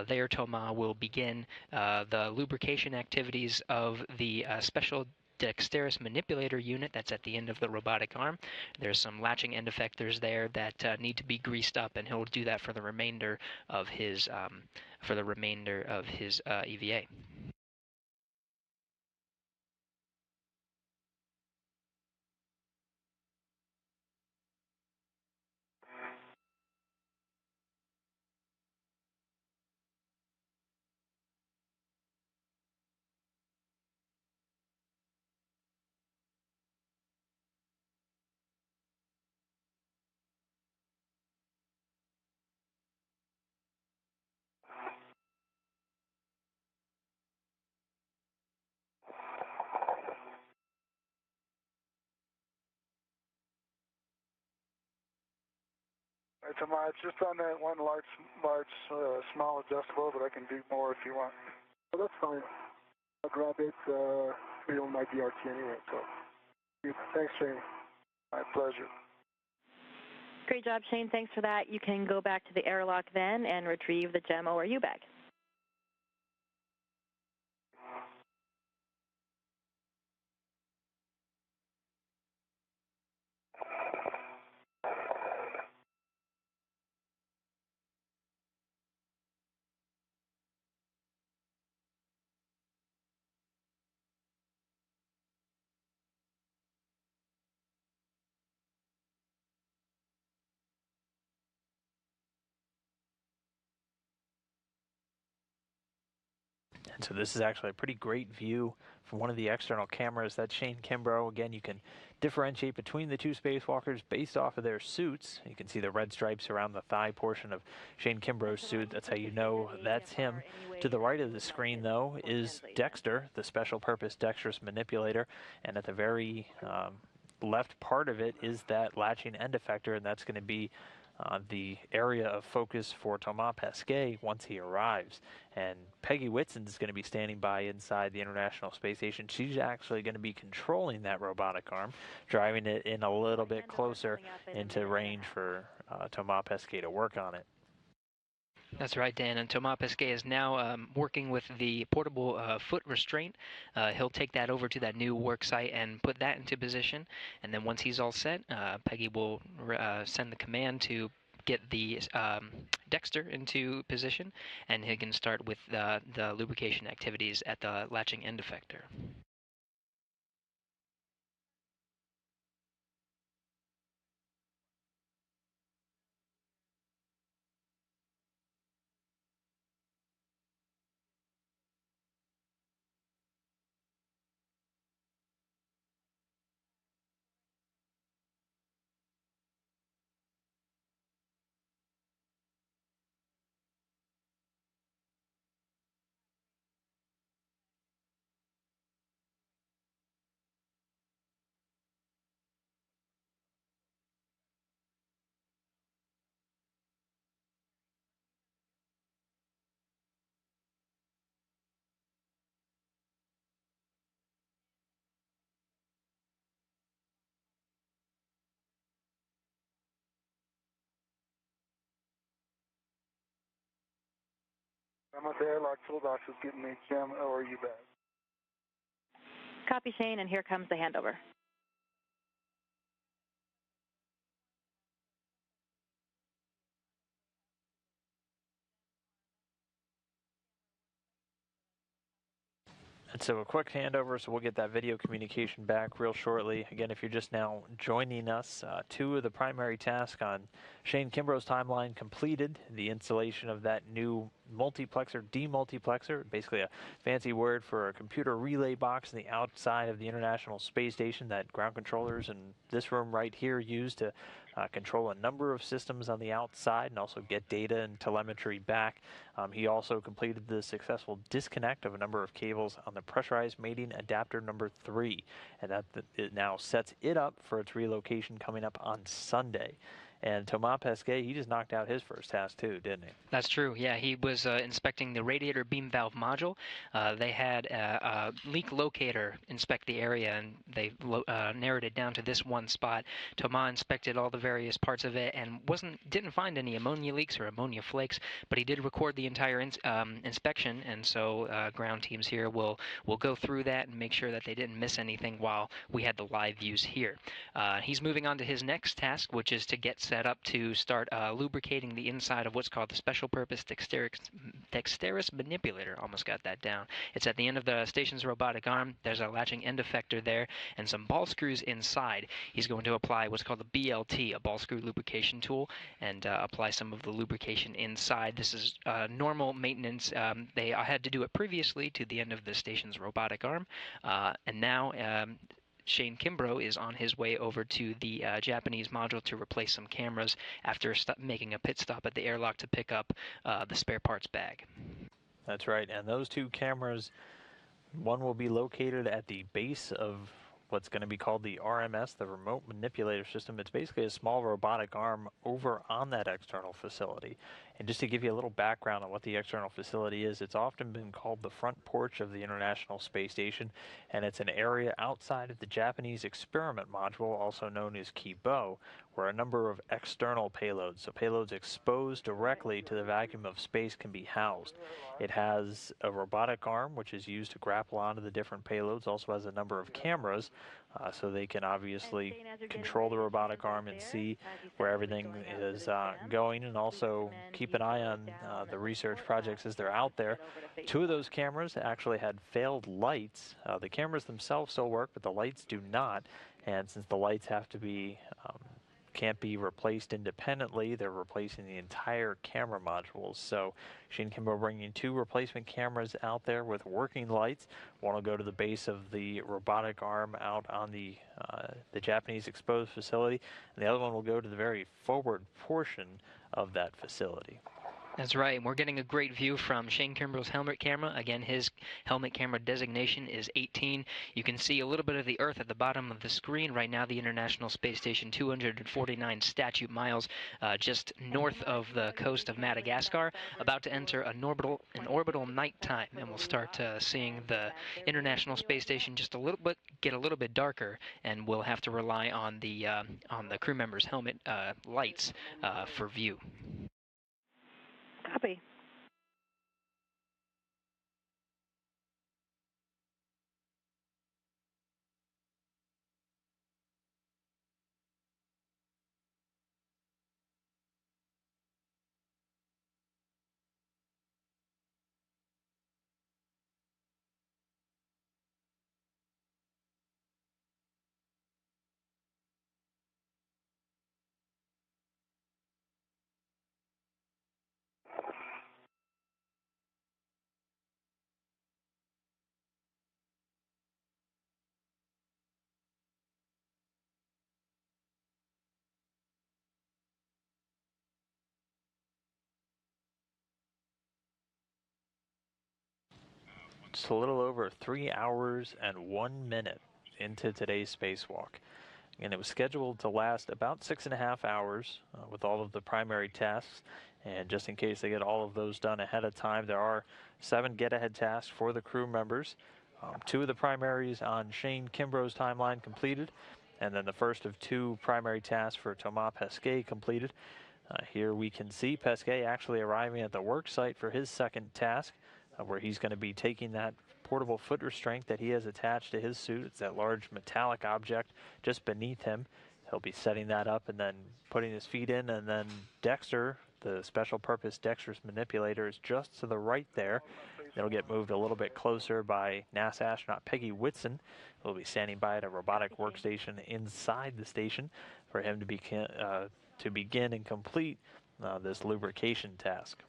There, Thomas will begin the lubrication activities of the special dexterous manipulator unit that's at the end of the robotic arm. There's some latching end effectors there that need to be greased up, and he'll do that for the remainder of his EVA. Right, Thomas, it's just on that one small adjustable, but I can do more if you want. Oh, that's fine. I'll grab it. We on my DRT anyway, so. Thanks, Shane. My pleasure. Great job, Shane. Thanks for that. You can go back to the airlock then and retrieve the GEM ORU bag. And so this is actually a pretty great view from one of the external cameras. That's Shane Kimbrough. Again, you can differentiate between the two spacewalkers based off of their suits. You can see the red stripes around the thigh portion of Shane Kimbrough's suit. That's how you know that's him. To the right of the screen, though, is Dexter, the special purpose dexterous manipulator. And at the very left part of it is that latching end effector, and that's going to be the area of focus for Thomas Pesquet once he arrives. And Peggy Whitson is going to be standing by inside the International Space Station. She's actually going to be controlling that robotic arm, driving it in a little bit closer into range for Thomas Pesquet to work on it. That's right, Dan. And Thomas Pesquet is now working with the portable foot restraint. He'll take that over to that new work site and put that into position. And then once he's all set, Peggy will send the command to get the Dexter into position, and he can start with the lubrication activities at the latching end effector. I'm at the airlock toolbox is getting HM, or are you back? Copy, Shane, and here comes the handover. And so a quick handover, so we'll get that video communication back real shortly. Again, if you're just now joining us, two of the primary tasks on Shane Kimbrough's timeline completed. The installation of that new multiplexer, demultiplexer, basically a fancy word for a computer relay box on the outside of the International Space Station that ground controllers in this room right here use to control a number of systems on the outside and also get data and telemetry back. He also completed the successful disconnect of a number of cables on the pressurized mating adapter number 3, and that it now sets it up for its relocation coming up on Sunday. And Thomas Pesquet, he just knocked out his first task too, didn't he? That's true. Yeah, he was inspecting the radiator beam valve module. They had a leak locator inspect the area, and they narrowed it down to this one spot. Thomas inspected all the various parts of it and didn't find any ammonia leaks or ammonia flakes, but he did record the entire inspection, and so ground teams here will go through that and make sure that they didn't miss anything while we had the live views here. He's moving on to his next task, which is to get set up to start lubricating the inside of what's called the special purpose dexterous manipulator. Almost got that down. It's at the end of the station's robotic arm. There's a latching end effector there and some ball screws inside. He's going to apply what's called a BLT, a ball screw lubrication tool, and apply some of the lubrication inside. This is normal maintenance. They had to do it previously to the end of the station's robotic arm, and now Shane Kimbrough is on his way over to the Japanese module to replace some cameras after making a pit stop at the airlock to pick up the spare parts bag. That's right, and those two cameras, one will be located at the base of what's going to be called the RMS, the Remote Manipulator System. It's basically a small robotic arm over on that external facility. And just to give you a little background on what the external facility is, it's often been called the front porch of the International Space Station, and it's an area outside of the Japanese experiment module, also known as Kimbrough, where a number of external payloads, so payloads exposed directly to the vacuum of space, can be housed. It has a robotic arm, which is used to grapple onto the different payloads, also has a number of cameras, so they can obviously control the robotic arm and see where everything is going, and also keep an eye on the research projects as they're out there. Two of those cameras actually had failed lights. The cameras themselves still work, but the lights do not. And since the lights have to be can't be replaced independently. They're replacing the entire camera modules. So Shane Kimbrough bringing 2 replacement cameras out there with working lights. One will go to the base of the robotic arm out on the Japanese exposed facility, and the other one will go to the very forward portion of that facility. That's right, and we're getting a great view from Shane Kimbrough's helmet camera. Again, his helmet camera designation is 18. You can see a little bit of the Earth at the bottom of the screen. Right now, the International Space Station, 249 statute miles just north of the coast of Madagascar, about to enter an orbital nighttime, and we'll start seeing the International Space Station just get a little bit darker, and we'll have to rely on the crew members' helmet lights for view. Copy. Just a little over 3 hours and 1 minute into today's spacewalk. And it was scheduled to last about 6.5 hours with all of the primary tasks. And just in case they get all of those done ahead of time, there are 7 get-ahead tasks for the crew members. 2 of the primaries on Shane Kimbrough's timeline completed, and then the first of 2 primary tasks for Thomas Pesquet completed. Here we can see Pesquet actually arriving at the work site for his second task, where he's going to be taking that portable foot restraint that he has attached to his suit. It's that large metallic object just beneath him. He'll be setting that up and then putting his feet in, and then Dexter, the special purpose dexterous manipulator, is just to the right there. It'll get moved a little bit closer by NASA astronaut Peggy Whitson, who will be standing by at a robotic workstation inside the station for him to begin and complete this lubrication task.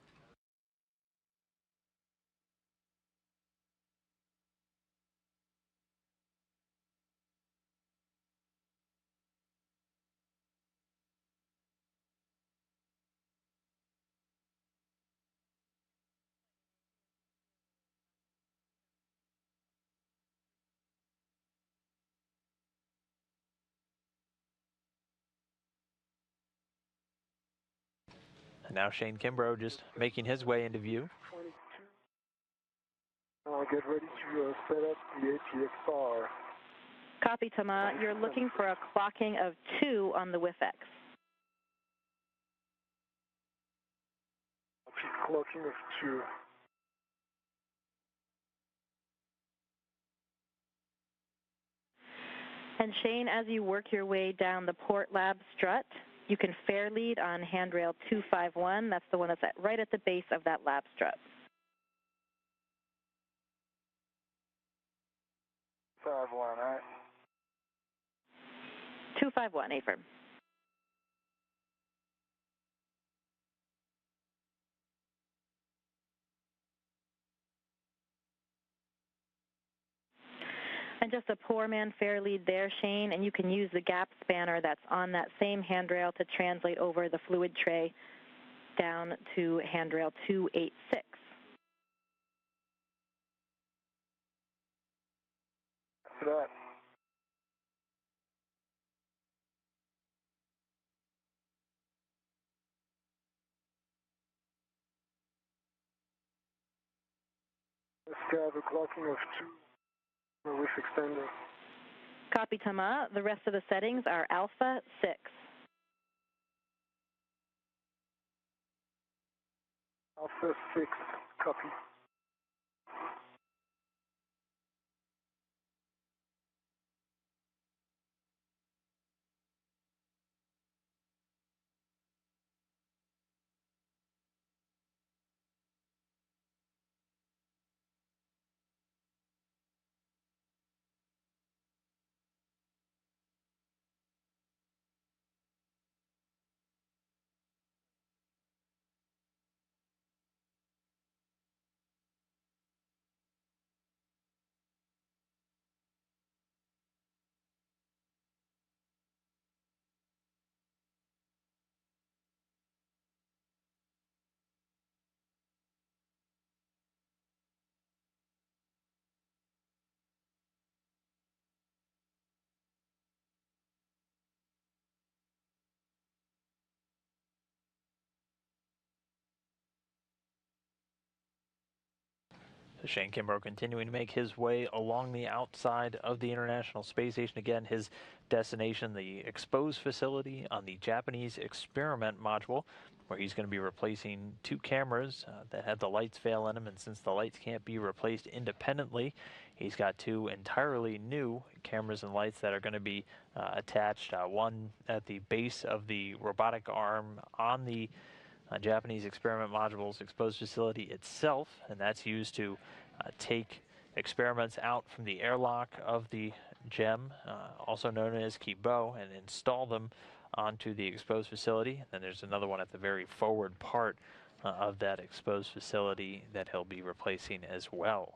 And now Shane Kimbrough just making his way into view. 22. Get ready to set up the APXR. Copy, Thomas. You're looking for a clocking of 2 on the WIFX. Clocking of 2. And Shane, as you work your way down the port lab strut, you can fair lead on handrail 251. That's the one that's right at the base of that lab strut. 51, all right. 251, affirm. And just a poor man fair lead there, Shane, and you can use the gap spanner that's on that same handrail to translate over the fluid tray down to handrail 286. For that. Let's have a clocking of 2. With extender. Copy, Thomas. The rest of the settings are alpha 6. Alpha 6, copy. So Shane Kimbrough continuing to make his way along the outside of the International Space Station. Again, his destination, the Expose facility on the Japanese experiment module, where he's going to be replacing two cameras that had the lights fail in them. And since the lights can't be replaced independently, he's got two entirely new cameras and lights that are going to be attached, one at the base of the robotic arm on the Japanese experiment module's exposed facility itself, and that's used to take experiments out from the airlock of the GEM, also known as Kimbrough, and install them onto the exposed facility. And then there's another one at the very forward part of that exposed facility that he'll be replacing as well.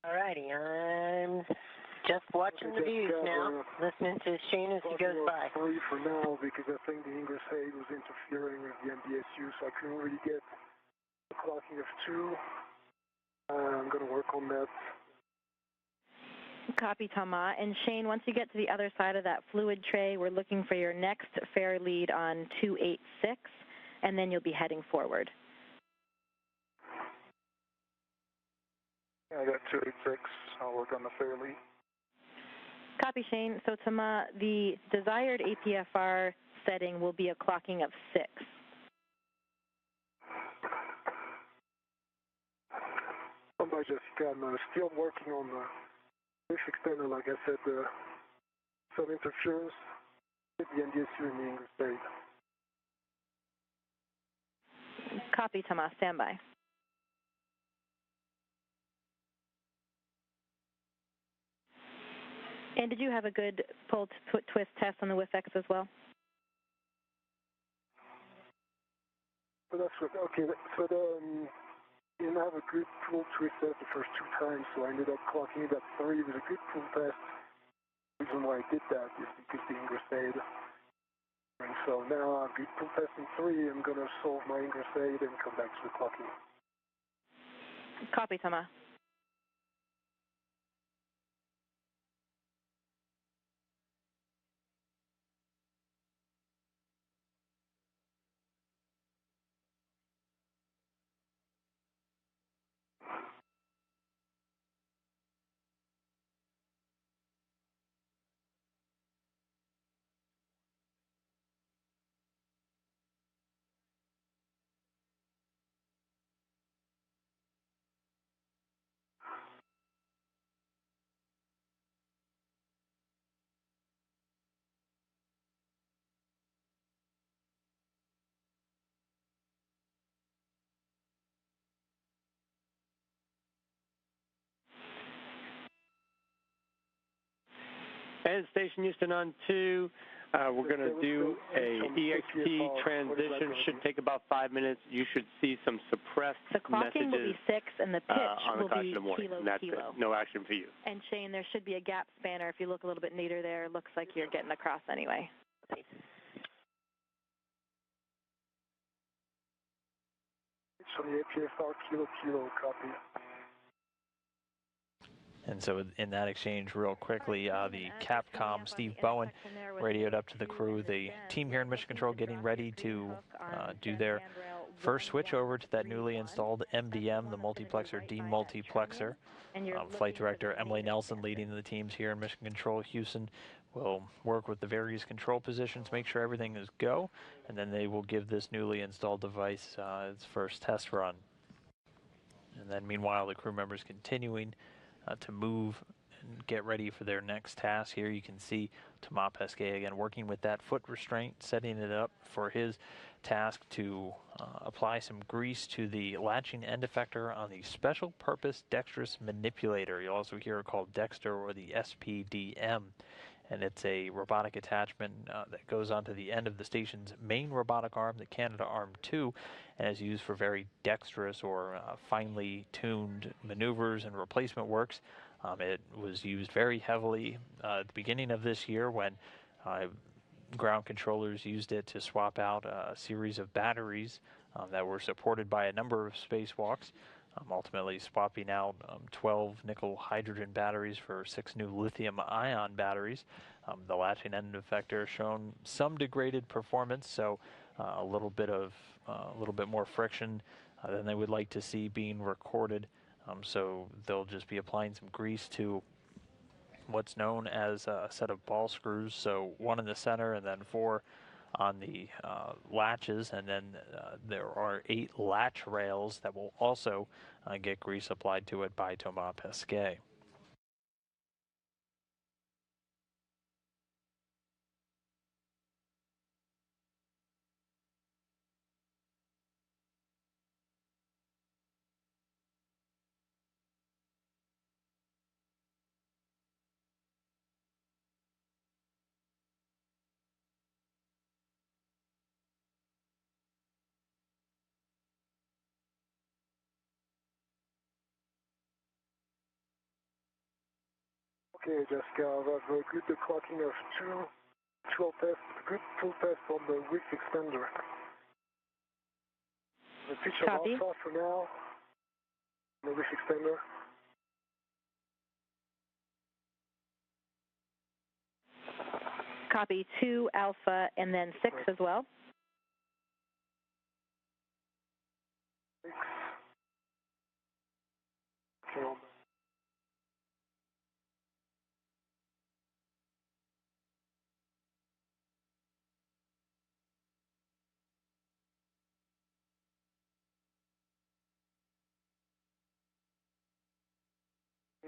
Alrighty, I'm just watching the views now, listening to Shane as he goes by. Free for now because I think the ingress aid was interfering with the MDSU, so I couldn't really get the clocking of 2. I'm going to work on that. Copy, Thomas. And Shane, once you get to the other side of that fluid tray, we're looking for your next fare lead on 286, and then you'll be heading forward. I got 286. I'll work on the fare lead. Copy, Shane. So, Thomas, the desired APFR setting will be a clocking of 6. By Jessica, I'm still working on the fish extender, like I said, some interference with the NDSU and the English state. Copy, Thomas. Stand by. And did you have a good pull twist test on the WIFX as well? But that's what, okay, so didn't have a good pull twist test the first 2 times, so I ended up clocking it at 3 with a good pull test. The reason why I did that is because the ingress aid. And so now I've good pull test in 3, I'm going to solve my ingress aid and come back to the clocking. Copy, Thomas. And Station Houston on 2. We're going to do a EXT transition. Should take about 5 minutes. You should see some suppressed the clocking messages will be 6 and the pitch will be kilo, That's kilo. it. No action for you. And Shane, there should be a gap spanner. If you look a little bit neater there, it looks like you're getting across anyway. So the APFR kilo, copy. And so in that exchange, real quickly, the Capcom Steve Bowen radioed up to the crew, the team here in Mission Control getting ready to do their first switch over to that newly installed MDM, the multiplexer demultiplexer. Flight Director Emily Nelson leading the teams here in Mission Control Houston will work with the various control positions, make sure everything is go, and then they will give this newly installed device its first test run. And then meanwhile, the crew members continuing to move and get ready for their next task. Here you can see Thomas Pesquet again working with that foot restraint, setting it up for his task to apply some grease to the latching end effector on the special purpose dexterous manipulator. You'll also hear it called Dexter or the SPDM. And it's a robotic attachment that goes onto the end of the station's main robotic arm, the Canada Arm 2, and is used for very dexterous or finely tuned maneuvers and replacement works It was used very heavily at the beginning of this year when ground controllers used it to swap out a series of batteries that were supported by a number of spacewalks, ultimately swapping out 12 nickel hydrogen batteries for 6 new lithium ion batteries. The latching end effector shown some degraded performance, so a little bit more friction than they would like to see being recorded. So they'll just be applying some grease to what's known as a set of ball screws, so 1 in the center and then 4 on the latches, and then there are 8 latch rails that will also get grease applied to it by Thomas Pesquet. Okay, Jessica, I have a good clocking of 2 tests, good full test on the wick extender. The pitch of Copy. alpha for now, the wick extender. Copy 2 alpha and then 6 as well. 6. Okay,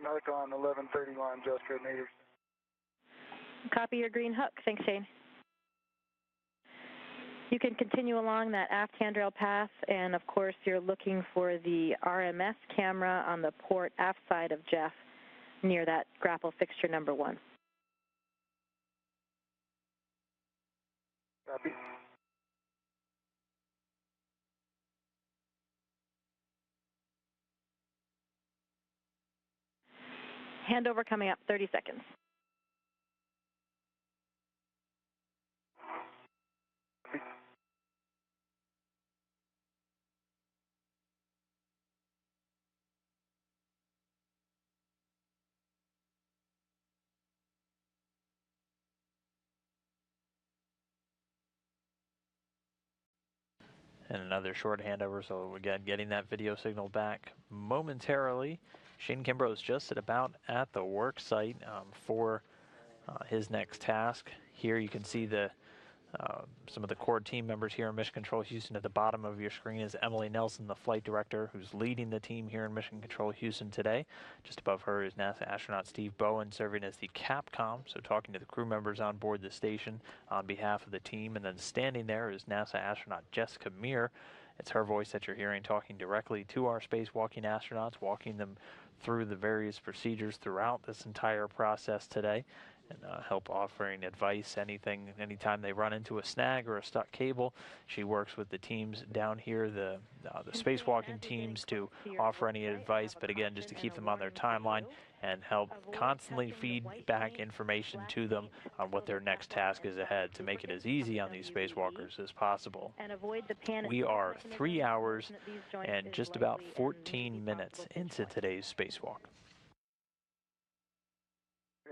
on Icon 1131, Jessica, native. Copy your green hook. Thanks, Shane. You can continue along that aft handrail path, and of course you're looking for the RMS camera on the port aft side of Jeff near that grapple fixture number 1. Copy. Handover coming up, 30 seconds. And another short handover, so again, getting that video signal back momentarily. Shane Kimbrough is just about at the work site for his next task. Here you can see some of the core team members here in Mission Control Houston. At the bottom of your screen is Emily Nelson, the flight director, who's leading the team here in Mission Control Houston today. Just above her is NASA astronaut Steve Bowen, serving as the Capcom, so talking to the crew members on board the station on behalf of the team. And then standing there is NASA astronaut Jessica Meir. It's her voice that you're hearing, talking directly to our spacewalking astronauts, walking them through the various procedures throughout this entire process today, and help offering advice, anytime they run into a snag or a stuck cable. She works with the teams down here, the spacewalking teams, to offer any advice, but again, just to keep them on their timeline and help constantly feed back information to them on what their next task is ahead, to make it as easy on these spacewalkers as possible. We are 3 hours and just about 14 minutes into today's spacewalk.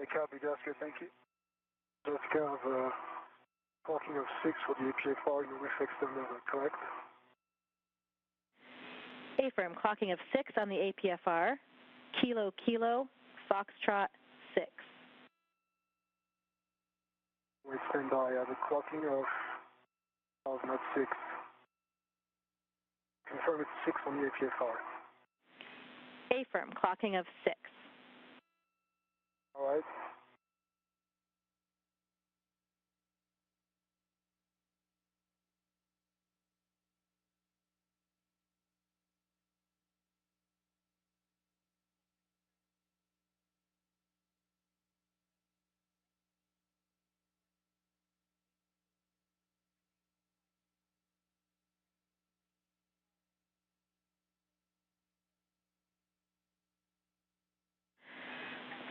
Okay, copy, Jessica, thank you. Jessica, I have a clocking of 6 for the APFR in the wick extender, correct? Affirm, clocking of 6 on the APFR. Kilo, Kilo, Foxtrot, 6. Wait, stand by. I have a clocking of not 6. Confirm it's 6 on the APFR. Affirm, clocking of 6. All right.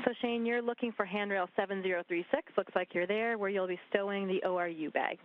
So Shane, you're looking for handrail 7036. Looks like you're there, where you'll be stowing the ORU bag.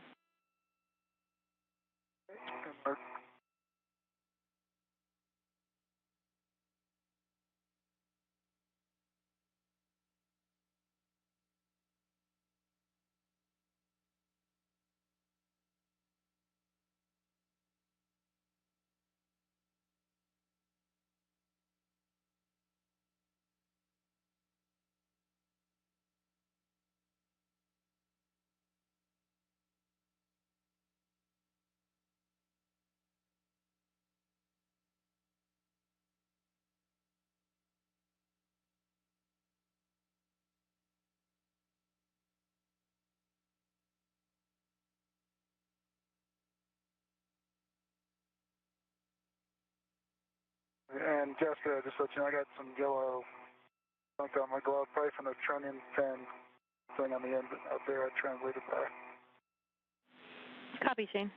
And Jessica, just let you know, I got some yellow dunked on my glove, probably from the trunnion fan thing on the end out there I translated by. Copy, Shane.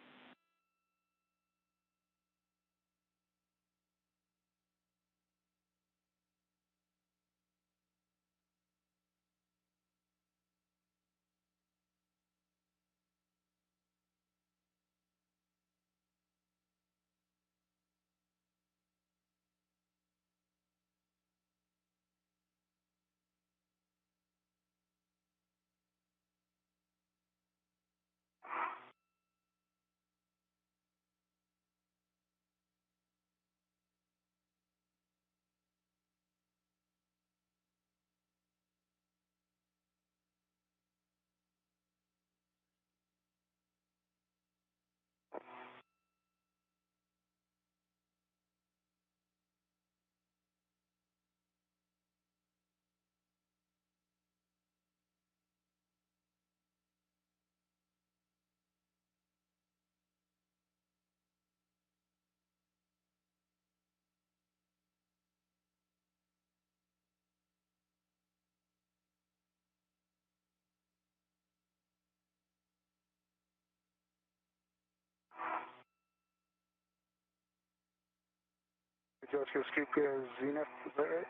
Jessica, scoop goes zenith, is that right?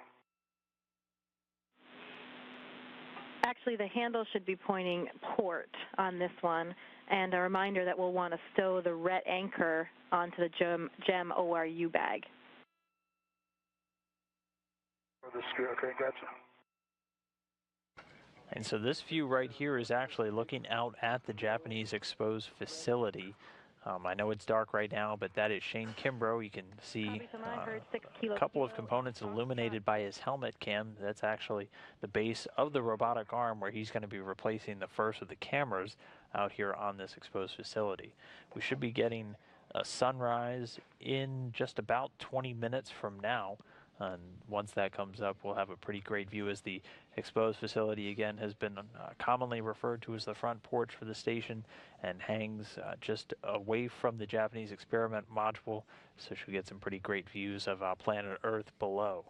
Actually, the handle should be pointing port on this one, and a reminder that we'll want to stow the ret anchor onto the GEM ORU bag. Or the screw, okay, gotcha. And so this view right here is actually looking out at the Japanese exposed facility. I know it's dark right now, but that is Shane Kimbrough. You can see a couple of components illuminated by his helmet cam. That's actually the base of the robotic arm where he's going to be replacing the first of the cameras out here on this exposed facility. We should be getting a sunrise in just about 20 minutes from now. And once that comes up, we'll have a pretty great view, as the exposed facility, again, has been commonly referred to as the front porch for the station and hangs just away from the Japanese experiment module, so she'll get some pretty great views of planet Earth below.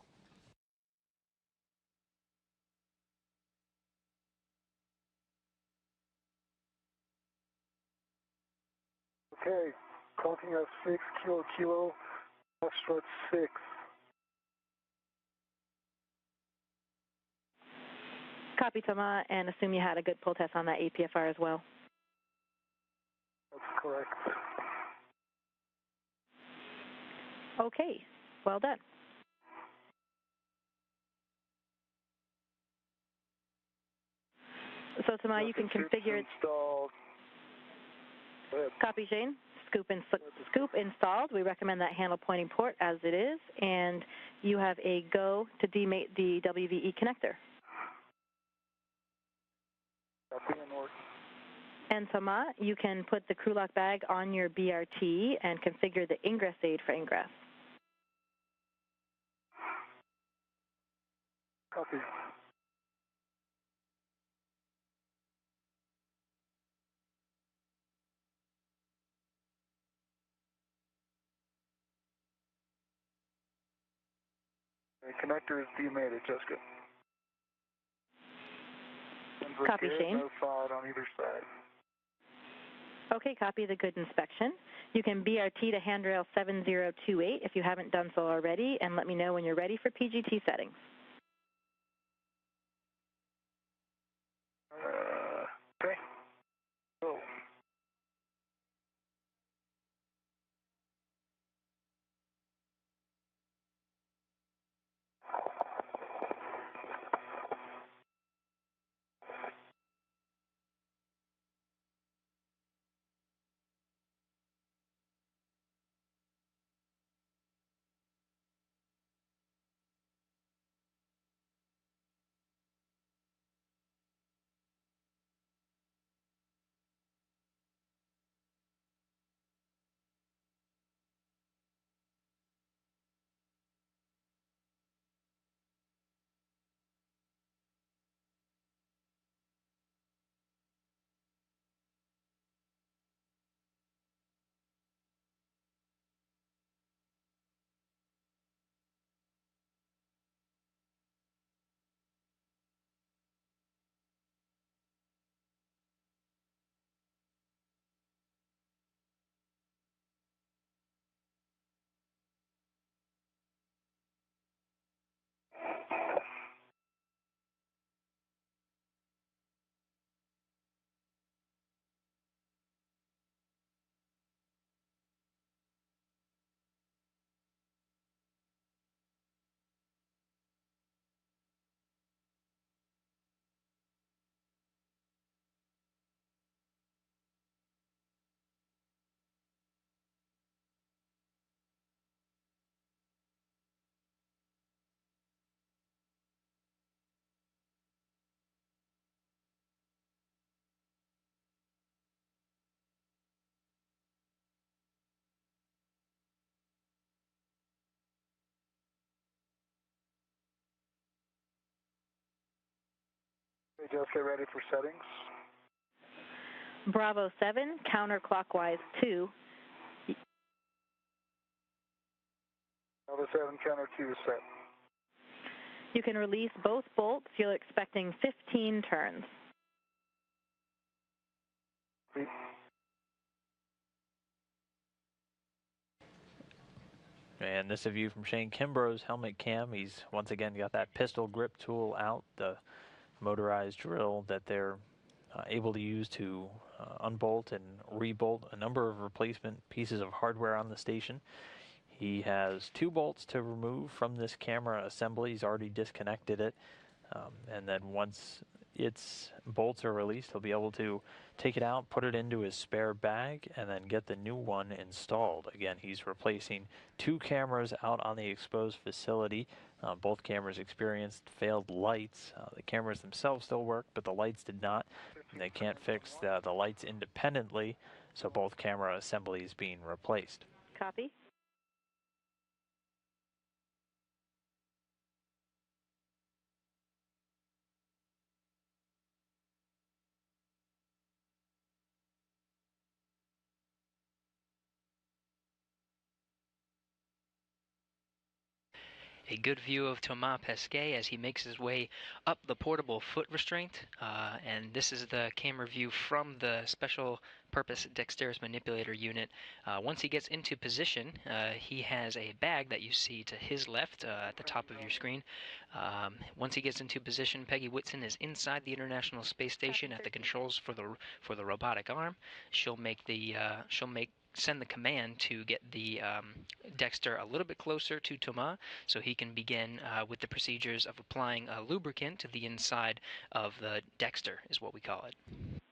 Okay, clocking us 6 kilo, Foxtrot 6. Copy, Tama, and assume you had a good pull test on that APFR as well. That's correct. Okay, well done. So, Tama, you can configure... Installed. Copy, Shane. Scoop installed. We recommend that handle pointing port as it is, and you have a go to demate the WVE connector. And Tama, you can put the crew lock bag on your BRT and configure the ingress aid for ingress. Copy. The connector is demated, Jessica. Copy, Shane. No side on either side. Okay, copy the good inspection. You can BRT to handrail 7028 if you haven't done so already, and let me know when you're ready for PGT settings. Just get ready for settings. Bravo 7, counterclockwise 2. Bravo 7, counter 2 is set. You can release both bolts. You're expecting 15 turns. And this is a view from Shane Kimbrough's helmet cam. He's once again got that pistol grip tool out, the motorized drill that they're able to use to unbolt and rebolt a number of replacement pieces of hardware on the station. He has 2 bolts to remove from this camera assembly. He's already disconnected it. And then once its bolts are released, he'll be able to take it out, put it into his spare bag, and then get the new one installed. Again, he's replacing 2 cameras out on the exposed facility. Both cameras experienced failed lights. The cameras themselves still work, but the lights did not. And they can't fix the lights independently, so both camera assemblies being replaced. Copy. A good view of Thomas Pesquet as he makes his way up the portable foot restraint. And this is the camera view from the special purpose dexterous manipulator unit. Once he gets into position, he has a bag that you see to his left at the top of your screen. Once he gets into position, Peggy Whitson is inside the International Space Station at the controls for the robotic arm. She'll send the command to get the Dexter a little bit closer to Thomas so he can begin with the procedures of applying a lubricant to the inside of the Dexter, is what we call it.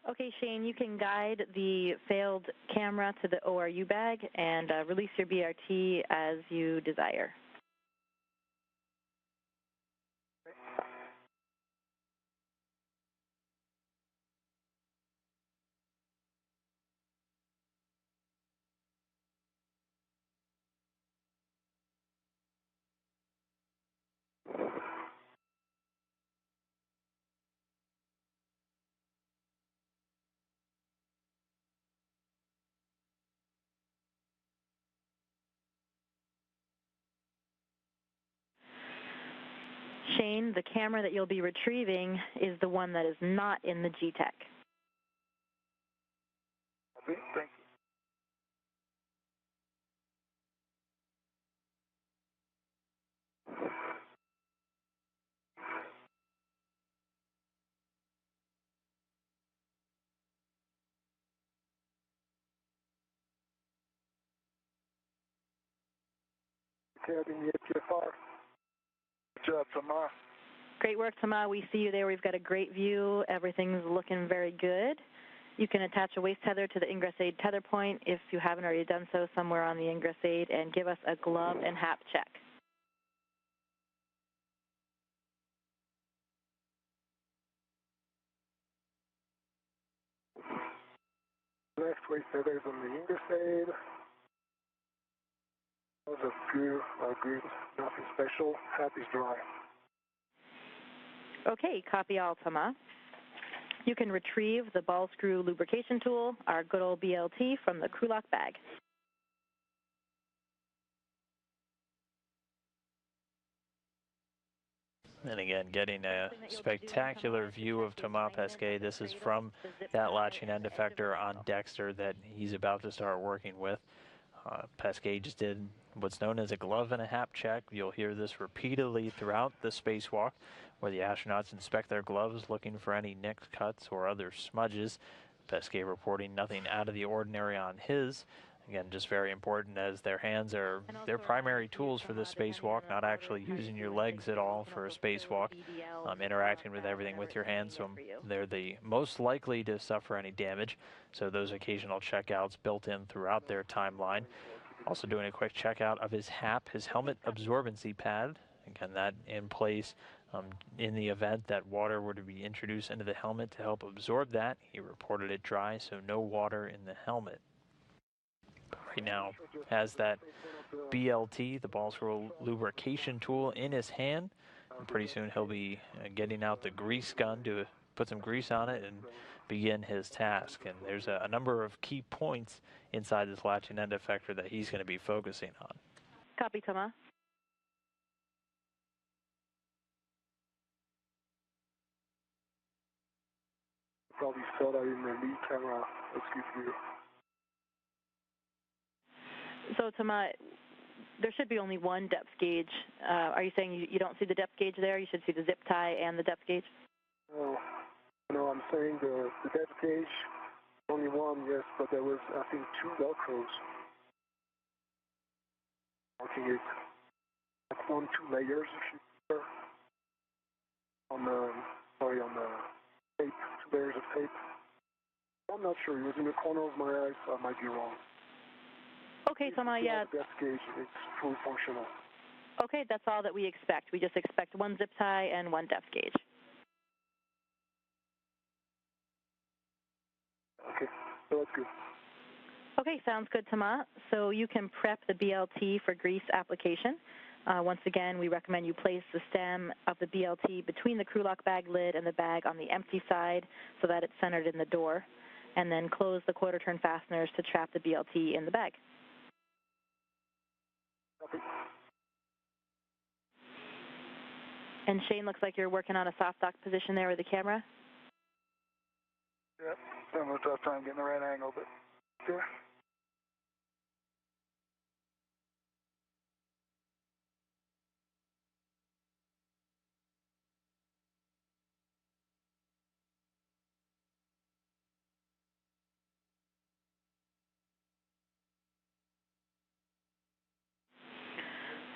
Okay, Shane, you can guide the failed camera to the ORU bag and release your BRT as you desire. Shane, the camera that you'll be retrieving is the one that is not in the G-Tech. Okay, thank you. Carrying the APFR. Good job, Thomas. Great work, Thomas. We see you there. We've got a great view. Everything's looking very good. You can attach a waist tether to the ingress aid tether point if you haven't already done so somewhere on the ingress aid, and give us a glove and hap check. Left waist tethers on the ingress aid. Those are good, nothing special. Hap is dry. Okay, copy all, Thomas. You can retrieve the ball screw lubrication tool, our good old BLT, from the crew lock bag. And again, getting a spectacular view of Thomas Pesquet. This is from that latching end effector on Dexter that he's about to start working with. Pesquet just did what's known as a glove and a hap check. You'll hear this repeatedly throughout the spacewalk, where the astronauts inspect their gloves looking for any nicks, cuts, or other smudges. Pesquet reporting nothing out of the ordinary on his. Again, just very important, as their hands are their primary tools for this spacewalk, not actually using your legs at all for a spacewalk, interacting with everything with your hands, so they're the most likely to suffer any damage. So those occasional checkouts built in throughout their timeline. Also doing a quick checkout of his HAP, his helmet absorbency pad. Again, that in place in the event that water were to be introduced into the helmet to help absorb that. He reported it dry, so no water in the helmet. Right now has that BLT, the ball screw lubrication tool, in his hand. And pretty soon he'll be getting out the grease gun to put some grease on it and begin his task. And there's a number of key points inside this latching end effector that he's going to be focusing on. Copy, Thomas. Probably saw that in the lead camera. Excuse me. So, Thomas, there should be only one depth gauge. Are you saying you don't see the depth gauge there? You should see the zip tie and the depth gauge? No, I'm saying the depth gauge, only one, yes, but there was, I think, 2 Velcros. Marking it. That's 2 layers, if you prefer. On the tape, 2 layers of tape. I'm not sure. It was in the corner of my eye, so I might be wrong. Okay, Thomas, yeah. The depth gauge, it's fully functional. Okay, that's all that we expect. We just expect 1 zip tie and 1 depth gauge. Okay, so that's good. Okay, sounds good, Thomas. So you can prep the BLT for grease application. Once again, we recommend you place the stem of the BLT between the crew lock bag lid and the bag on the empty side so that it's centered in the door, and then close the quarter turn fasteners to trap the BLT in the bag. Okay. And Shane, looks like you're working on a soft dock position there with the camera. Yep, having a tough time getting the right angle, but yeah.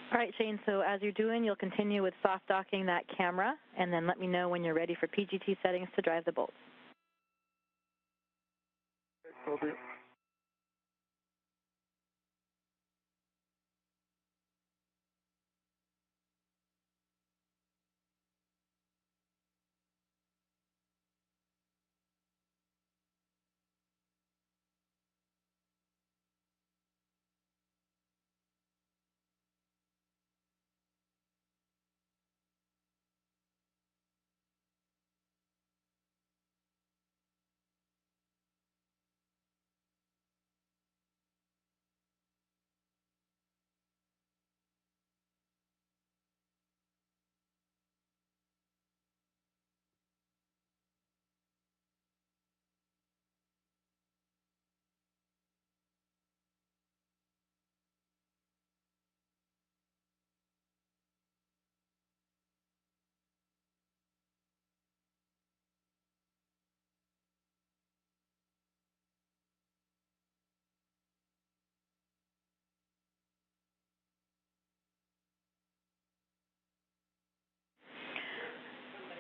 All right, Shane, so as you're doing, you'll continue with soft docking that camera, and then let me know when you're ready for PGT settings to drive the bolts. Will do.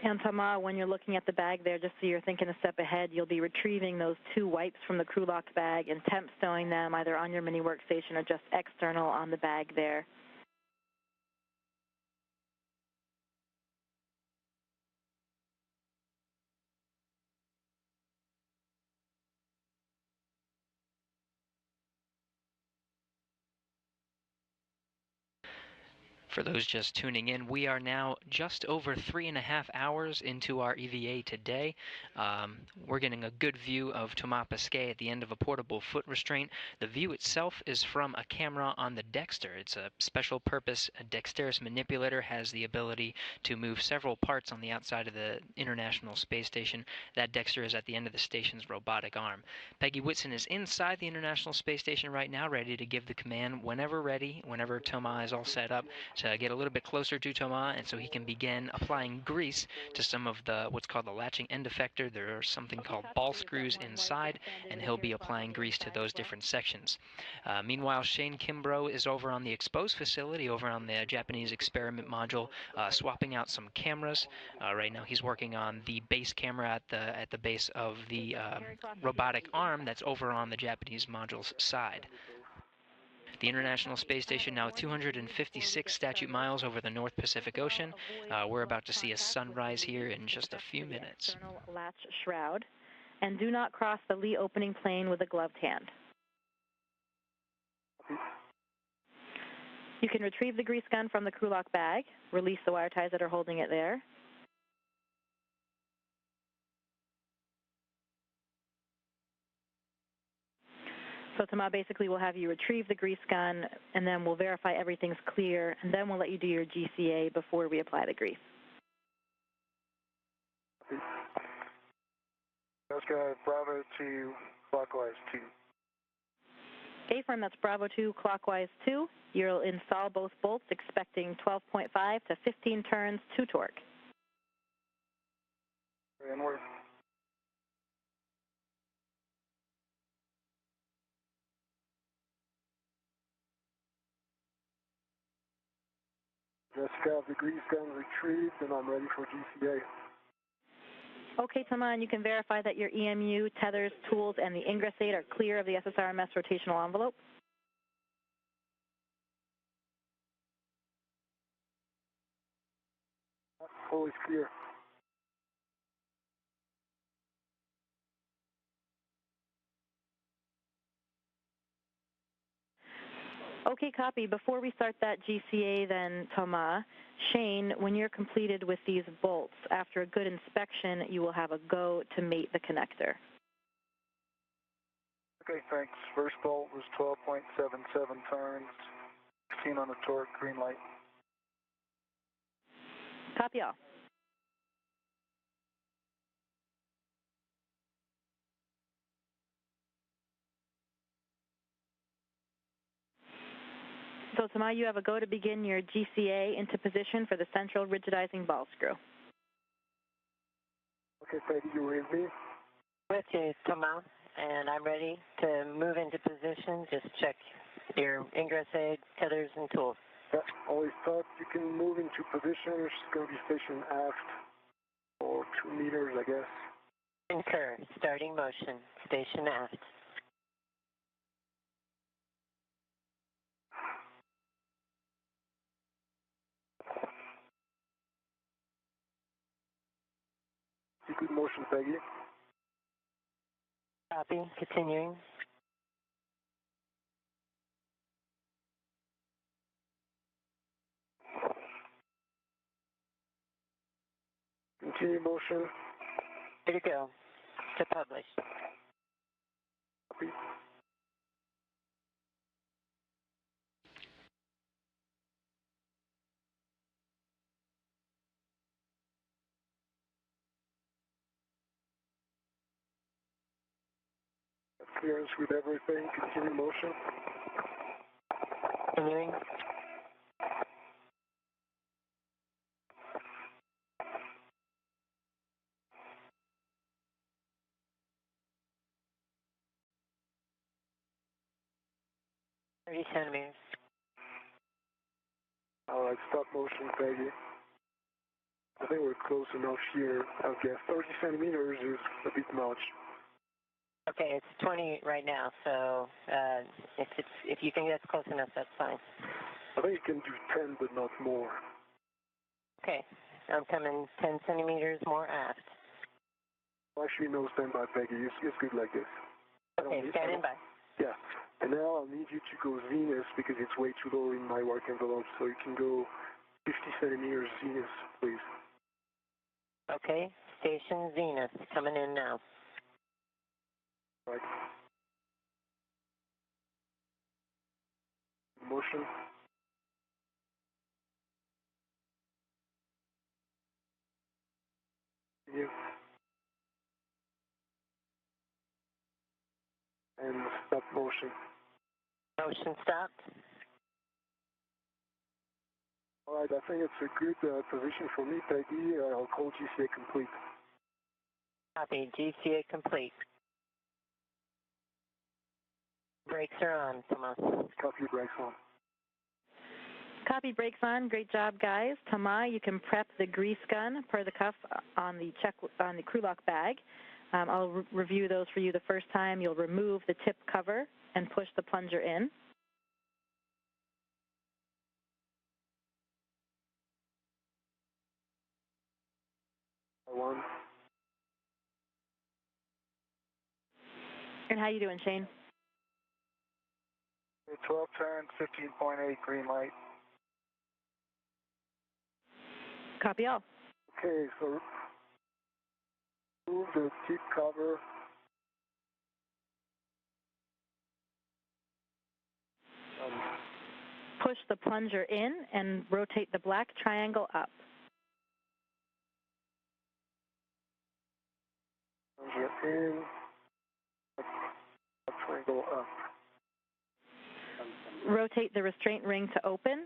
And Thomas, when you're looking at the bag there, just so you're thinking a step ahead, you'll be retrieving those 2 wipes from the crew lock bag and temp stowing them either on your mini workstation or just external on the bag there. For those just tuning in, we are now just over 3.5 hours into our EVA today. We're getting a good view of Thomas Pesquet at the end of a portable foot restraint. The view itself is from a camera on the Dexter. It's a special purpose. A Dexterous manipulator has the ability to move several parts on the outside of the International Space Station. That Dexter is at the end of the station's robotic arm. Peggy Whitson is inside the International Space Station right now, ready to give the command whenever ready, whenever Thomas is all set up, to get a little bit closer to Thomas, and so he can begin applying grease to some of the what's called the latching end effector. There are something called ball screws inside, and he'll be applying grease to those different sections. Meanwhile, Shane Kimbrough is over on the exposed facility, over on the Japanese experiment module, swapping out some cameras. Right now he's working on the base camera at the base of the robotic arm that's over on the Japanese module's side. The International Space Station now 256 statute miles over the North Pacific Ocean. We're about to see a sunrise here in just a few minutes. External latch shroud, and do not cross the lee opening plane with a gloved hand. You can retrieve the grease gun from the crew lock bag, release the wire ties that are holding it there, So Tama, basically we'll have you retrieve the grease gun, and then we'll verify everything's clear, and then we'll let you do your GCA before we apply the grease. Alaska, Bravo 2, clockwise 2. A-firm, that's Bravo 2, clockwise 2. You'll install both bolts, expecting 12.5 to 15 turns, 2 torque. Inward. Jessica, the grease gun retrieved, and I'm ready for GCA. Okay, Tama, and you can verify that your EMU, tethers, tools, and the ingress aid are clear of the SSRMS rotational envelope. Always clear. Okay, copy. Before we start that GCA then, Tama, Shane, when you're completed with these bolts, after a good inspection, you will have a go to mate the connector. Okay, thanks. First bolt was 12.77 turns, 16 on the torque, green light. Copy all. So, Tama, you have a go to begin your GCA into position for the central rigidizing ball screw. Okay, Peggy, you with me? With you, Tama, and I'm ready to move into position. Just check your ingress aid, tethers, and tools. Yeah, always thought you can move into position. It's going to be stationed aft for 2 meters, I guess. Concur. Starting motion. Station aft. Good motion, Peggy. Copy. Continuing. Continue motion. Here to go. To publish. Copy. Clearance with everything. Continue motion. Continuing. $30 centimeters. All right, stop motion, Peggy. I think we're close enough here. I guess 30 centimeters is a bit much. Okay, it's 20 right now, so if you think that's close enough, that's fine. I think you can do 10, but not more. Okay, I'm coming 10 centimeters more aft. Actually, no standby, Peggy. It's good like this. Okay, standing by. Yeah. And now I'll need you to go zenith because it's way too low in my work envelope. So you can go 50 centimeters zenith, please. Okay, station zenith coming in now. Right. Motion. Continue. And stop motion. Motion stopped. All right, I think it's a good position for me, Peggy. I'll call GCA complete. Copy, GCA complete. Brakes are on, come on. Copy, brakes on. Copy, brakes on. Great job, guys. Tama, you can prep the grease gun per the cuff on the crew lock bag. I'll review those for you the first time. You'll remove the tip cover and push the plunger in. One. And how you doing, Shane? 12 turns, 15.8, green light. Copy all. Okay, so remove the tip cover. push the plunger in and rotate the black triangle up. Plunger in, triangle up. Rotate the restraint ring to open,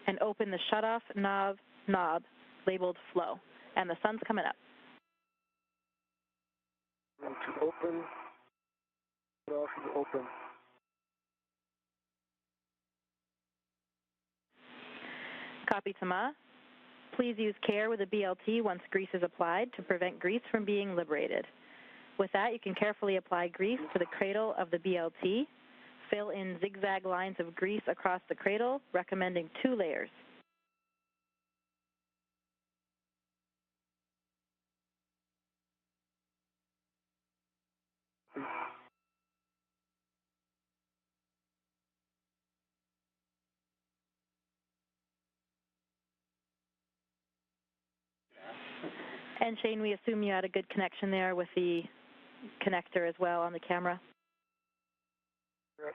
and open the shutoff knob labeled flow. And the sun's coming up. Ring to open, shutoff to open. Copy, Thomas. Please use care with a BLT once grease is applied to prevent grease from being liberated. With that, you can carefully apply grease to the cradle of the BLT. Fill in zigzag lines of grease across the cradle, recommending 2 layers. And Shane, we assume you had a good connection there with the connector as well on the camera? Yep.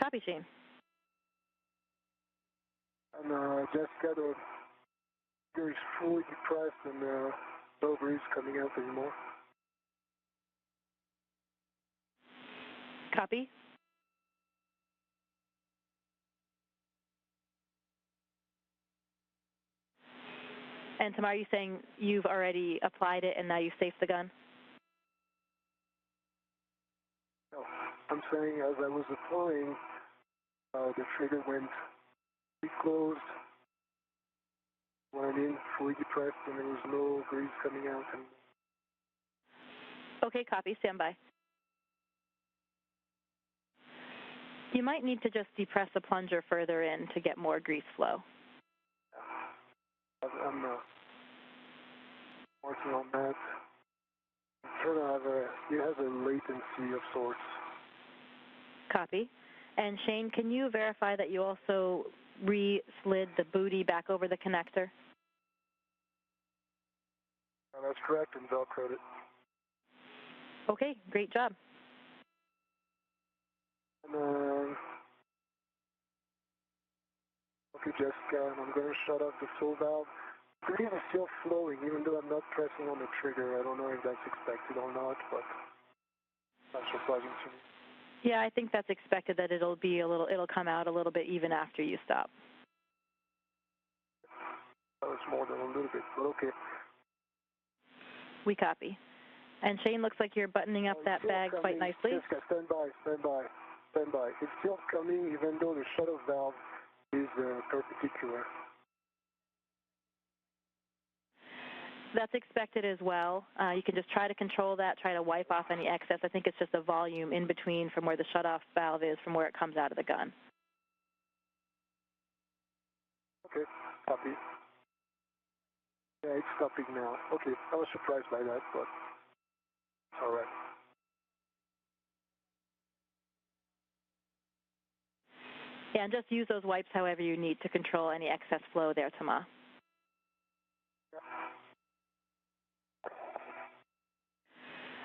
Copy, Shane. And Jessica, the trigger is fully depressed and no breeze coming out anymore. Copy. And Tamar, are you saying you've already applied it and now you've safed the gun? No, I'm saying as I was applying, the trigger went closed, went in, fully depressed, and there was no grease coming out. And okay, copy. Stand by. You might need to just depress the plunger further in to get more grease flow. I'm working on that. It has a latency of sorts. Copy. And Shane, can you verify that you also re-slid the booty back over the connector? That's correct, and Velcroed it. Okay, great job. And, okay, Jessica, and I'm going to shut off the flow valve. Grease is still flowing, even though I'm not pressing on the trigger. I don't know if that's expected or not, but that's surprising to me. Yeah, I think that's expected that it'll come out a little bit even after you stop. That was more than a little bit, but okay. We copy. And Shane, looks like you're buttoning up that bag quite nicely. Jessica, stand by. It's still coming, even though the shutoff valve is perpendicular. That's expected as well. You can just try to control that, try to wipe off any excess. I think it's just a volume in between from where the shutoff valve is from where it comes out of the gun. Okay, copy. Yeah, it's stopping now. Okay, I was surprised by that, but it's all right. Yeah, and just use those wipes however you need to control any excess flow there, Thomas.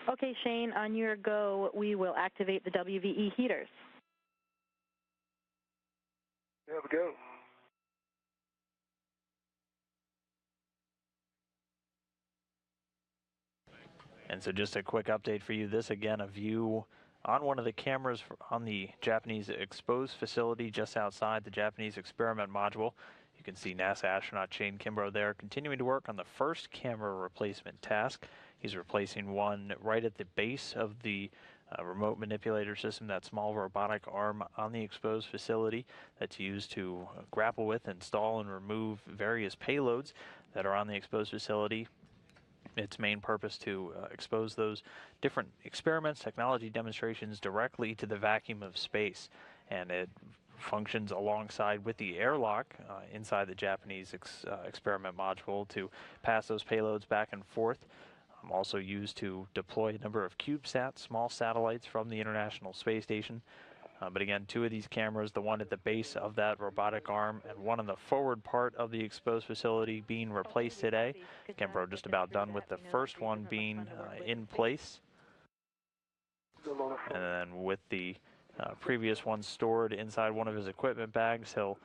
Okay, Shane, on your go, we will activate the WVE heaters. There we go. And so just a quick update for you. This, again, a view on one of the cameras on the Japanese exposed facility just outside the Japanese experiment module. You can see NASA astronaut Shane Kimbrough there continuing to work on the first camera replacement task. He's replacing one right at the base of the remote manipulator system, that small robotic arm on the exposed facility that's used to grapple with, install, and remove various payloads that are on the exposed facility. Its main purpose to expose those different experiments, technology demonstrations directly to the vacuum of space. And it functions alongside with the airlock inside the Japanese experiment module to pass those payloads back and forth. Also used to deploy a number of CubeSats, small satellites from the International Space Station. But again, 2 of these cameras, the one at the base of that robotic arm and one on the forward part of the exposed facility being replaced today. Kimbrough just about done with the first one being in place. And then with the previous one stored inside one of his equipment bags, he'll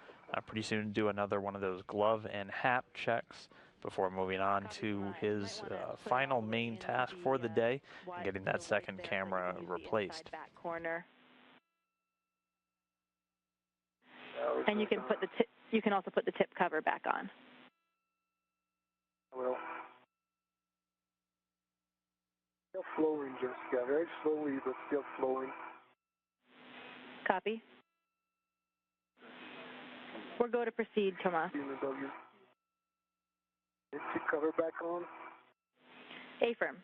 pretty soon do another one of those glove and hat checks before moving on to his final main task for the day, and getting that second camera replaced. And you can put the you can also put the tip cover back on. Well, still flowing, Jessica. Very slowly, but still flowing. Copy. We're go to proceed, Thomas. Tip cover back on. A-firm.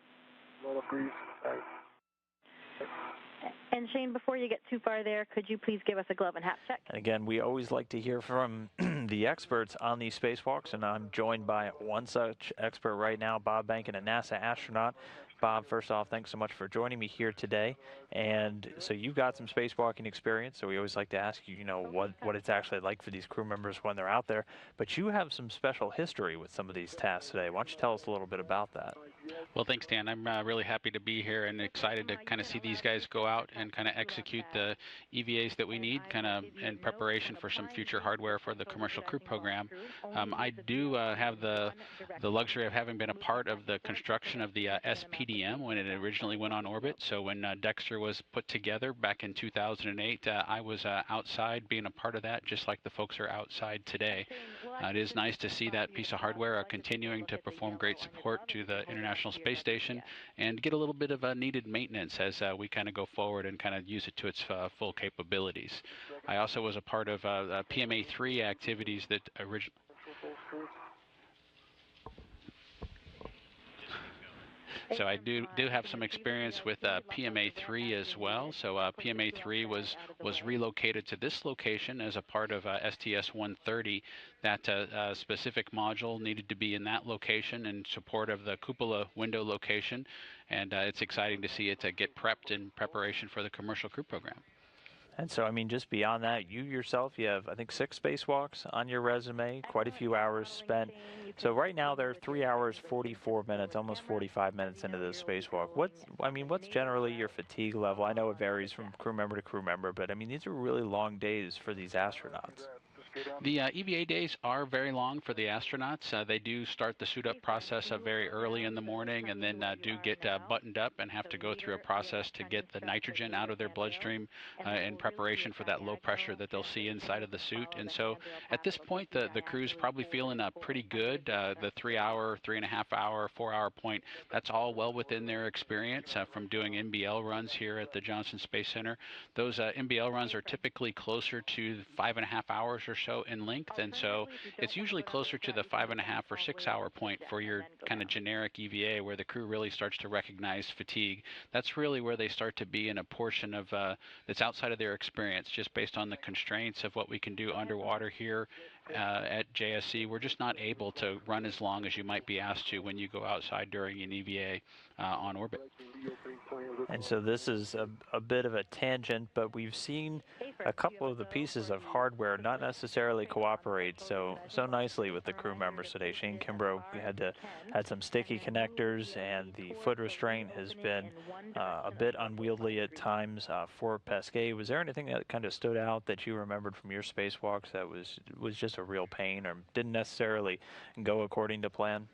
A lot of breeze. And Shane, before you get too far there, could you please give us a glove and hat check? And again, we always like to hear from the experts on these spacewalks, and I'm joined by one such expert right now, Bob Bankin, a NASA astronaut. Bob, first off, thanks so much for joining me here today. And so you've got some spacewalking experience, so we always like to ask you, what it's actually like for these crew members when they're out there. But you have some special history with some of these tasks today. Why don't you tell us a little bit about that? Well, thanks, Dan. I'm really happy to be here and excited to kind of see these guys go out and kind of execute the EVAs that we need kind of in preparation for some future hardware for the commercial crew program. I do have the luxury of having been a part of the construction of the SPDM when it originally went on orbit. So when Dexter was put together back in 2008, I was outside being a part of that, just like the folks are outside today. It is nice to see that piece of hardware continuing to perform great support to the International Space Station and get a little bit of needed maintenance as we kind of go forward and kind of use it to its full capabilities. I also was a part of PMA-3 activities that originally... So I do have some experience with PMA-3 as well. So PMA-3 was relocated to this location as a part of STS-130. That specific module needed to be in that location in support of the cupola window location, and it's exciting to see it get prepped in preparation for the commercial crew program. And so, I mean, just beyond that, you yourself, you have, I think, 6 spacewalks on your resume, quite a few hours spent. So right now, they're 3 hours, 44 minutes, almost 45 minutes into this spacewalk. What's generally your fatigue level? I know it varies from crew member to crew member, but, I mean, these are really long days for these astronauts. The EVA days are very long for the astronauts. They do start the suit-up process very early in the morning and then do get buttoned up and have to go through a process to get the nitrogen out of their bloodstream in preparation for that low pressure that they'll see inside of the suit. And so at this point, the crew's probably feeling pretty good. The 3 hour, 3.5 hour, 4 hour point, that's all well within their experience from doing MBL runs here at the Johnson Space Center. Those MBL runs are typically closer to 5.5 hours or so in length, and so it's usually closer to the 5.5 or 6 hour point for your kind of generic EVA, where the crew really starts to recognize fatigue. That's really where they start to be in a portion of that's outside of their experience, just based on the constraints of what we can do underwater here at JSC. We're just not able to run as long as you might be asked to when you go outside during an EVA on orbit. And so this is a bit of a tangent, but we've seen a couple of the pieces of hardware not necessarily cooperate so nicely with the crew members today. Shane Kimbrough had some sticky connectors, and the foot restraint has been a bit unwieldy at times for Pesquet. Was there anything that kind of stood out that you remembered from your spacewalks that was just a real pain or didn't necessarily go according to plan?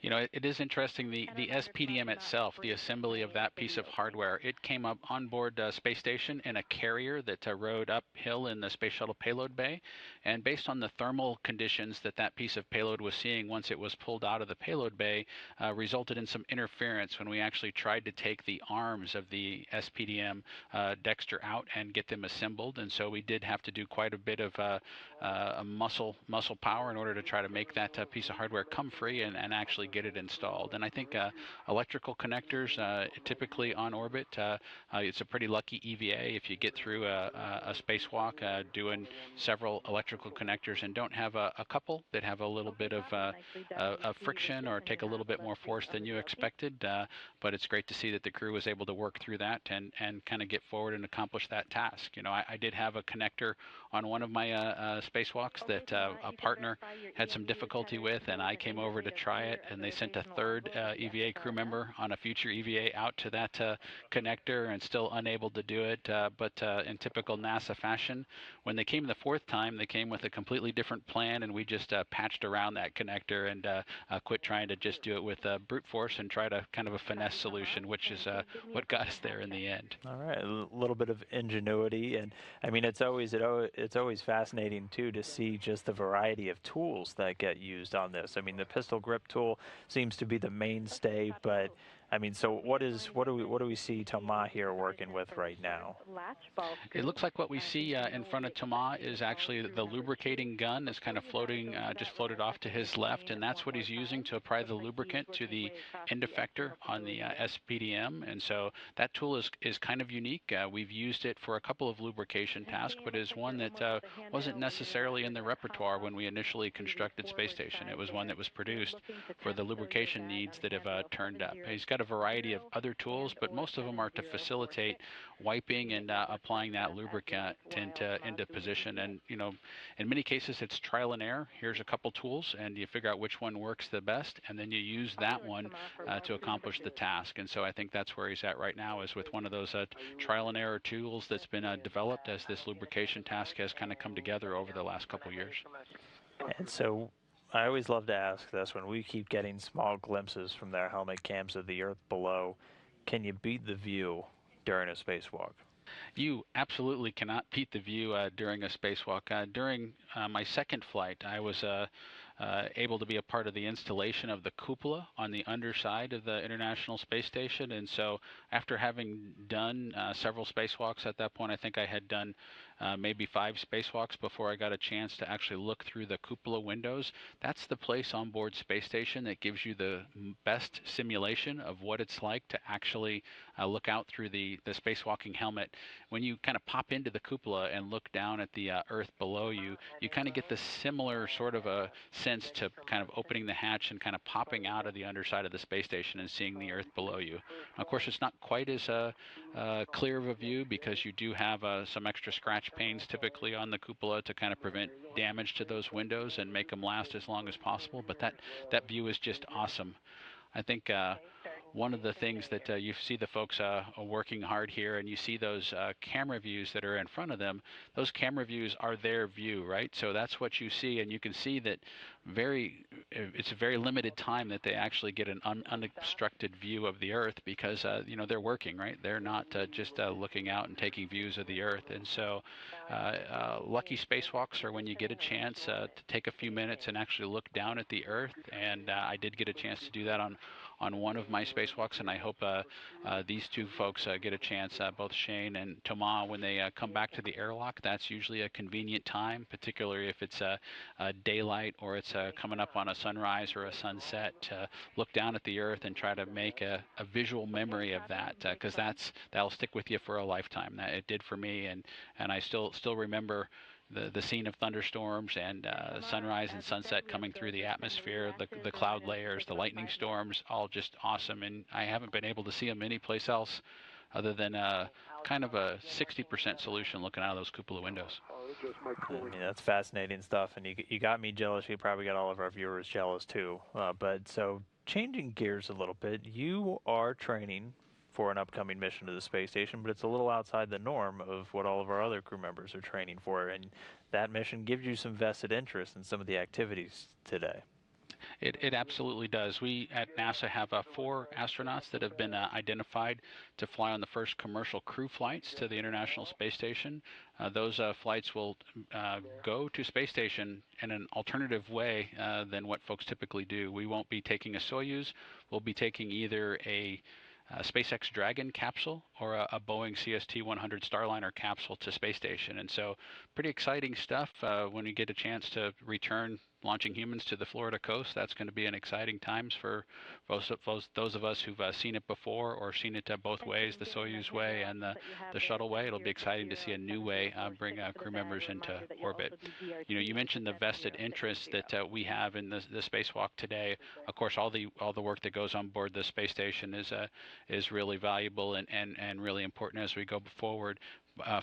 You know, it is interesting, the SPDM itself, the assembly of that piece of hardware, it came up on board space station in a carrier that rode uphill in the Space Shuttle payload bay. And based on the thermal conditions that piece of payload was seeing once it was pulled out of the payload bay, resulted in some interference when we actually tried to take the arms of the SPDM Dexter out and get them assembled. And so we did have to do quite a bit of muscle power in order to try to make that piece of hardware come free and actually get it installed. And I think electrical connectors, typically on orbit, it's a pretty lucky EVA if you get through a spacewalk doing several electrical connectors and don't have a couple that have a little bit of friction or take a little bit more force than you expected. But it's great to see that the crew was able to work through that and kind of get forward and accomplish that task. You know, I did have a connector on one of my spacewalks that a partner had some difficulty with, and I came over to try try it, and they sent a third EVA crew member on a future EVA out to that connector and still unable to do it. But in typical NASA fashion, when they came the fourth time, they came with a completely different plan, and we just patched around that connector and quit trying to just do it with brute force and try to kind of a finesse solution, which is what got us there in the end. All right, a little bit of ingenuity, and I mean it's always fascinating too to see just the variety of tools that get used on this. I mean the pistol grip tool seems to be the mainstay, but I mean, so what do we see Thomas here working with right now? It looks like what we see in front of Thomas is actually the lubricating gun is kind of floating, just floated off to his left, and that's what he's using to apply the lubricant to the end effector on the SPDM. And so that tool is kind of unique. We've used it for a couple of lubrication tasks, but is one that wasn't necessarily in the repertoire when we initially constructed Space Station. It was one that was produced for the lubrication needs that have turned up. He's got a variety of other tools, but most of them are to facilitate wiping and applying that lubricant into position. And you know, in many cases it's trial and error. Here's a couple tools and you figure out which one works the best, and then you use that one to accomplish the task. And so I think that's where he's at right now, is with one of those trial and error tools that's been developed as this lubrication task has kind of come together over the last couple years. And so I always love to ask this when we keep getting small glimpses from their helmet cams of the Earth below. Can you beat the view during a spacewalk? You absolutely cannot beat the view during a spacewalk. During my second flight, I was able to be a part of the installation of the cupola on the underside of the International Space Station. And so after having done several spacewalks at that point, I think I had done maybe 5 spacewalks before I got a chance to actually look through the cupola windows. That's the place on board Space Station that gives you the best simulation of what it's like to actually look out through the spacewalking helmet. When you kind of pop into the cupola and look down at the Earth below you, you kind of get the similar sort of a sense to kind of opening the hatch and kind of popping out of the underside of the space station and seeing the Earth below you. Of course, it's not quite as clear of a view because you do have some extra scratch panes typically on the cupola to kind of prevent damage to those windows and make them last as long as possible. But that view is just awesome. I think one of the things that you see the folks working hard here, and you see those camera views that are in front of them, those camera views are their view, right? So that's what you see, and you can see that it's a very limited time that they actually get an unobstructed view of the Earth because, you know, they're working, right? They're not just looking out and taking views of the Earth. And so lucky spacewalks are when you get a chance to take a few minutes and actually look down at the Earth, and I did get a chance to do that on one of my spacewalks, and I hope these two folks get a chance, both Shane and Thomas, when they come back to the airlock. That's usually a convenient time, particularly if it's daylight or it's coming up on a sunrise or a sunset, to look down at the Earth and try to make a visual memory of that, because that'll stick with you for a lifetime. It did for me, and I still remember the scene of thunderstorms and sunrise and sunset coming through the atmosphere, the cloud layers, the lightning storms, all just awesome. And I haven't been able to see them anyplace else other than kind of a 60% solution looking out of those cupola windows. I mean, that's fascinating stuff, and you got me jealous. You probably got all of our viewers jealous too. But so changing gears a little bit, you are training for an upcoming mission to the space station, but it's a little outside the norm of what all of our other crew members are training for, and that mission gives you some vested interest in some of the activities today. It absolutely does. We at NASA have 4 astronauts that have been identified to fly on the first commercial crew flights to the International Space Station. Those flights will go to Space Station in an alternative way than what folks typically do. We won't be taking a Soyuz. We'll be taking either a SpaceX Dragon capsule or a Boeing CST-100 Starliner capsule to Space Station. And so pretty exciting stuff when we get a chance to return launching humans to the Florida coast. That's going to be an exciting times for those of us who've seen it before or seen it both ways, the Soyuz way and the shuttle way. It'll be exciting to see a new way bring crew members into orbit. You know, you mentioned the vested interest that we have in the spacewalk today. Of course, all the work that goes on board the space station is really valuable and really important as we go forward.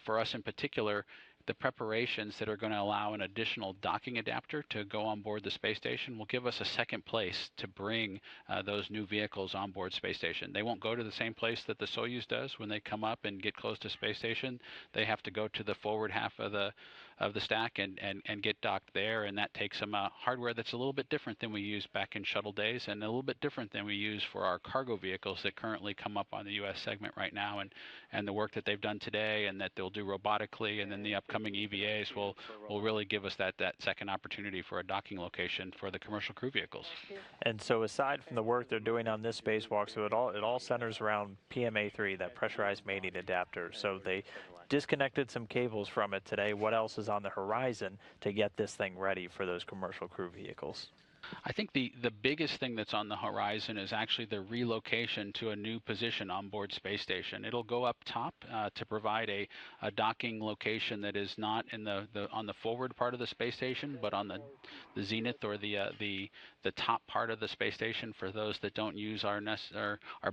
For us in particular, the preparations that are going to allow an additional docking adapter to go on board the space station will give us a second place to bring those new vehicles on board space station. They won't go to the same place that the Soyuz does when they come up and get close to space station. They have to go to the forward half of the stack and get docked there, and that takes some hardware that's a little bit different than we used back in shuttle days, and a little bit different than we use for our cargo vehicles that currently come up on the U.S. segment right now, and the work that they've done today and that they'll do robotically, and then the upcoming EVAs will really give us that second opportunity for a docking location for the commercial crew vehicles. And so aside from the work they're doing on this spacewalk, so it all centers around PMA3, that pressurized mating adapter. So they disconnected some cables from it today. What else is on the horizon to get this thing ready for those commercial crew vehicles? I think the biggest thing that's on the horizon is actually the relocation to a new position on board space station. It'll go up top to provide a docking location that is not in on the forward part of the space station, but on the zenith or the top part of the space station. For those that don't use our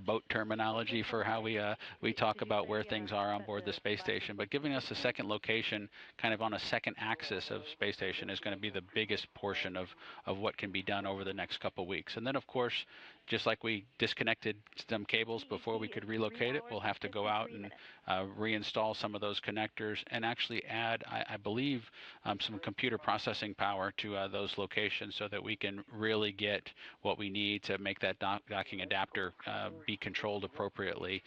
boat terminology for how we talk about where things are on board the space station, but giving us a second location, kind of on a second axis of space station, is going to be the biggest portion of what can be done over the next couple of weeks. And then, of course, just like we disconnected some cables before we could relocate it, we'll have to go out and reinstall some of those connectors and actually add, I believe, some computer processing power to those locations so that we can really get what we need to make that docking adapter be controlled appropriately.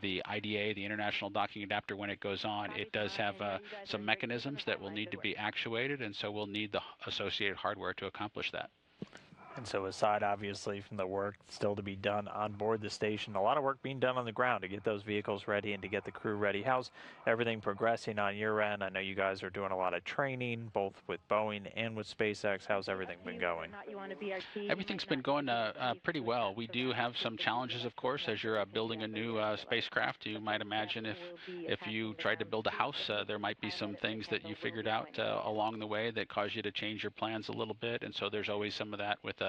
The IDA, the International Docking Adapter, when it goes on, it does have some mechanisms that will need to be actuated, and so we'll need the associated hardware to accomplish that. And so aside, obviously, from the work still to be done on board the station, a lot of work being done on the ground to get those vehicles ready and to get the crew ready. How's everything progressing on your end? I know you guys are doing a lot of training, both with Boeing and with SpaceX. How's everything been going? Everything's been going pretty well. We do have some challenges, of course, as you're building a new spacecraft. You might imagine if you tried to build a house, there might be some things that you figured out along the way that cause you to change your plans a little bit, and so there's always some of that with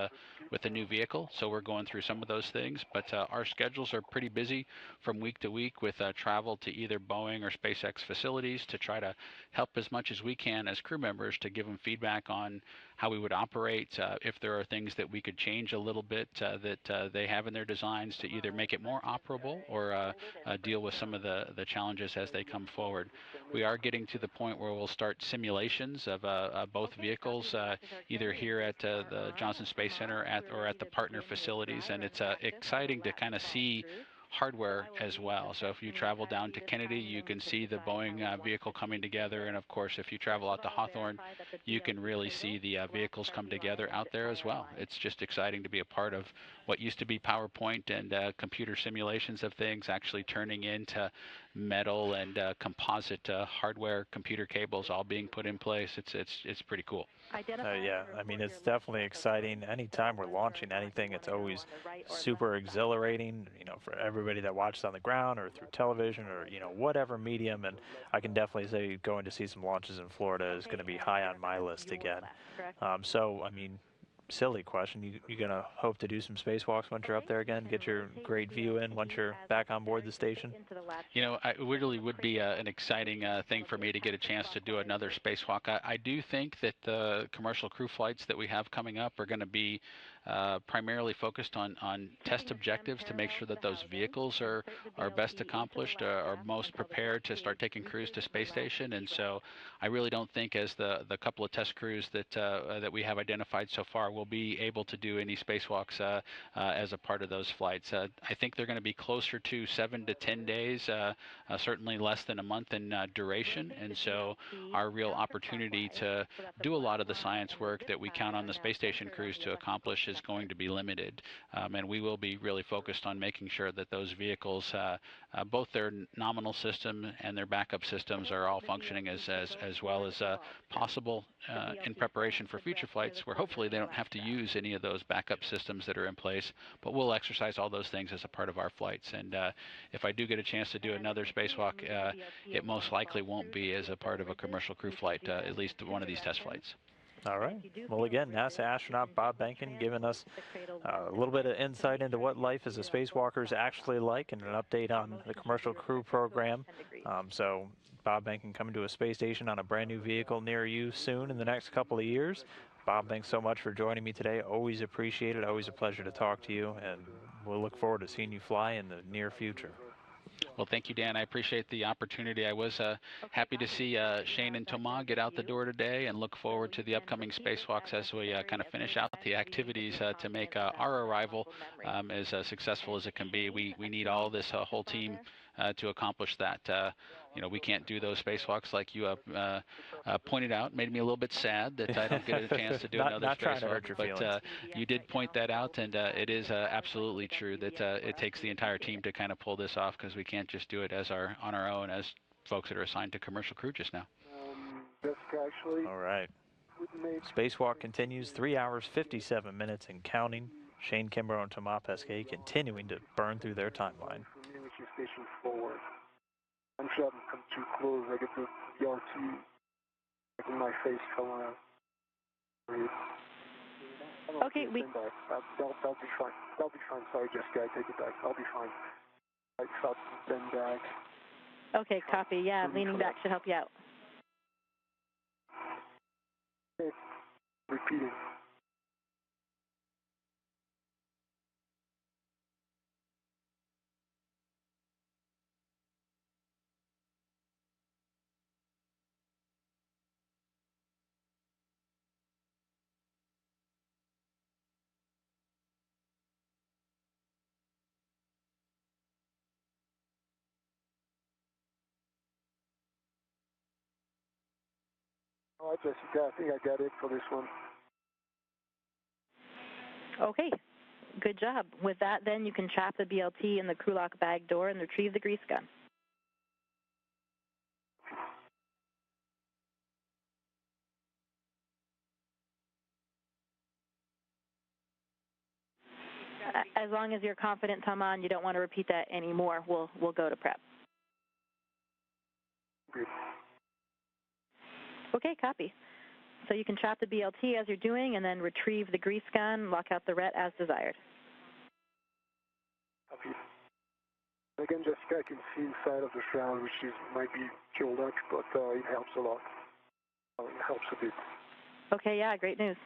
a new vehicle. So we're going through some of those things, but our schedules are pretty busy from week to week with travel to either Boeing or SpaceX facilities to try to help as much as we can as crew members to give them feedback on how we would operate, if there are things that we could change a little bit that they have in their designs to either make it more operable or deal with some of the challenges as they come forward. We are getting to the point where we'll start simulations of both vehicles, either here at the Johnson Space Center or at the partner facilities, and it's exciting to kind of see hardware as well. So if you travel down to Kennedy, you can see the Boeing vehicle coming together, and of course if you travel out to Hawthorne, you can really see the vehicles come together out there as well. It's just exciting to be a part of what used to be PowerPoint and computer simulations of things actually turning into metal and composite hardware computer cables all being put in place. It's pretty cool. Yeah, I mean, it's definitely exciting. Anytime we're launching anything, it's always super exhilarating, you know, for everybody that watches on the ground or through television or, you know, whatever medium. And I can definitely say going to see some launches in Florida is going to be high on my list again. So, I mean, silly question. You gonna hope to do some spacewalks once you're up there again? Get your great view in once you're back on board the station? You know, it really would be an exciting thing for me to get a chance to do another spacewalk. I do think that the commercial crew flights that we have coming up are going to be primarily focused on test objectives to make sure that those vehicles are best accomplished, are most prepared to start taking crews to space station. And so I really don't think as the couple of test crews that we have identified so far will be able to do any spacewalks as a part of those flights. I think they're going to be closer to 7 to 10 days, certainly less than a month in duration. And so our real opportunity to do a lot of the science work that we count on the space station crews to accomplish is going to be limited. And we will be really focused on making sure that those vehicles, both their nominal system and their backup systems, are all functioning as well as possible in preparation for future flights, where hopefully they don't have to use any of those backup systems that are in place. But we'll exercise all those things as a part of our flights. And if I do get a chance to do another spacewalk, it most likely won't be as a part of a commercial crew flight, at least one of these test flights. All right. Well, again, NASA astronaut Bob Behnken giving us a little bit of insight into what life as a spacewalker is actually like and an update on the commercial crew program. So Bob Behnken coming to a space station on a brand new vehicle near you soon in the next couple of years. Bob, thanks so much for joining me today. Always appreciate it. Always a pleasure to talk to you, and we'll look forward to seeing you fly in the near future. Well, thank you, Dan. I appreciate the opportunity. I was happy to see Shane and Thomas get out the door today and look forward to the upcoming spacewalks as we kind of finish out the activities to make our arrival as successful as it can be. We need all this whole team to accomplish that. You know, we can't do those spacewalks like you pointed out. Made me a little bit sad that I don't get a chance to do another spacewalk. But you did point that out, and it is absolutely true that it takes the entire team to kind of pull this off because we can't just do it on our own as folks that are assigned to commercial crew just now. All right. Spacewalk continues, 3 hours, 57 minutes and counting. Shane Kimbrough and Thomas Pesquet continuing to burn through their timeline. Station forward. I'm sure I haven't come too close. I get the RT like in my face coming out. Okay, we... That'll be fine. That'll be fine. Sorry, Jessica, I take it back. I'll be fine. I stop, bend back. Okay, copy. Yeah, leaning back should help you out. Okay. Repeating. All right, Jessica, I think I got it for this one. Okay, good job. With that, then, you can trap the BLT in the crew lock bag door and retrieve the grease gun. As long as you're confident, Taman, you don't want to repeat that anymore, we'll go to prep. Good. Okay, copy. So you can trap the BLT as you're doing and then retrieve the grease gun, lock out the RET as desired. Copy. Again, Jessica, I can see inside of the shroud, which might be killed up, but it helps a lot. It helps a bit. Okay, yeah, great news.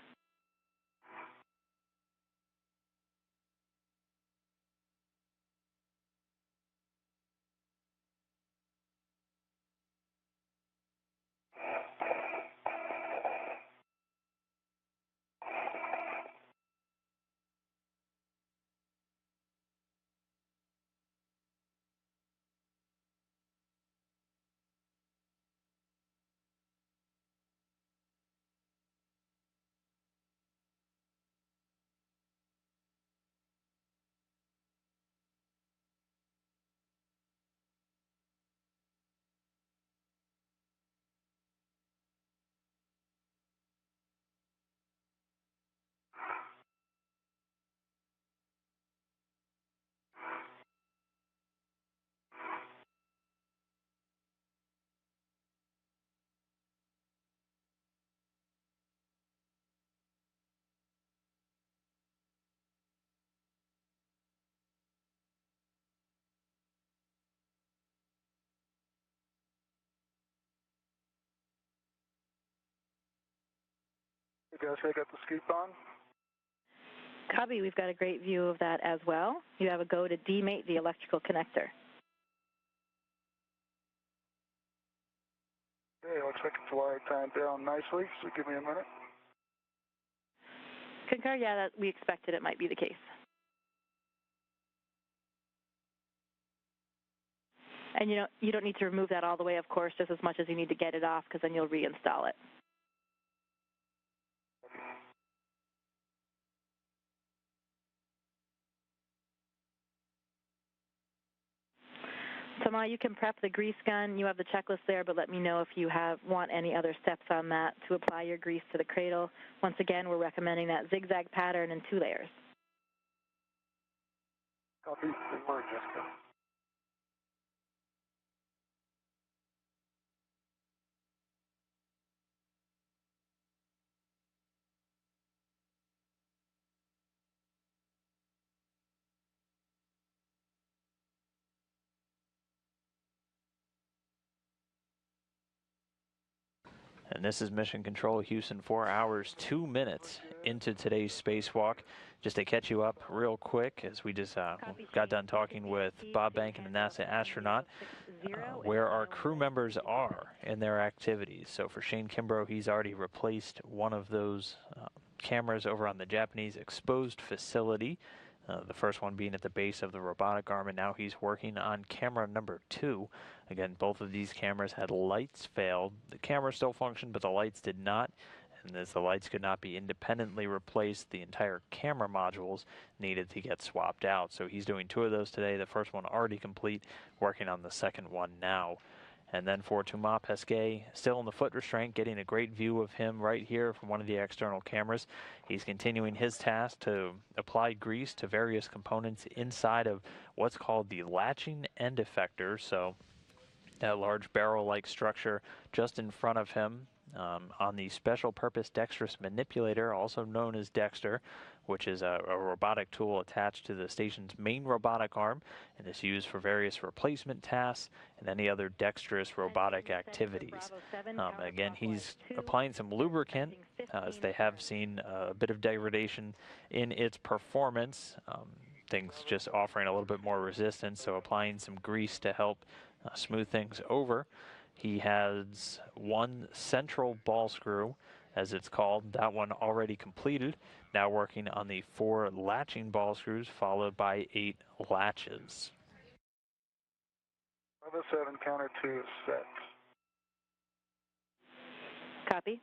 Okay, so I got the scoop on. Copy, we've got a great view of that as well. You have a go to demate the electrical connector. Okay, looks like it's wired timed down nicely, so give me a minute. Concur, yeah, that we expected it might be the case. And you don't need to remove that all the way, of course, just as much as you need to get it off, because then you'll reinstall it. Tama, you can prep the grease gun. You have the checklist there, but let me know if you want any other steps on that to apply your grease to the cradle. Once again, we're recommending that zigzag pattern in 2 layers. Copy. Good morning, Jessica. And this is Mission Control Houston, 4 hours, 2 minutes into today's spacewalk. Just to catch you up real quick, as we just got done talking with Bob Bankin, the NASA astronaut, where our crew members are in their activities. So for Shane Kimbrough, he's already replaced one of those cameras over on the Japanese exposed facility. The first one being at the base of the robotic arm, and now he's working on camera number 2. Again, both of these cameras had lights failed. The camera still functioned, but the lights did not. And as the lights could not be independently replaced, the entire camera modules needed to get swapped out. So he's doing 2 of those today. The first one already complete, working on the second one now. And then for Thomas Pesquet, still in the foot restraint, getting a great view of him right here from one of the external cameras. He's continuing his task to apply grease to various components inside of what's called the latching end effector. So that large barrel-like structure just in front of him on the special purpose dexterous manipulator, also known as Dexter, which is a robotic tool attached to the station's main robotic arm and is used for various replacement tasks and any other dexterous robotic activities. Again, he's applying some lubricant as they have seen a bit of degradation in its performance. Things just offering a little bit more resistance, so applying some grease to help smooth things over. He has 1 central ball screw, as it's called, that one already completed. Now working on the 4 latching ball screws, followed by 8 latches. Bravo 7, counter 2 set. Copy.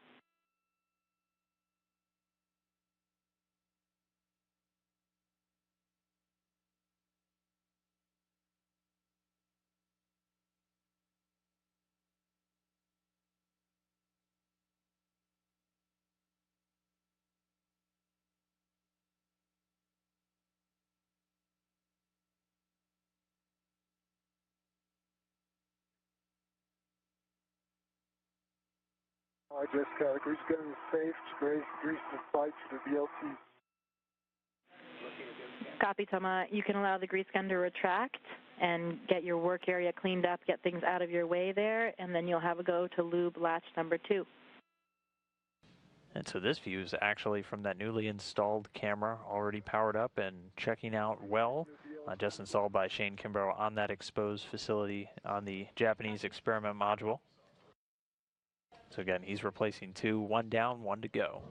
I just got a grease gun safe, grease the sight to the VLC. Copy, Thomas. You can allow the grease gun to retract and get your work area cleaned up, get things out of your way there, and then you'll have a go to lube latch number 2. And so this view is actually from that newly installed camera, already powered up and checking out well, just installed by Shane Kimbrough on that exposed facility on the Japanese experiment module. So again, he's replacing 2, 1 down, 1 to go.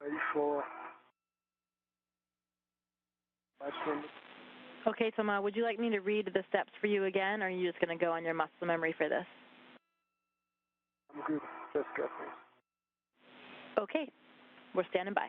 Ready for latch number. Okay, Thomas, would you like me to read the steps for you again, or are you just going to go on your muscle memory for this? I'm good. Just got me. Okay, we're standing by.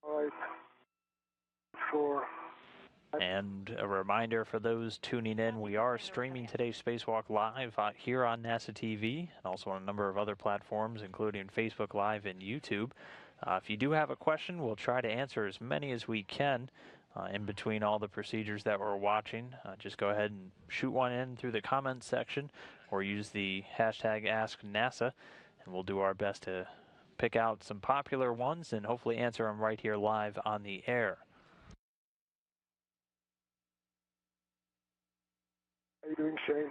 All right. For And a reminder for those tuning in, we are streaming today's Spacewalk live here on NASA TV and also on a number of other platforms, including Facebook Live and YouTube. If you do have a question, we'll try to answer as many as we can in between all the procedures that we're watching. Just go ahead and shoot one in through the comments section or use the hashtag AskNASA, and we'll do our best to pick out some popular ones and hopefully answer them right here live on the air. how you doing, Shane?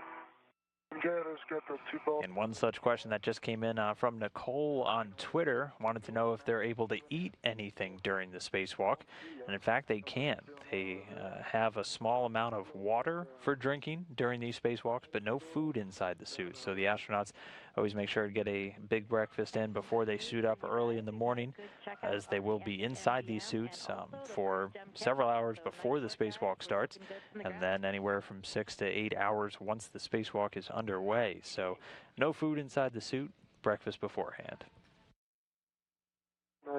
I'm good. I just got the 2 balls. And one such question that just came in from Nicole on Twitter wanted to know if they're able to eat anything during the spacewalk. And in fact, they can't. They have a small amount of water for drinking during these spacewalks, but no food inside the suit. So the astronauts Always make sure to get a big breakfast in before they suit up early in the morning, as they will be inside these suits for several hours before the spacewalk starts, and then anywhere from 6 to 8 hours once the spacewalk is underway. So no food inside the suit, breakfast beforehand.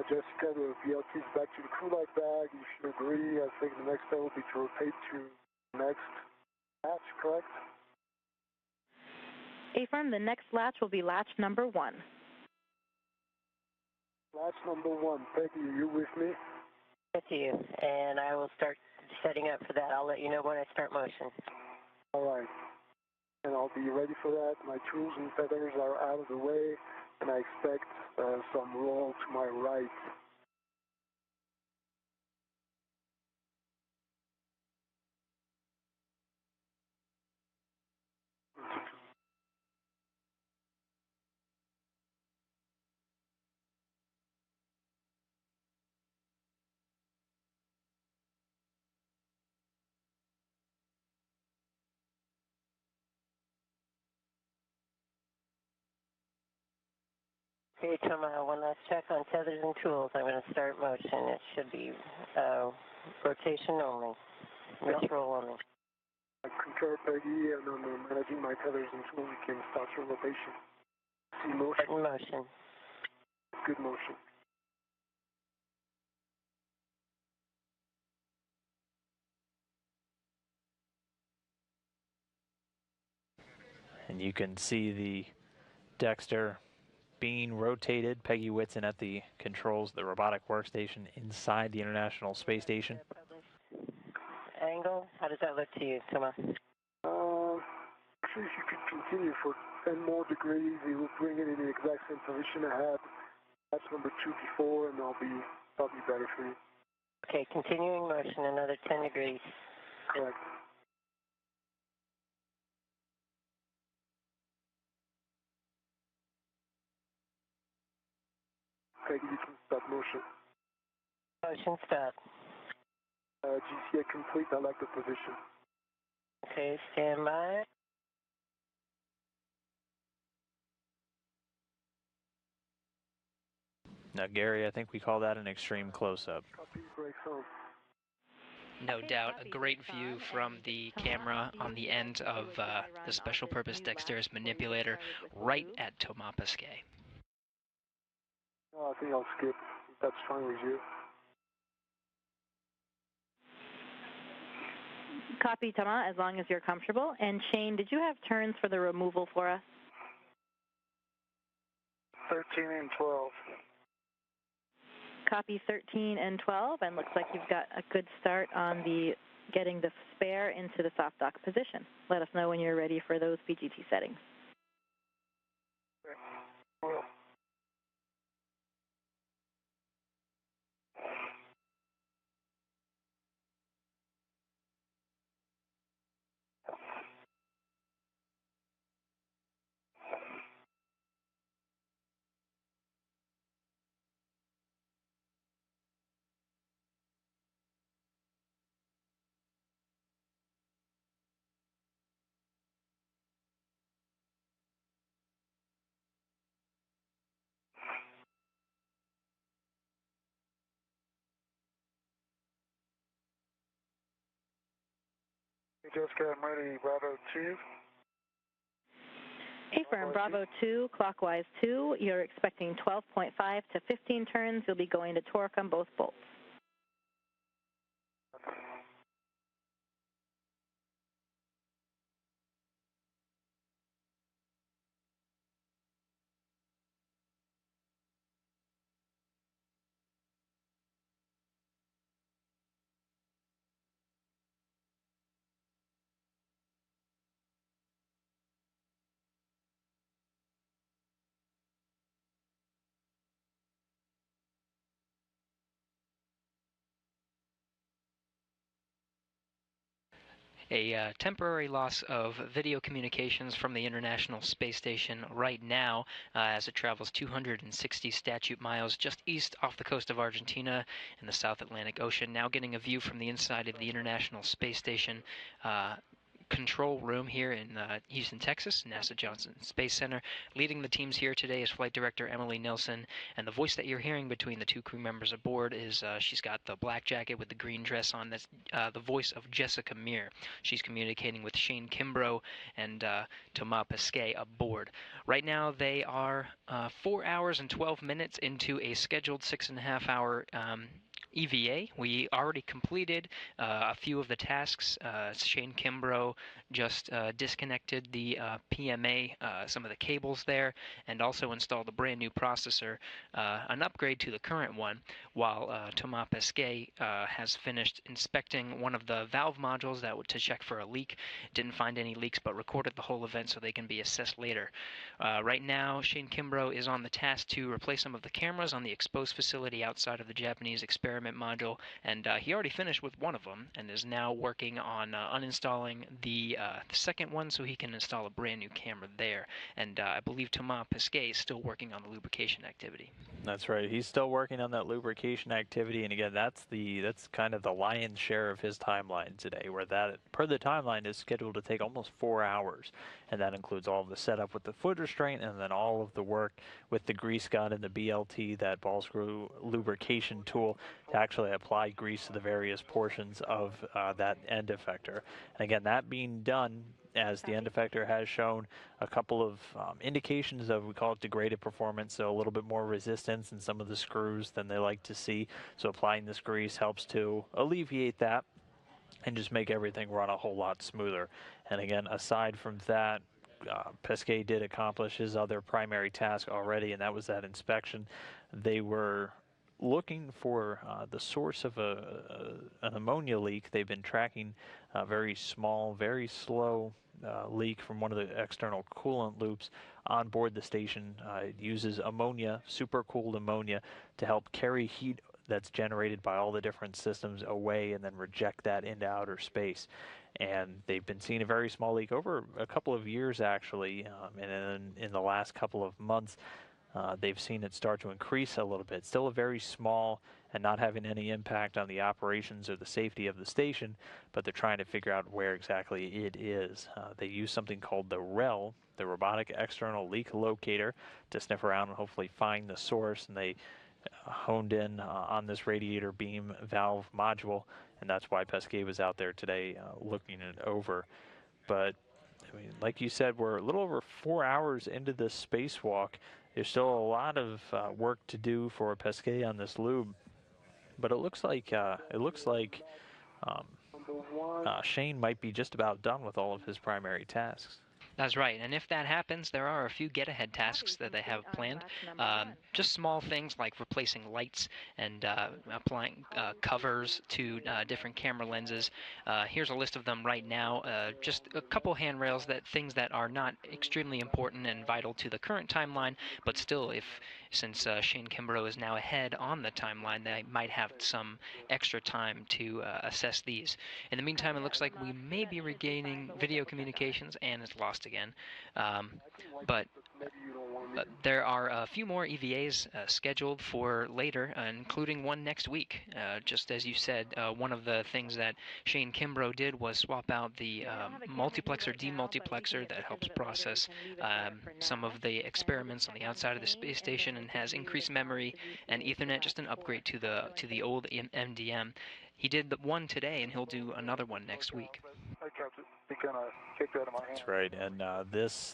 Jessica, the VLT is back to the crew light bag. You should agree. I think the next step will be to rotate to the next latch, correct? Affirm, the next latch will be latch number 1. Latch number 1. Peggy, are you with me? With you, and I will start setting up for that. I'll let you know when I start motion. All right. And I'll be ready for that. My tools and feathers are out of the way, and I expect some roll to my right. Okay, Toma, one last check on tethers and tools. I'm going to start motion. It should be rotation only, wrist roll only. I concur, Peggy, and on managing my tethers and tools, you can start your rotation. See motion? Button motion. Good motion. And you can see the Dexter being rotated. Peggy Whitson at the controls, the robotic workstation inside the International Space Station. Angle, how does that look to you, Toma? Actually, if you could continue for 10 more degrees, it will bring it in the exact same position I had. That's number 2 before, and I'll be probably better for you. Okay, continuing motion, another 10 degrees. Correct. Peggy, you can start motion. Motion stop. GCA complete, I like the position. Okay, stand by. Now, Gary, I think we call that an extreme close-up. Copy, brakes on. No doubt, a great view from the camera on the end of the special purpose Dexter's manipulator right at Thomas Pesquet. I think I'll skip. That's fine with you. Copy, Thomas, as long as you're comfortable. And Shane, did you have turns for the removal for us? 13 and 12. Copy 13 and 12, and looks like you've got a good start on the getting the spare into the soft dock position. Let us know when you're ready for those PGT settings. Well. Jessica, I'm ready, Bravo 2. Affirm, Bravo 2, clockwise 2. You're expecting 12.5 to 15 turns. You'll be going to torque on both bolts. A temporary loss of video communications from the International Space Station right now as it travels 260 statute miles just east off the coast of Argentina in the South Atlantic Ocean. Now getting a view from the inside of the International Space Station. control room here in Houston, Texas, NASA Johnson Space Center. Leading the teams here today is Flight Director Emily Nilsson, and the voice that you're hearing between the two crew members aboard is she's got the black jacket with the green dress on. That's the voice of Jessica Meir. She's communicating with Shane Kimbrough and Thomas Pesquet aboard. Right now they are 4 hours and 12 minutes into a scheduled 6.5-hour EVA. We already completed a few of the tasks. Shane Kimbrough just disconnected the PMA, some of the cables there, and also installed a brand new processor, an upgrade to the current one, while Thomas Pesquet has finished inspecting one of the valve modules to check for a leak. Didn't find any leaks, but recorded the whole event so they can be assessed later. Right now, Shane Kimbrough is on the task to replace some of the cameras on the exposed facility outside of the Japanese experiment module, and he already finished with one of them and is now working on uninstalling the second one so he can install a brand new camera there. And I believe Thomas Pesquet is still working on the lubrication activity. That's right. He's still working on that lubrication activity, and again, that's kind of the lion's share of his timeline today, where that, per the timeline, is scheduled to take almost 4 hours, and that includes all of the setup with the foot restraint, and then all of the work with the grease gun and the BLT, that ball screw lubrication tool, to actually apply grease to the various portions of that end effector. And again, that being done, as the end effector has shown a couple of indications of, we call it degraded performance, so a little bit more resistance in some of the screws than they like to see. So applying this grease helps to alleviate that and just make everything run a whole lot smoother. And again, aside from that, Pesquet did accomplish his other primary task already, and that was that inspection. They were looking for the source of an ammonia leak. They've been tracking a very small, very slow leak from one of the external coolant loops on board the station. It uses ammonia, supercooled ammonia, to help carry heat that's generated by all the different systems away and then reject that into outer space. And they've been seeing a very small leak over a couple of years, actually, and then in the last couple of months, they've seen it start to increase a little bit. Still a very small and not having any impact on the operations or the safety of the station, but they're trying to figure out where exactly it is. They use something called the REL, the Robotic External Leak Locator, to sniff around and hopefully find the source, and they honed in on this radiator beam valve module, and that's why Pesquet was out there today looking it over. But I mean, like you said, we're a little over 4 hours into this spacewalk. There's still a lot of work to do for Pesquet on this lube, but it looks like Shane might be just about done with all of his primary tasks. That's right, and if that happens, there are a few get-ahead tasks that they have planned. Just small things like replacing lights and applying covers to different camera lenses. Here's a list of them right now. Just a couple handrails, things that are not extremely important and vital to the current timeline, but still, since Shane Kimbrough is now ahead on the timeline, they might have some extra time to assess these. In the meantime, it looks like we may be regaining video communications, and it's lost again. But there are a few more EVAs scheduled for later, including one next week. Just as you said, one of the things that Shane Kimbrough did was swap out the multiplexer, demultiplexer that helps process some of the experiments on the outside of the space station and has increased memory and Ethernet, just an upgrade to the old MDM. He did one today, and he'll do another one next week. That's right, and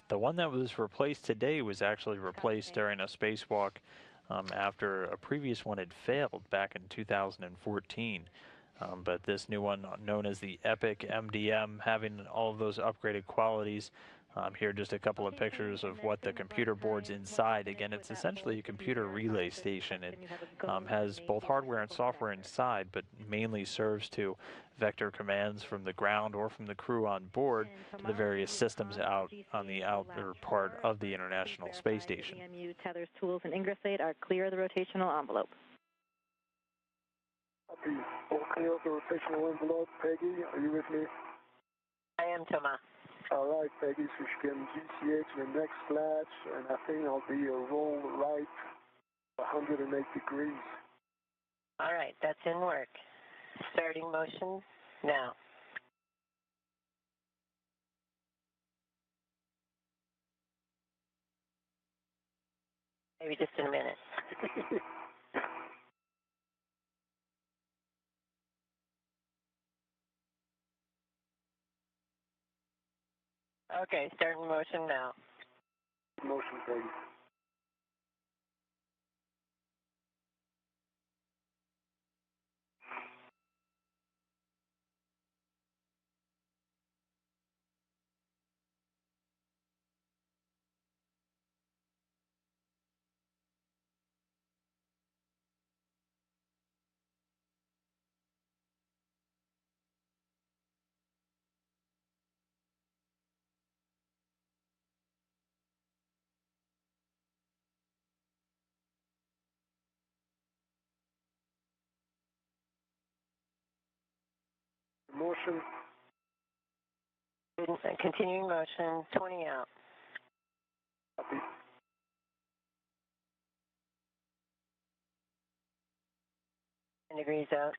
the one that was replaced today was actually replaced during a spacewalk after a previous one had failed back in 2014. But this new one, known as the Epic MDM, having all of those upgraded qualities. Here are just a couple of pictures of what the computer board's inside. Again, it's essentially a computer relay station. It has both hardware and software inside, but mainly serves to vector commands from the ground or from the crew on board to the various systems out on the outer part of the International Space Station. EMU tethers, tools, and ingress aid are clear of the rotational envelope. Copy. All clear of the rotational envelope. Peggy, are you with me? I am, Thomas. All right, Peggy, so you can GCH the next latch, and I think I'll be a roll right 108 degrees. All right, that's in work. Starting motion now. Maybe just in a minute. Okay, starting motion now. Motion, Peggy. Motion. Continuing motion, 20 out. Copy. 10 degrees out.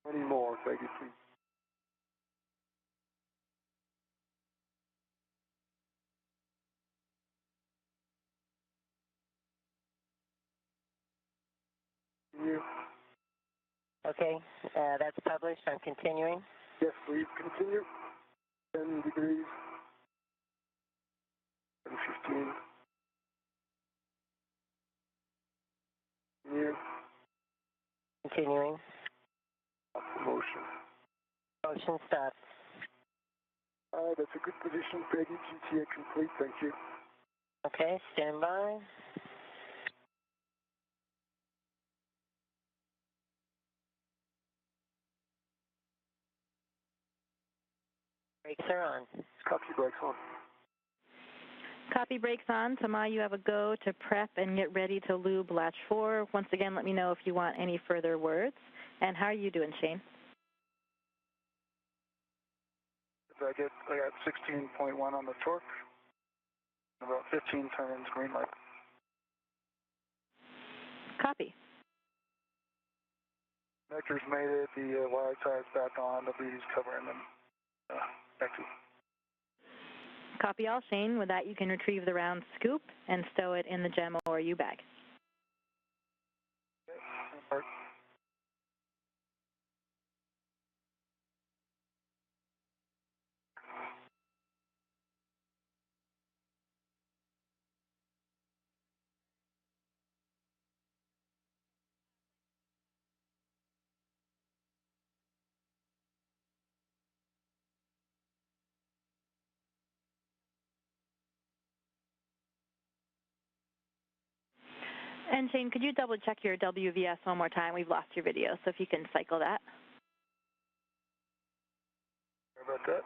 20 more, Peggy, please. Continue. Okay, that's published. I'm continuing. Yes, please continue. 10 degrees. And 15. Continue. Continuing. Motion. Motion stopped. That's a good position, Peggy. GTA complete, thank you. Okay, stand by. Brakes are on. Copy, brakes on. Copy, brakes on. Tama, you have a go to prep and get ready to lube latch 4. Once again, let me know if you want any further words. And how are you doing, Shane? I got 16.1 on the torque. About 15 turns, green light. Copy. Connectors made it, the wire tie's back on, the bleed is covering them. Thank you. Copy all, Shane. With that, you can retrieve the round scoop and stow it in the GEM or U bag. Okay. And Shane, could you double check your WVS one more time? We've lost your video, so if you can cycle that. Sorry about that.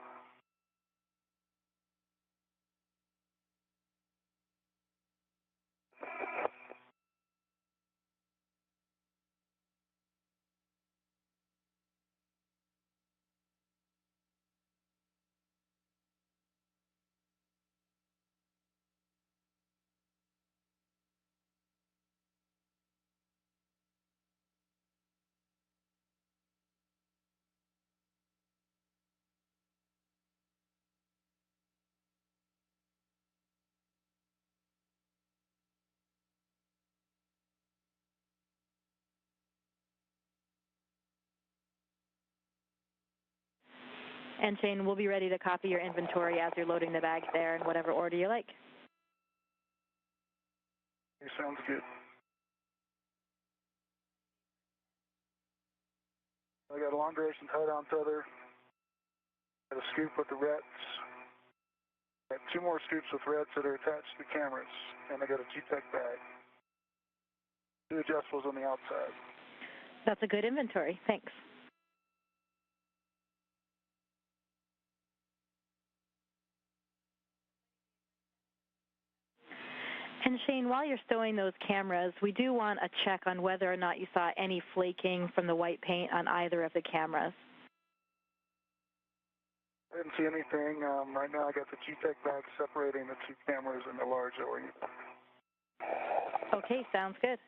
And Shane, we'll be ready to copy your inventory as you're loading the bags there in whatever order you like. It sounds good. I got a long duration tie-down tether. Got a scoop with the rets. Got 2 more scoops with rets that are attached to the cameras. And I got a G-Tech bag. 2 adjustables on the outside. That's a good inventory. Thanks. And Shane, while you're stowing those cameras, we do want a check on whether or not you saw any flaking from the white paint on either of the cameras. I didn't see anything. Right now I got the G-Tech bag separating the 2 cameras and the large OE. Okay, sounds good.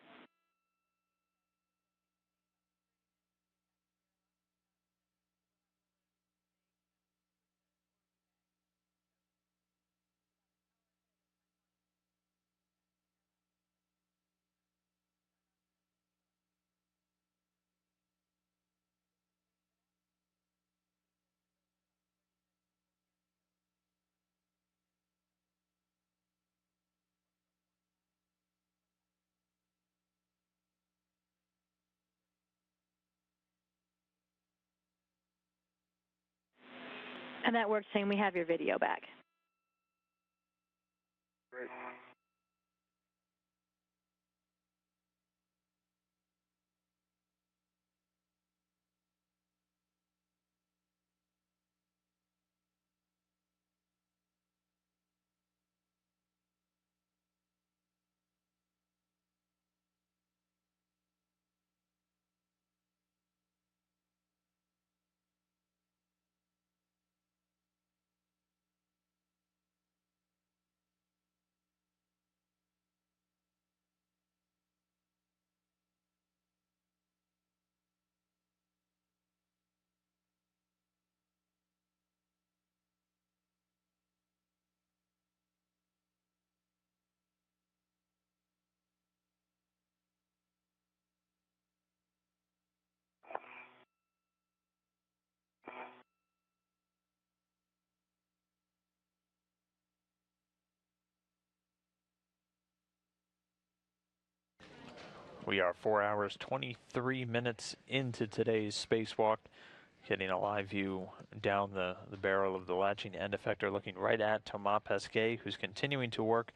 And that works, Shane. We have your video back. Great. We are 4 hours, 23 minutes into today's spacewalk, getting a live view down the barrel of the latching end effector, looking right at Thomas Pesquet, who's continuing to work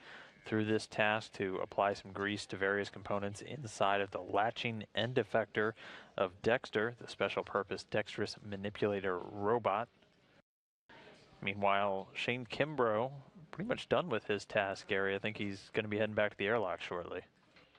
through this task to apply some grease to various components inside of the latching end effector of Dexter, the special purpose dexterous manipulator robot. Meanwhile, Shane Kimbrough pretty much done with his task, Gary. I think he's going to be heading back to the airlock shortly.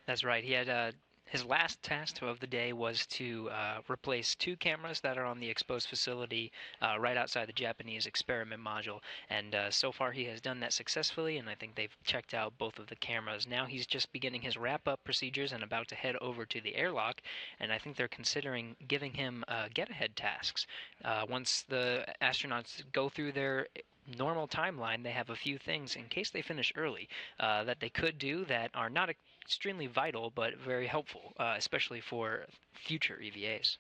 That's right. He had his last task of the day was to replace 2 cameras that are on the exposed facility right outside the Japanese experiment module. And so far he has done that successfully, and I think they've checked out both of the cameras. Now he's just beginning his wrap-up procedures and about to head over to the airlock, and I think they're considering giving him get-ahead tasks. Once the astronauts go through their normal timeline, they have a few things in case they finish early that they could do that are not extremely vital but very helpful, especially for future EVAs.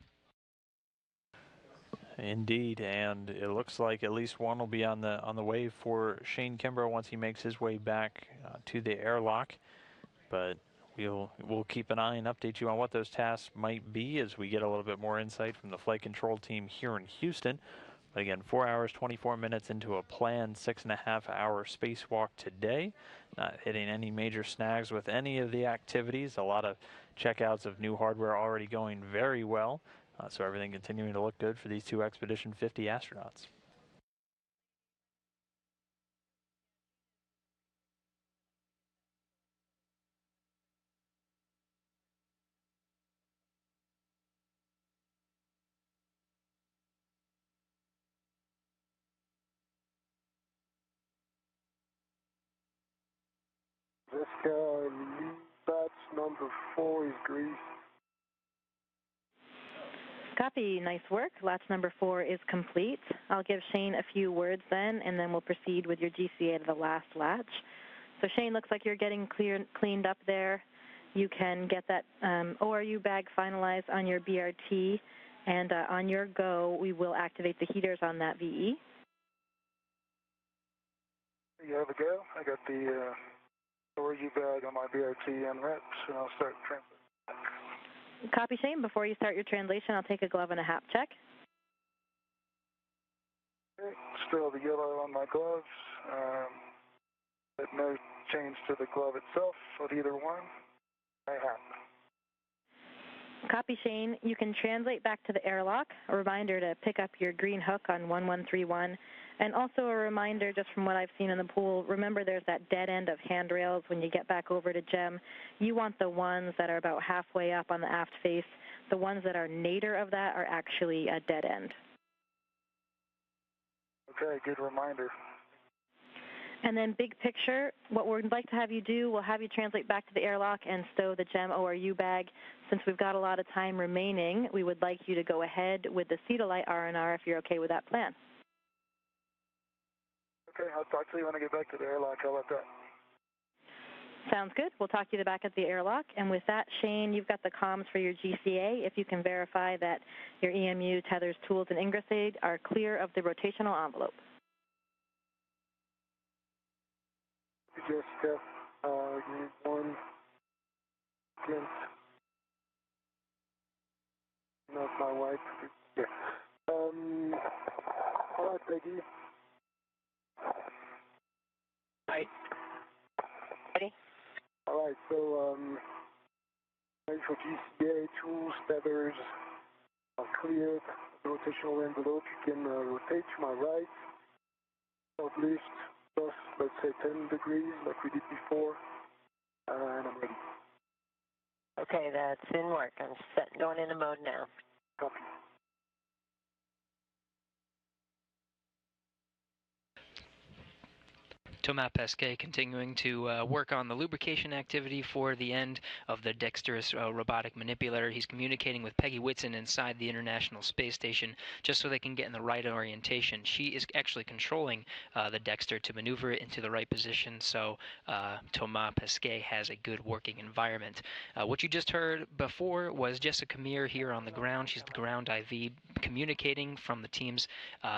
Indeed, and it looks like at least one will be on the way for Shane Kimbrough once he makes his way back to the airlock. But we'll keep an eye and update you on what those tasks might be as we get a little bit more insight from the flight control team here in Houston. But again, 4 hours, 24 minutes into a planned 6.5-hour spacewalk today. Not hitting any major snags with any of the activities. A lot of checkouts of new hardware already going very well. So everything continuing to look good for these 2 Expedition 50 astronauts. Jessica, batch number 4 is grease. Copy. Nice work. Latch number 4 is complete. I'll give Shane a few words then, and then we'll proceed with your GCA to the last latch. So Shane, looks like you're getting cleaned up there. You can get that ORU bag finalized on your BRT, and on your go, we will activate the heaters on that VE. You have a go. I got the ORU bag on my BRT and reps, and I'll start translating. Copy, Shane. Before you start your translation, I'll take a glove and a hap check. Okay. Still the yellow on my gloves. But no change to the glove itself of either one. I have. Copy, Shane. You can translate back to the airlock. A reminder to pick up your green hook on 1131. And also a reminder, just from what I've seen in the pool, remember there's that dead end of handrails when you get back over to GEM. You want the ones that are about halfway up on the aft face. The ones that are nadir of that are actually a dead end. Okay, good reminder. And then big picture, what we'd like to have you do, we'll have you translate back to the airlock and stow the GEM ORU bag. Since we've got a lot of time remaining, we would like you to go ahead with the Cetalite R&R if you're okay with that plan. Okay, I'll talk to you when I get back to the airlock. How about that? Sounds good. We'll talk to you back at the airlock. And with that, Shane, you've got the comms for your GCA. If you can verify that your EMU, tethers, tools, and ingress aid are clear of the rotational envelope. Jessica, give me 1 second. Not my wife. Yeah. All right, Peggy. right, so ready for GCA, tools, tethers are cleared. The rotational envelope, you can rotate to my right, short lift, plus, let's say 10 degrees like we did before, and I'm ready. Okay, that's in work. I'm going into mode now. Copy. Thomas Pesquet continuing to work on the lubrication activity for the end of the dexterous robotic manipulator. He's communicating with Peggy Whitson inside the International Space Station just so they can get in the right orientation. She is actually controlling the Dexter to maneuver it into the right position, so Thomas Pesquet has a good working environment. What you just heard before was Jessica Meir here on the ground. She's the ground IV communicating from the teams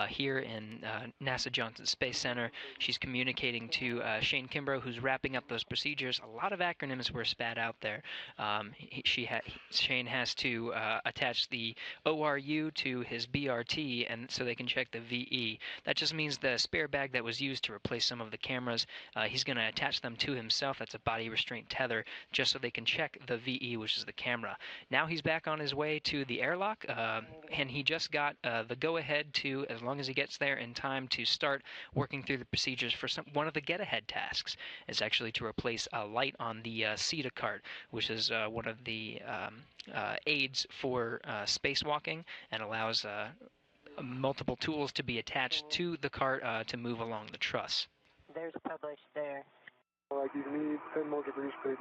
here in NASA Johnson Space Center. She's communicating to Shane Kimbrough, who's wrapping up those procedures. A lot of acronyms were spat out there. Shane has to attach the ORU to his BRT, and so they can check the VE. That just means the spare bag that was used to replace some of the cameras, he's going to attach them to himself. That's a body restraint tether, just so they can check the VE, which is the camera. Now he's back on his way to the airlock, and he just got the go-ahead to, as long as he gets there in time, to start working through the procedures for one of the get-ahead tasks. Is actually to replace a light on the CETA cart, which is one of the aids for spacewalking and allows multiple tools to be attached to the cart to move along the truss. There's published there. All right, give me 10 more degrees, baby.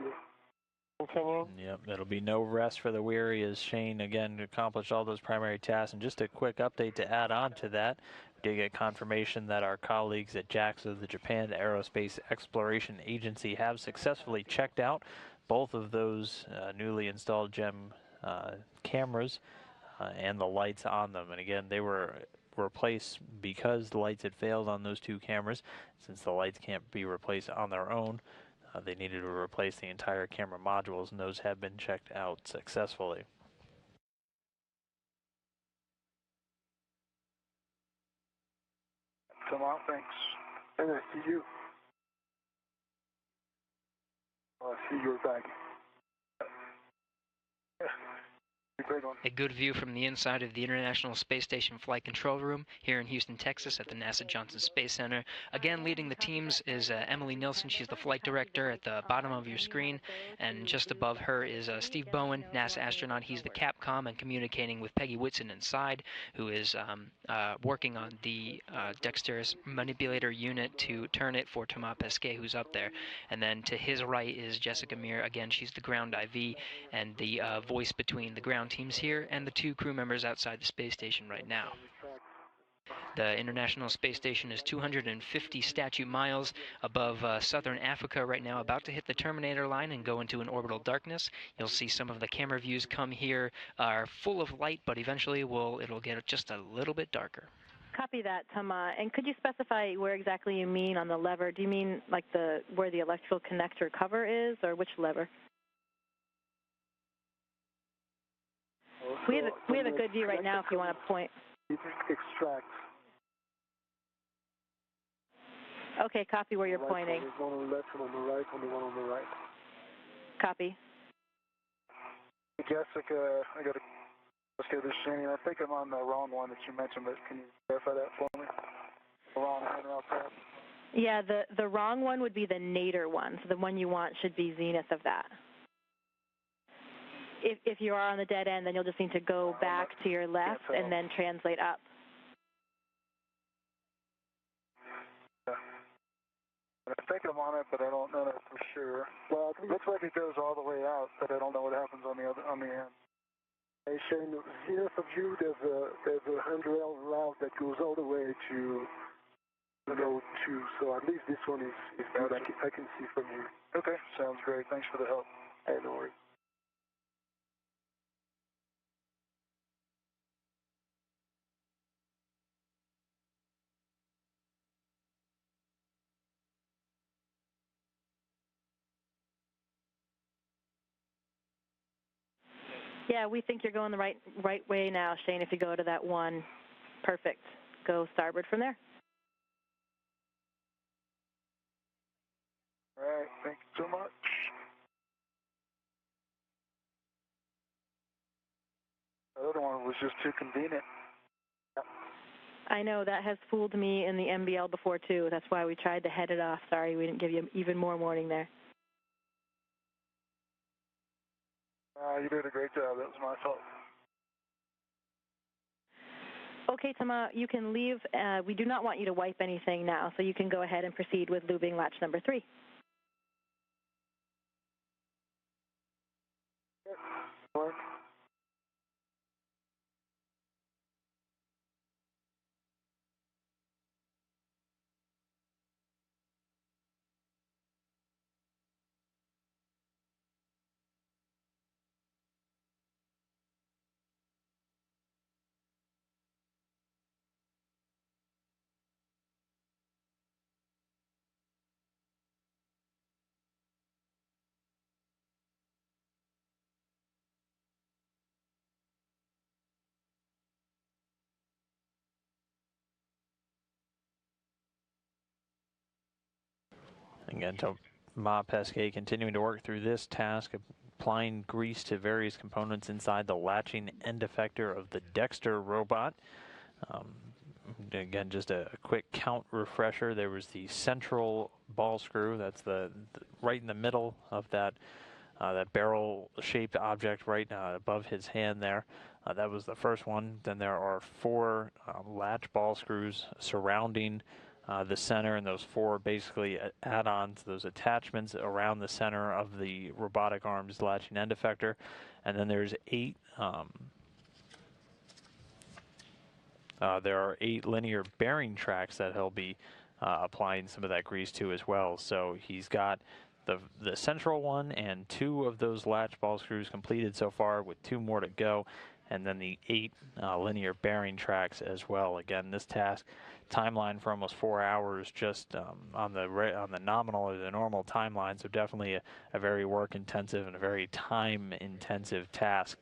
Continuing. Yep, it'll be no rest for the weary as Shane again accomplished all those primary tasks. And just a quick update to add on to that, we did get confirmation that our colleagues at JAXA, the Japan Aerospace Exploration Agency, have successfully checked out both of those newly installed GEM cameras and the lights on them. And again, they were replaced because the lights had failed on those two cameras. Since the lights can't be replaced on their own, they needed to replace the entire camera modules, and those have been checked out successfully. Come on, thanks. And I see you. I see your bag. A good view from the inside of the International Space Station Flight Control Room here in Houston, Texas at the NASA Johnson Space Center. Again, leading the teams is Emily Nilsson. She's the flight director at the bottom of your screen. And just above her is Steve Bowen, NASA astronaut. He's the Capcom and communicating with Peggy Whitson inside, who is working on the dexterous manipulator unit to turn it for Thomas Pesquet, who's up there. And then to his right is Jessica Meir. Again, she's the ground IV and the voice between the ground teams here and the two crew members outside the space station right now. The International Space Station is 250 statute miles above southern Africa right now, about to hit the terminator line and go into an orbital darkness. You'll see some of the camera views come here are full of light, but eventually it'll get just a little bit darker. Copy that, Thomas. And could you specify where exactly you mean on the lever? Do you mean like where the electrical connector cover is, or which lever? We have a good view right now if you want to point. Extract. Okay, copy where you're pointing. There's one on the left, one on the right, only one on the right. Copy. Jessica, I got to this is Shane. I think I'm on the wrong one that you mentioned, but can you verify that for me? The wrong handrail tab. Yeah, the wrong one would be the nadir one. So the one you want should be zenith of that. If you are on the dead end, then you'll just need to go back to your left and then translate up. Yeah. I think I'm on it, but I don't know that for sure. Well, it looks like it goes all the way out, but I don't know what happens on the end. Hey Shane, zenith of you, there's a handrail route that goes all the way to node 2, so at least this one is good. I can see from here. Okay, sounds great. Thanks for the help. Hey, no worries. Yeah, we think you're going the right way now, Shane. If you go to that one, perfect. Go starboard from there. All right, thank you so much. was just too convenient. I know that has fooled me in the MBL before too. That's why we tried to head it off. Sorry, we didn't give you even more warning there. You did a great job. That was my fault. Okay, Thomas, you can leave. We do not want you to wipe anything now, so you can go ahead and proceed with lubing latch number 3. Mark? Again, Pesquet continuing to work through this task, applying grease to various components inside the latching end effector of the Dexter robot. Again, just a quick count refresher. There was the central ball screw. That's the right in the middle of that that barrel-shaped object right above his hand there. That was the first one. Then there are 4 latch ball screws surrounding the center, and those 4 basically add-ons, those attachments around the center of the robotic arms latching end effector. And then there's 8 there are 8 linear bearing tracks that he'll be applying some of that grease to as well. So he's got the central one and 2 of those latch ball screws completed so far, with 2 more to go, and then the 8 linear bearing tracks as well. Again, this task timeline for almost 4 hours just on the nominal or the normal timeline, so definitely a very work intensive and a very time intensive task